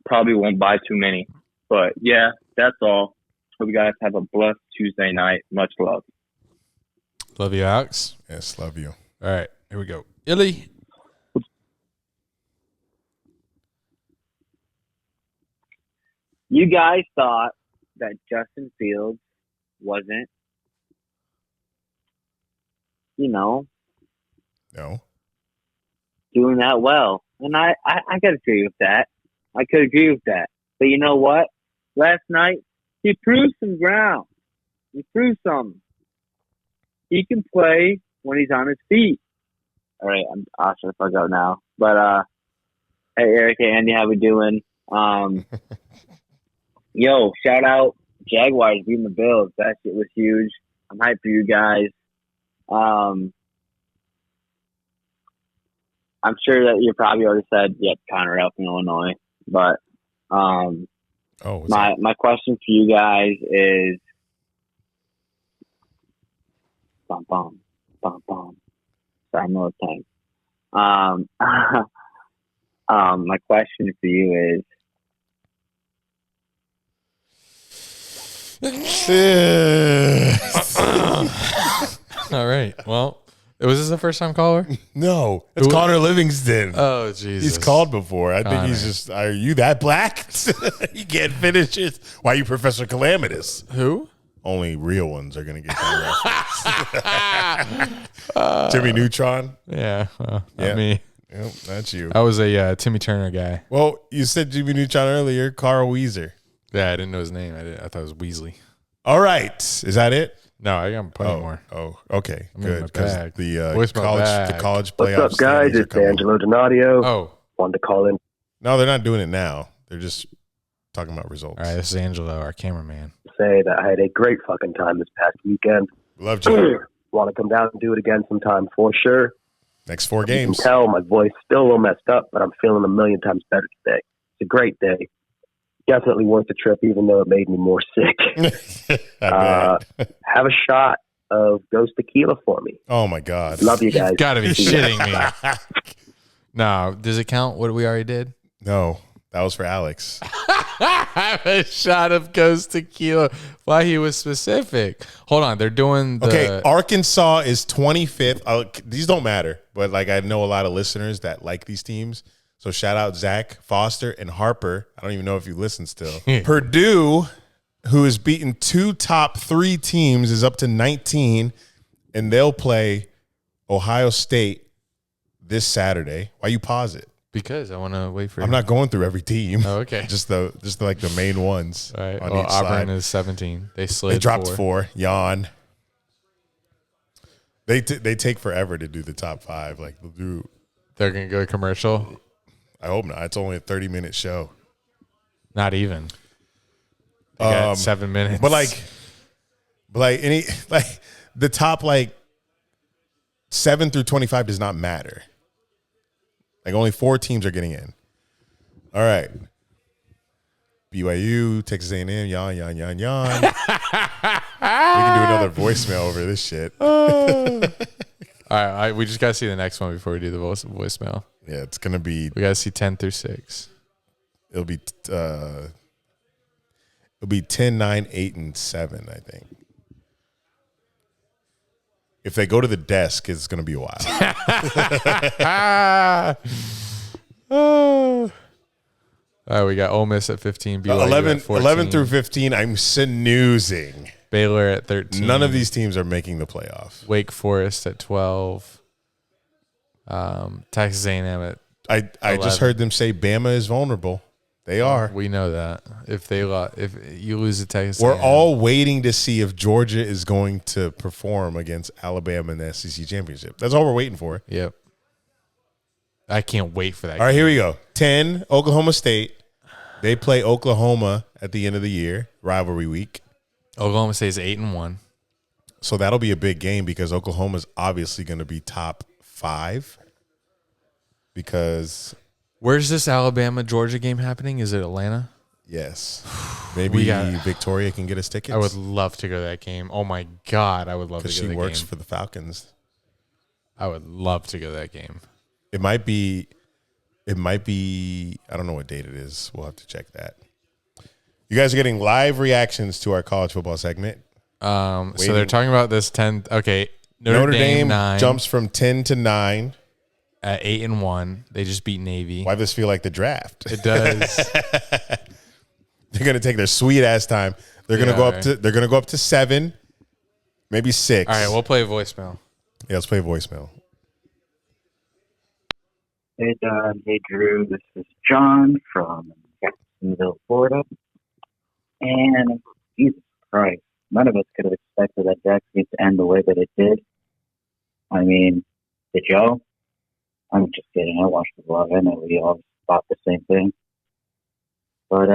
Probably won't buy too many. But yeah, that's all. Hope you guys have a blessed Tuesday night. Much love. Love you, Alex. Yes, love you. All right, here we go. Illy. You guys thought that Justin Fields wasn't, No. doing that well. And I could agree with that. I could agree with that. But you know what? Last night, he proved some ground. He proved something. He can play when he's on his feet. All right, I'll shut the fuck up now. But, hey, Eric, hey, Andy, how we doing? Yo, shout out Jaguars beating the Bills. That shit was huge. I'm hyped for you guys. I'm sure that you probably already said, yep, Connor out from Illinois. But my question for you guys is bum bum bum bum. Sorry, I'm a little tense. My question for you is All right. Well, was this the first time caller? No, it's Connor Livingston. Oh, Jesus. He's called before. I think he's Connor. just, are you that black? You can't finish it. Why are you Professor Calamitous? Who? Only real ones are going to get that reference. Jimmy Neutron. Yeah. Well, Yeah. not me. Yep, that's you. I was a Timmy Turner guy. Well, you said Jimmy Neutron earlier. Carl Weezer. Yeah, I didn't know his name. I thought it was Weasley. All right. Is that it? No, I got plenty more. Oh, okay. I'm in my Good. Because bag. the Where's my bag? college playoffs. What's up, guys? standings are It's coming. Angelo Donadio. Oh. Wanted to call in. No, they're not doing it now. They're just talking about results. All right, this is Angelo, our cameraman. Say that I had a great fucking time this past weekend. Love you. Want to come down and do it again sometime for sure. Next 4 You games. can tell my voice still a little messed up, but I'm feeling a million times better today. It's a great day. Definitely worth the trip, even though it made me more sick. I bet. Have a shot of Ghost Tequila for me. Oh, my God. Love you guys. You've got to be shitting me. No, does it count what we already did? No, that was for Alex. Have a shot of Ghost Tequila. Why he was specific. Hold on, they're doing the... Okay, Arkansas is 25th. These don't matter, but like I know a lot of listeners that like these teams. So shout out Zach Foster and Harper. I don't even know if you listen still. Purdue, who has beaten 2 top 3 teams, is up to 19, and they'll play Ohio State this Saturday. Why you pause it? Because I want to wait for I'm not going through every team. Oh, okay. just like the main ones. All right. On Well, each Auburn slide. is 17. They slid They dropped 4. 4. Yawn. They take forever to do the top 5. Like they'll do. They're going to go commercial? I hope not. It's only a 30-minute show. Not even. They got 7 minutes. But like the top 7 through 25 does not matter. Like only 4 teams are getting in. All right. BYU, Texas A&M, yawn. We can do another voicemail over this shit. All right. We just got to see the next one before we do the voicemail. Yeah, it's going to be. We got to see 10 through 6. It'll be 10, 9, 8, and 7, I think. If they go to the desk, it's going to be a while. All right, we got Ole Miss at 15, BYU 11, at 14. 11 through 15, I'm snoozing. Baylor at 13. None of these teams are making the playoff. Wake Forest at 12. Texas A&M at I 11. just heard them say Bama is vulnerable. They are. We know that. If you lose to Texas We're A&M, all waiting to see if Georgia is going to perform against Alabama in the SEC championship. That's all we're waiting for. Yep. I can't wait for that. All right, here we go. 10, Oklahoma State. They play Oklahoma at the end of the year, rivalry week. Oklahoma State's 8-1. So that'll be a big game because Oklahoma's obviously going to be top 5 because Where's this Alabama-Georgia game happening? Is it Atlanta? yes, maybe Victoria can get us tickets. I would love to go to that game. Oh, my God. I would love to go because to she that works game. for the Falcons. I would love to go to that game. It might be. I don't know what date it is. We'll have to check that. You guys are getting live reactions to our college football segment. So they're talking about this 10. Okay, Notre Dame 9 jumps from 10 to 9 at 8-1. They just beat Navy. Why does this feel like the draft? It does. They're gonna take their sweet ass time. They're gonna go up to. They're gonna go up to 7, maybe 6. All right, we'll play voicemail. Yeah, let's play voicemail. Hey, Don. Hey, Drew. This is John from Jacksonville, Florida. And Jesus Christ, none of us could have expected that Jags game to end the way that it did. I mean, did y'all? I'm just kidding. I watched the vlog. I know we all thought the same thing. But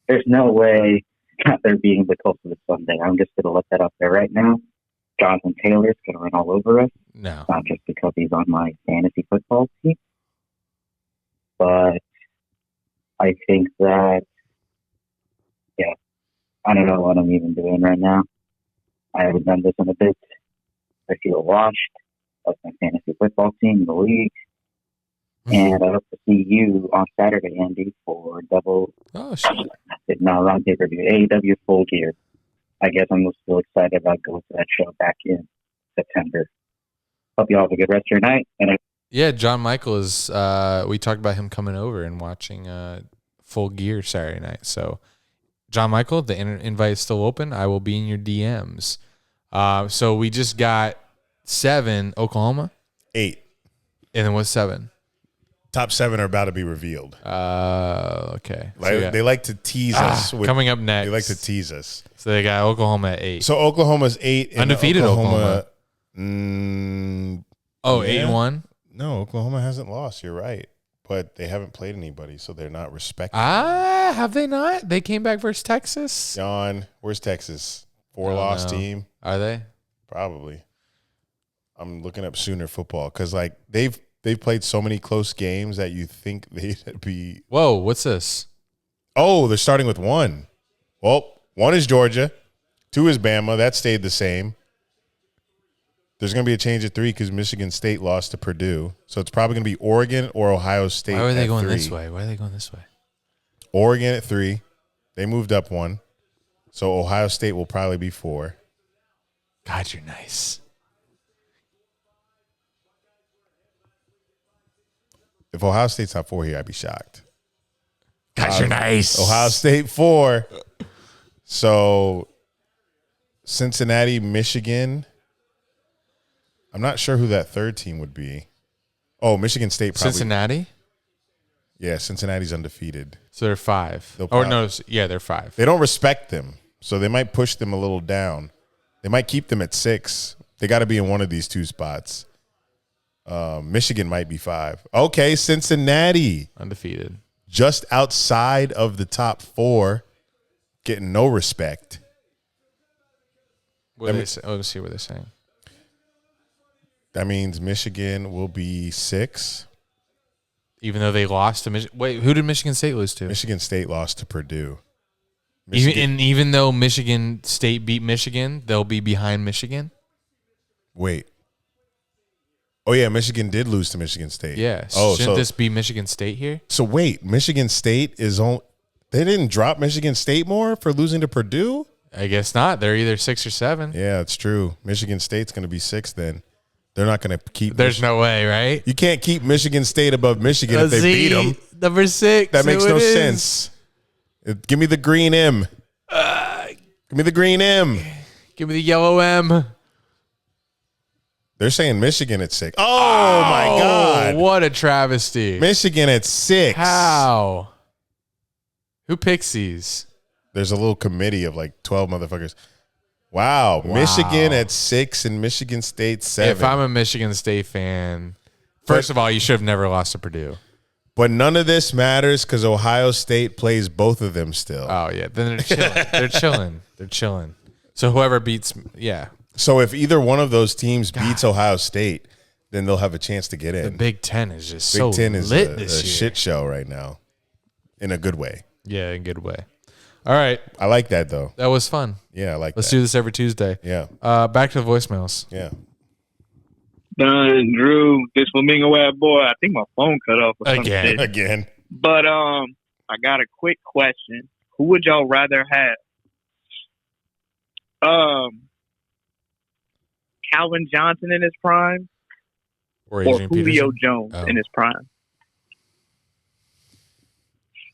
there's no way that they're beating the Colts this Sunday. I'm just going to let that up there right now. Jonathan Taylor's going to run all over us. No. Not just because he's on my fantasy football team. But I think that, yeah, I don't know what I'm even doing right now. I haven't done this in a bit. I feel washed of my fantasy football team in the league. And I hope to see you on Saturday, Andy, for double. Oh, shit. No, wrong pay-per-view. AEW Full Gear. I guess I'm still excited about going to that show back in September. Hope you all have a good rest of your night. Yeah, John Michael is. We talked about him coming over and watching Full Gear Saturday night. So, John Michael, the invite is still open. I will be in your DMs. So we just got 7 Oklahoma, 8, and then what's 7? Top 7 are about to be revealed. Okay. They like to tease us. Coming up next. They like to tease us. So they got Oklahoma at 8. So Oklahoma's 8. And undefeated Oklahoma. 8-1? No, Oklahoma hasn't lost. You're right. But they haven't played anybody, so they're not respected. Have they not? They came back versus Texas? John, where's Texas? 4-loss team. Are they? Probably. I'm looking up Sooner football because like they've played so many close games that you think they'd be. Whoa, what's this? Oh, they're starting with 1. Well, 1 is Georgia, 2 is Bama. That stayed the same. There's going to be a change at 3 because Michigan State lost to Purdue. So it's probably going to be Oregon or Ohio State. Why are they going 3. this way? Why are they going this way? Oregon at 3. They moved up 1. So Ohio State will probably be 4. God, you're nice. If Ohio State's not 4 here, I'd be shocked. God, you're nice. Ohio State 4. So Cincinnati, Michigan. I'm not sure who that third team would be. Oh, Michigan State probably. Cincinnati? Yeah, Cincinnati's undefeated. So they're 5. They're 5. They don't respect them, so they might push them a little down. They might keep them at 6. They got to be in one of these 2 spots. Michigan might be 5. Okay, Cincinnati. Undefeated. Just outside of the top 4, getting no respect. Let's see what they're saying. That means Michigan will be 6. Even though they lost to Michigan. Wait, who did Michigan State lose to? Michigan State lost to Purdue. Even though Michigan State beat Michigan, they'll be behind Michigan? Wait. Oh, yeah, Michigan did lose to Michigan State. Yeah. Shouldn't this be Michigan State here? So, wait, Michigan State is on – they didn't drop Michigan State more for losing to Purdue? I guess not. They're either 6 or 7. Yeah, it's true. Michigan State's going to be 6 then. They're not going to keep – There's no way, right? You can't keep Michigan State above Michigan if they beat them. Number 6. That makes no sense. Give me the green M. Give me the green M. Give me the yellow M. They're saying Michigan at 6. Oh, my God. What a travesty. Michigan at 6. How? Who picks these? There's a little committee of like 12 motherfuckers. Wow. Michigan at 6 and Michigan State 7. If I'm a Michigan State fan, first of all, you should have never lost to Purdue. But none of this matters because Ohio State plays both of them still. Oh, yeah. Then they're chilling. They're chilling. So whoever beats, yeah. So if either one of those teams beats Ohio State, then they'll have a chance to get in. The Big Ten is just Big so Ten is lit a this year. shit show right now, in a good way. Yeah, in a good way. All right. I like that, though. That was fun. Yeah, I like Let's that. do this every Tuesday. Yeah. Back to the voicemails. Yeah. Dunn and Drew, this Flamingo ass boy. I think my phone cut off or some shit. Again. But I got a quick question. Who would y'all rather have? Calvin Johnson in his prime or Julio Peterson? Jones in his prime?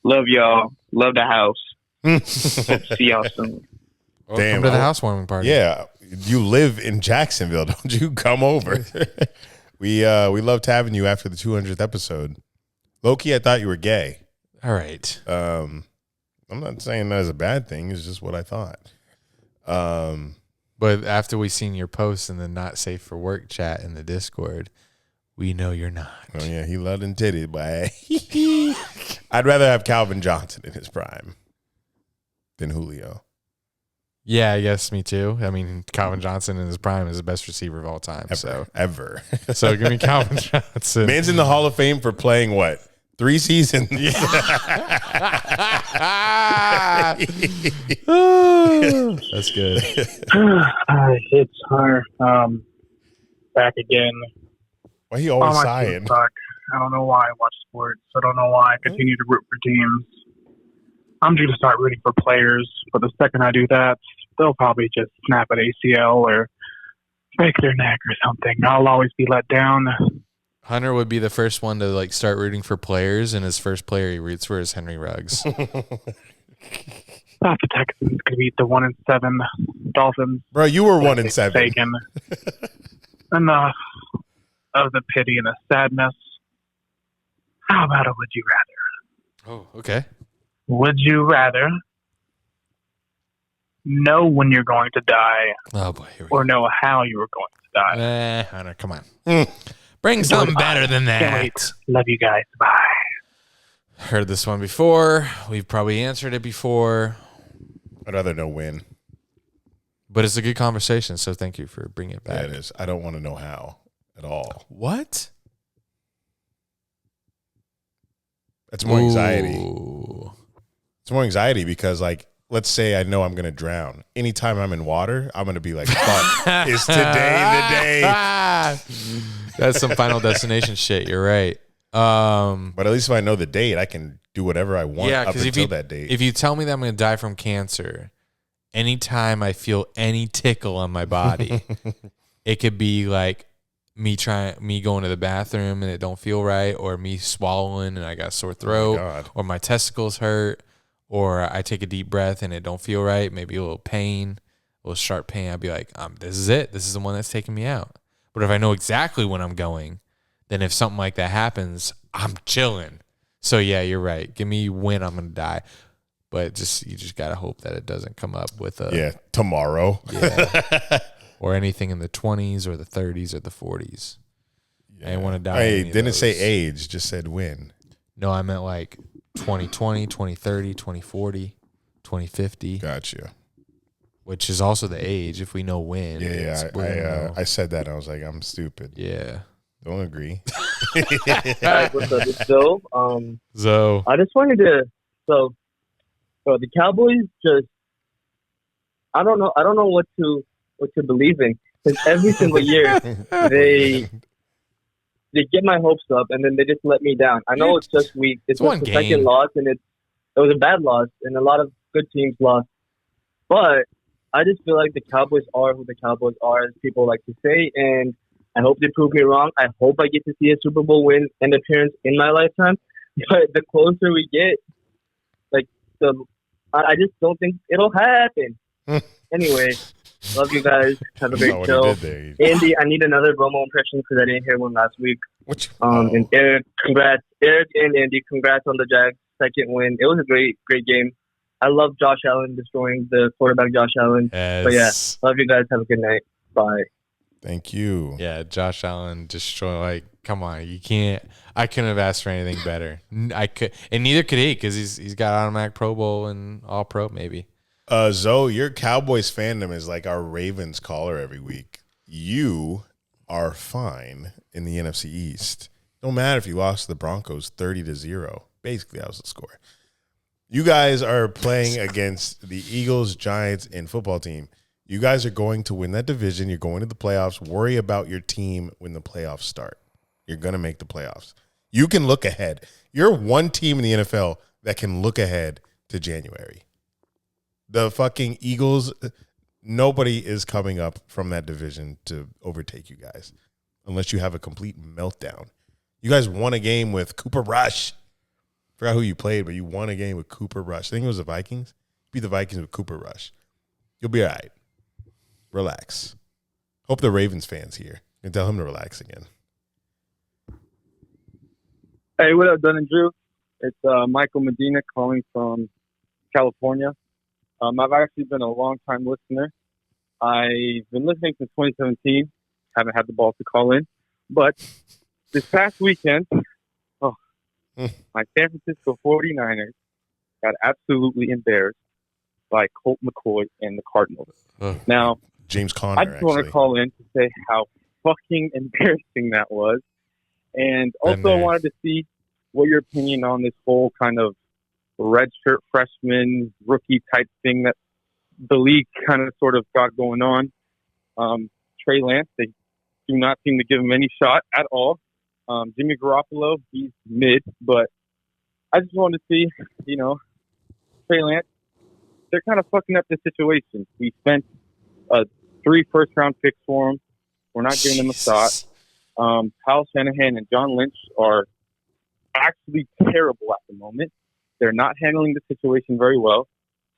Love y'all. Love the house. Hope to see y'all soon. Damn, Come to the housewarming party. Yeah. You live in Jacksonville, don't you? Come over. We loved having you after the 200th episode. Loki, I thought you were gay. All right. I'm not saying that is a bad thing. It's just what I thought. But after we seen your post in the not safe for work chat in the Discord, we know you're not. Oh yeah, he loved and titty, but I'd rather have Calvin Johnson in his prime than Julio. Yeah, I guess me too. I mean, Calvin Johnson in his prime is the best receiver of all time. Ever. So give me Calvin Johnson. Man's in the Hall of Fame for playing what? 3 seasons. Yeah. That's good. It's hard. Back again. Why he always my sighing? teams suck. I don't know why I watch sports. I don't know why I continue to root for teams. I'm due to start rooting for players, but the second I do that, they'll probably just snap an ACL or break their neck or something. I'll always be let down. Hunter would be the first one to like start rooting for players, and his first player he roots for is Henry Ruggs. Not the Texans could beat the 1-7 Dolphins. Bro, you were 1-7. Taken. Enough of the pity and the sadness. How about a would you rather? Oh, okay. Would you rather know when you're going to die or know how you are going to die? Hunter, come on. Bring something better than that. Wait. Love you guys. Bye. Heard this one before. We've probably answered it before. I'd rather know when. But it's a good conversation, so thank you for bringing it back. Yeah, it is. I don't want to know how at all. What? That's more anxiety. Ooh. It's more anxiety because, like, let's say I know I'm going to drown. Anytime I'm in water, I'm going to be like, fuck, is today the day? That's some Final Destination shit. You're right. But at least if I know the date, I can do whatever I want up until that date. If you tell me that I'm going to die from cancer, anytime I feel any tickle on my body, it could be like me going to the bathroom and it don't feel right, or me swallowing and I got a sore throat, or my testicles hurt, or I take a deep breath and it don't feel right, maybe a little pain, a little sharp pain. I'd be like, this is it. This is the one that's taking me out. But if I know exactly when I'm going, then if something like that happens, I'm chilling. So yeah, you're right. Give me when I'm going to die. But you just got to hope that it doesn't come up with tomorrow. Yeah. Or anything in the 20s or the 30s or the 40s. Yeah. I didn't want to die. Hey, didn't say age, just said when. No, I meant like 2020, 2030, 2040, 2050. Gotcha. Which is also the age if we know when. Yeah, I said that. I was like, I'm stupid. Yeah. Don't agree. Hi, what's up? It's Zoe. Zoe. I just wanted to. So, the Cowboys just. I don't know what to believe in, because every single year they get my hopes up and then they just let me down. I know it's just weak. It's one the game. Second loss, and it was a bad loss, and a lot of good teams lost. But I just feel like the Cowboys are who the Cowboys are, as people like to say, and I hope they prove me wrong. I hope I get to see a Super Bowl win and appearance in my lifetime. But the closer we get, I just don't think it'll happen. Anyway, love you guys. Have a great show. Andy, I need another Romo impression because I didn't hear one last week. And Eric, congrats. Eric and Andy, congrats on the Jags' second win. It was a great game. I love Josh Allen destroying the quarterback, Josh Allen. Yes. But yeah, love you guys. Have a good night. Bye. Thank you. Yeah, Josh Allen destroy. Come on, you can't. I couldn't have asked for anything better. I could, and neither could he, because he's got automatic Pro Bowl and All Pro maybe. Zoe, your Cowboys fandom is like our Ravens caller every week. You are fine in the NFC East. Don't matter if you lost to the Broncos 30-0. Basically, that was the score. You guys are playing against the Eagles, Giants, and football team. You guys are going to win that division. You're going to the playoffs. Worry about your team when the playoffs start. You're going to make the playoffs. You can look ahead. You're one team in the NFL that can look ahead to January. The fucking Eagles, nobody is coming up from that division to overtake you guys unless you have a complete meltdown. You guys won a game with Cooper Rush. Forgot who you played, but you won a game with Cooper Rush. I think it was the Vikings. Beat the Vikings with Cooper Rush. You'll be all right. Relax. Hope the Ravens fans here and tell him to relax again. Hey, what up, Dunn and Drew? It's Michael Medina calling from California. I've actually been a long-time listener. I've been listening since 2017. Haven't had the balls to call in. But this past weekend, my San Francisco 49ers got absolutely embarrassed by Colt McCoy and the Cardinals. Now, James Conner, I just want to call in to say how fucking embarrassing that was. And also I wanted to see what your opinion on this whole kind of redshirt freshman rookie type thing that the league kind of sort of got going on. Trey Lance, they do not seem to give him any shot at all. Jimmy Garoppolo, he's mid, but I just wanted to see, Trey Lance, they're kind of fucking up the situation. We spent 3 first-round picks for him. We're not giving him a shot. Kyle Shanahan and John Lynch are actually terrible at the moment. They're not handling the situation very well.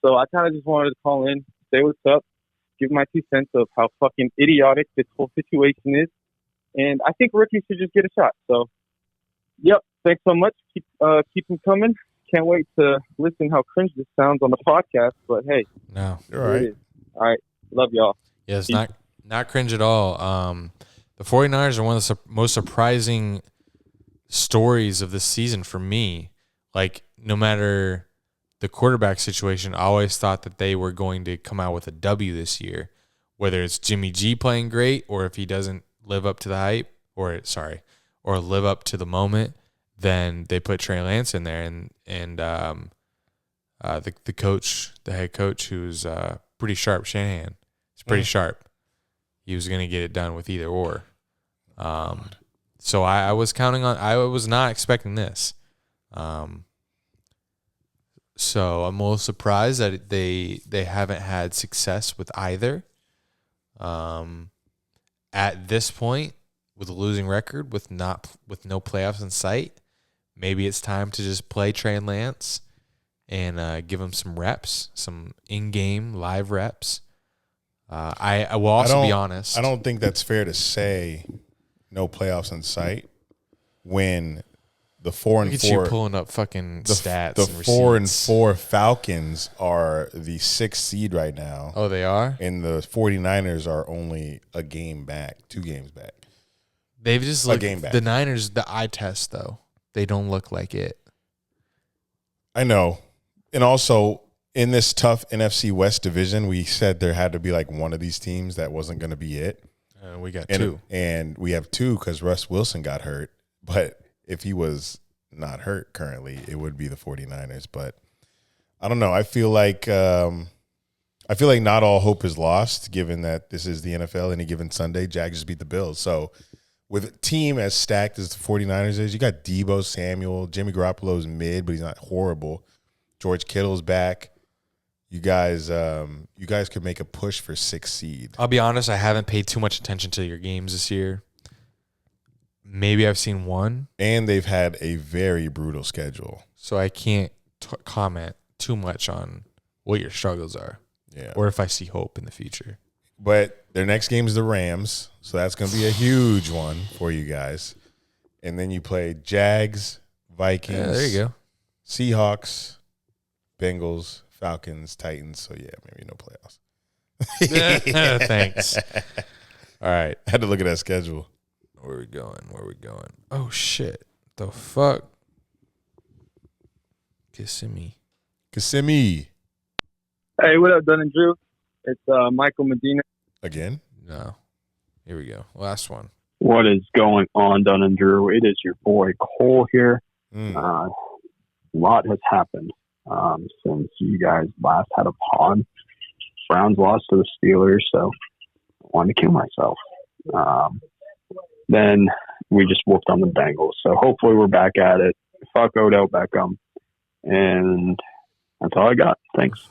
So I kind of just wanted to call in, say what's up, give my 2 cents of how fucking idiotic this whole situation is. And I think rookies should just get a shot. So, yep, thanks so much. Keep them coming. Can't wait to listen how cringe this sounds on the podcast. But, hey. No. You're all right. All right. Love y'all. Yeah, it's not cringe at all. The 49ers are one of the most surprising stories of this season for me. Like, no matter the quarterback situation, I always thought that they were going to come out with a W this year, whether it's Jimmy G playing great or if he doesn't live up to the hype or live up to the moment, then they put Trey Lance in there and the head coach, who's pretty sharp, Shanahan. He's pretty sharp. He was going to get it done with either or. So I was not expecting this. So I'm a little surprised that they haven't had success with either. At this point, with a losing record, with no playoffs in sight, maybe it's time to just play Trey Lance and give him some reps, some in-game live reps. I will also be honest. I don't think that's fair to say no playoffs in sight when the 4 and 4. Look at you pulling up fucking stats. The and 4 and receipts. 4 Falcons are the 6th seed right now. Oh, they are? And the 49ers are only a game back, 2 games back. They've just a game back. The Niners, the eye test though, they don't look like it. I know. And also, in this tough NFC West division, we said there had to be like one of these teams that wasn't going to be it. We got 2. And we have 2 because Russ Wilson got hurt. But if he was not hurt currently, it would be the 49ers. But I don't know. I feel like not all hope is lost, given that this is the NFL. Any given Sunday, Jags just beat the Bills. So with a team as stacked as the 49ers is, you got Debo Samuel. Jimmy Garoppolo's mid, but he's not horrible. George Kittle's back. You guys could make a push for 6th seed. I'll be honest, I haven't paid too much attention to your games this year. Maybe I've seen one. And they've had a very brutal schedule. So I can't comment too much on what your struggles are. Yeah. Or if I see hope in the future. But their next game is the Rams, so that's going to be a huge one for you guys. And then you play Jags, Vikings. Yeah, there you go. Seahawks, Bengals, Falcons, Titans. So, yeah, maybe no playoffs. Thanks. All right. I had to look at that schedule. Where we going? Oh, shit. The fuck? Kissimmee. Hey, what up, Dunn and Drew? It's Michael Medina. Again? No. Here we go. Last one. What is going on, Dunn and Drew? It is your boy Cole here. A lot has happened since you guys last had a pod. Browns lost to the Steelers, so I wanted to kill myself. Then we just whooped on the Bengals. So hopefully we're back at it. Fuck Odell Beckham. And that's all I got. Thanks.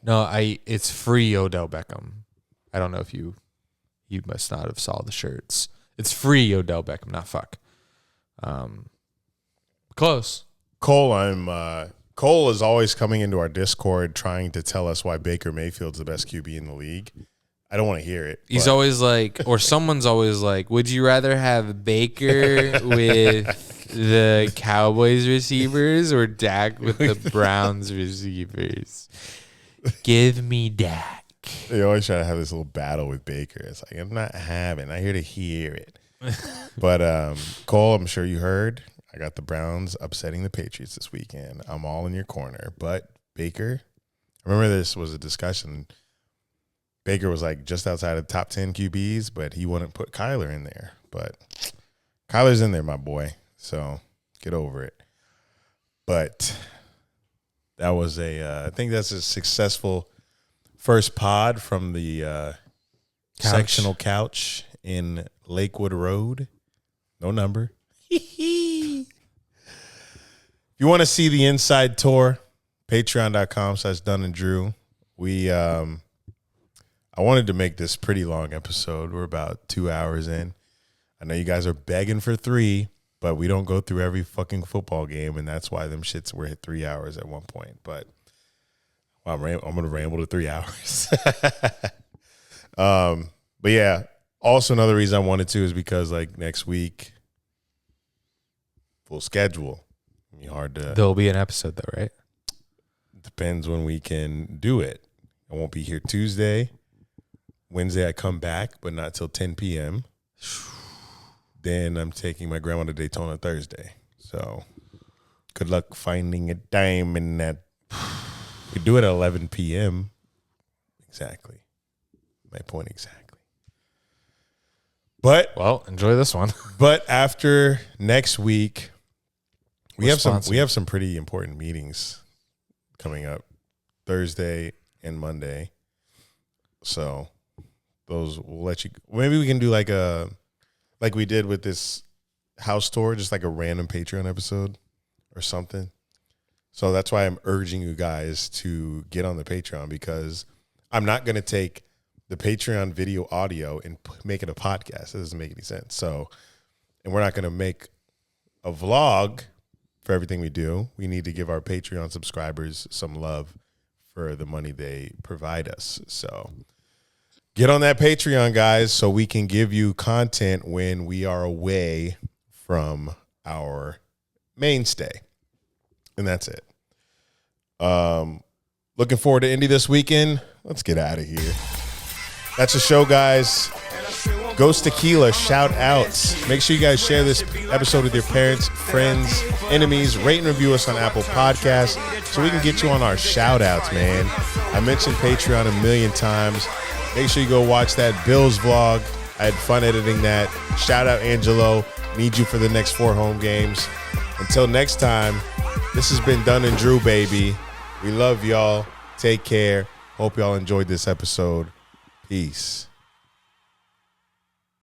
No, it's free Odell Beckham. I don't know if you must not have saw the shirts. It's free Odell Beckham, not fuck. Close. Cole is always coming into our Discord trying to tell us why Baker Mayfield's the best QB in the league. I don't want to hear it. He's always like, or someone's always like, would you rather have Baker with the Cowboys receivers or Dak with the Browns receivers? Give me Dak. They always try to have this little battle with Baker. It's like, I'm not here to hear it. But Cole, I'm sure you heard, I got the Browns upsetting the Patriots this weekend. I'm all in your corner. But Baker, I remember this was a discussion. Baker was like just outside of the top 10 QBs, but he wouldn't put Kyler in there. But Kyler's in there, my boy. So get over it. But that was I think that's a successful first pod from the sectional couch in Lakewood Road. No number. If you want to see the inside tour, patreon.com/Dunn and Drew. I wanted to make this pretty long episode. We're about 2 hours in. I know you guys are begging for 3, but we don't go through every fucking football game, and that's why them shits were at 3 hours at one point. But I'm going to ramble to 3 hours. But yeah, also another reason I wanted to is because like next week, full schedule. It'll be hard to. There'll be an episode though, right? Depends when we can do it. I won't be here Tuesday. Wednesday I come back, but not till 10 p.m. Then I'm taking my grandma to Daytona Thursday. So good luck finding a dime in that. We do it at 11 p.m. Exactly. My point exactly. But well, enjoy this one. But after next week, we have some pretty important meetings coming up Thursday and Monday. So those we'll let you. Maybe we can do like we did with this house tour, just like a random Patreon episode or something. So that's why I'm urging you guys to get on the Patreon, because I'm not going to take the Patreon video audio and make it a podcast. It doesn't make any sense. So, and we're not going to make a vlog for everything we do. We need to give our Patreon subscribers some love for the money they provide us. So get on that Patreon, guys, so we can give you content when we are away from our mainstay. And that's it. Looking forward to Indy this weekend. Let's get out of here. That's the show, guys. Ghost Tequila, shout outs. Make sure you guys share this episode with your parents, friends, enemies. Rate and review us on Apple Podcasts so we can get you on our shout outs, man. I mentioned Patreon a million times. Make sure you go watch that Bills vlog. I had fun editing that. Shout out Angelo. Need you for the next 4 home games. Until next time, this has been Dunn and Drew, baby. We love y'all. Take care. Hope y'all enjoyed this episode. Peace.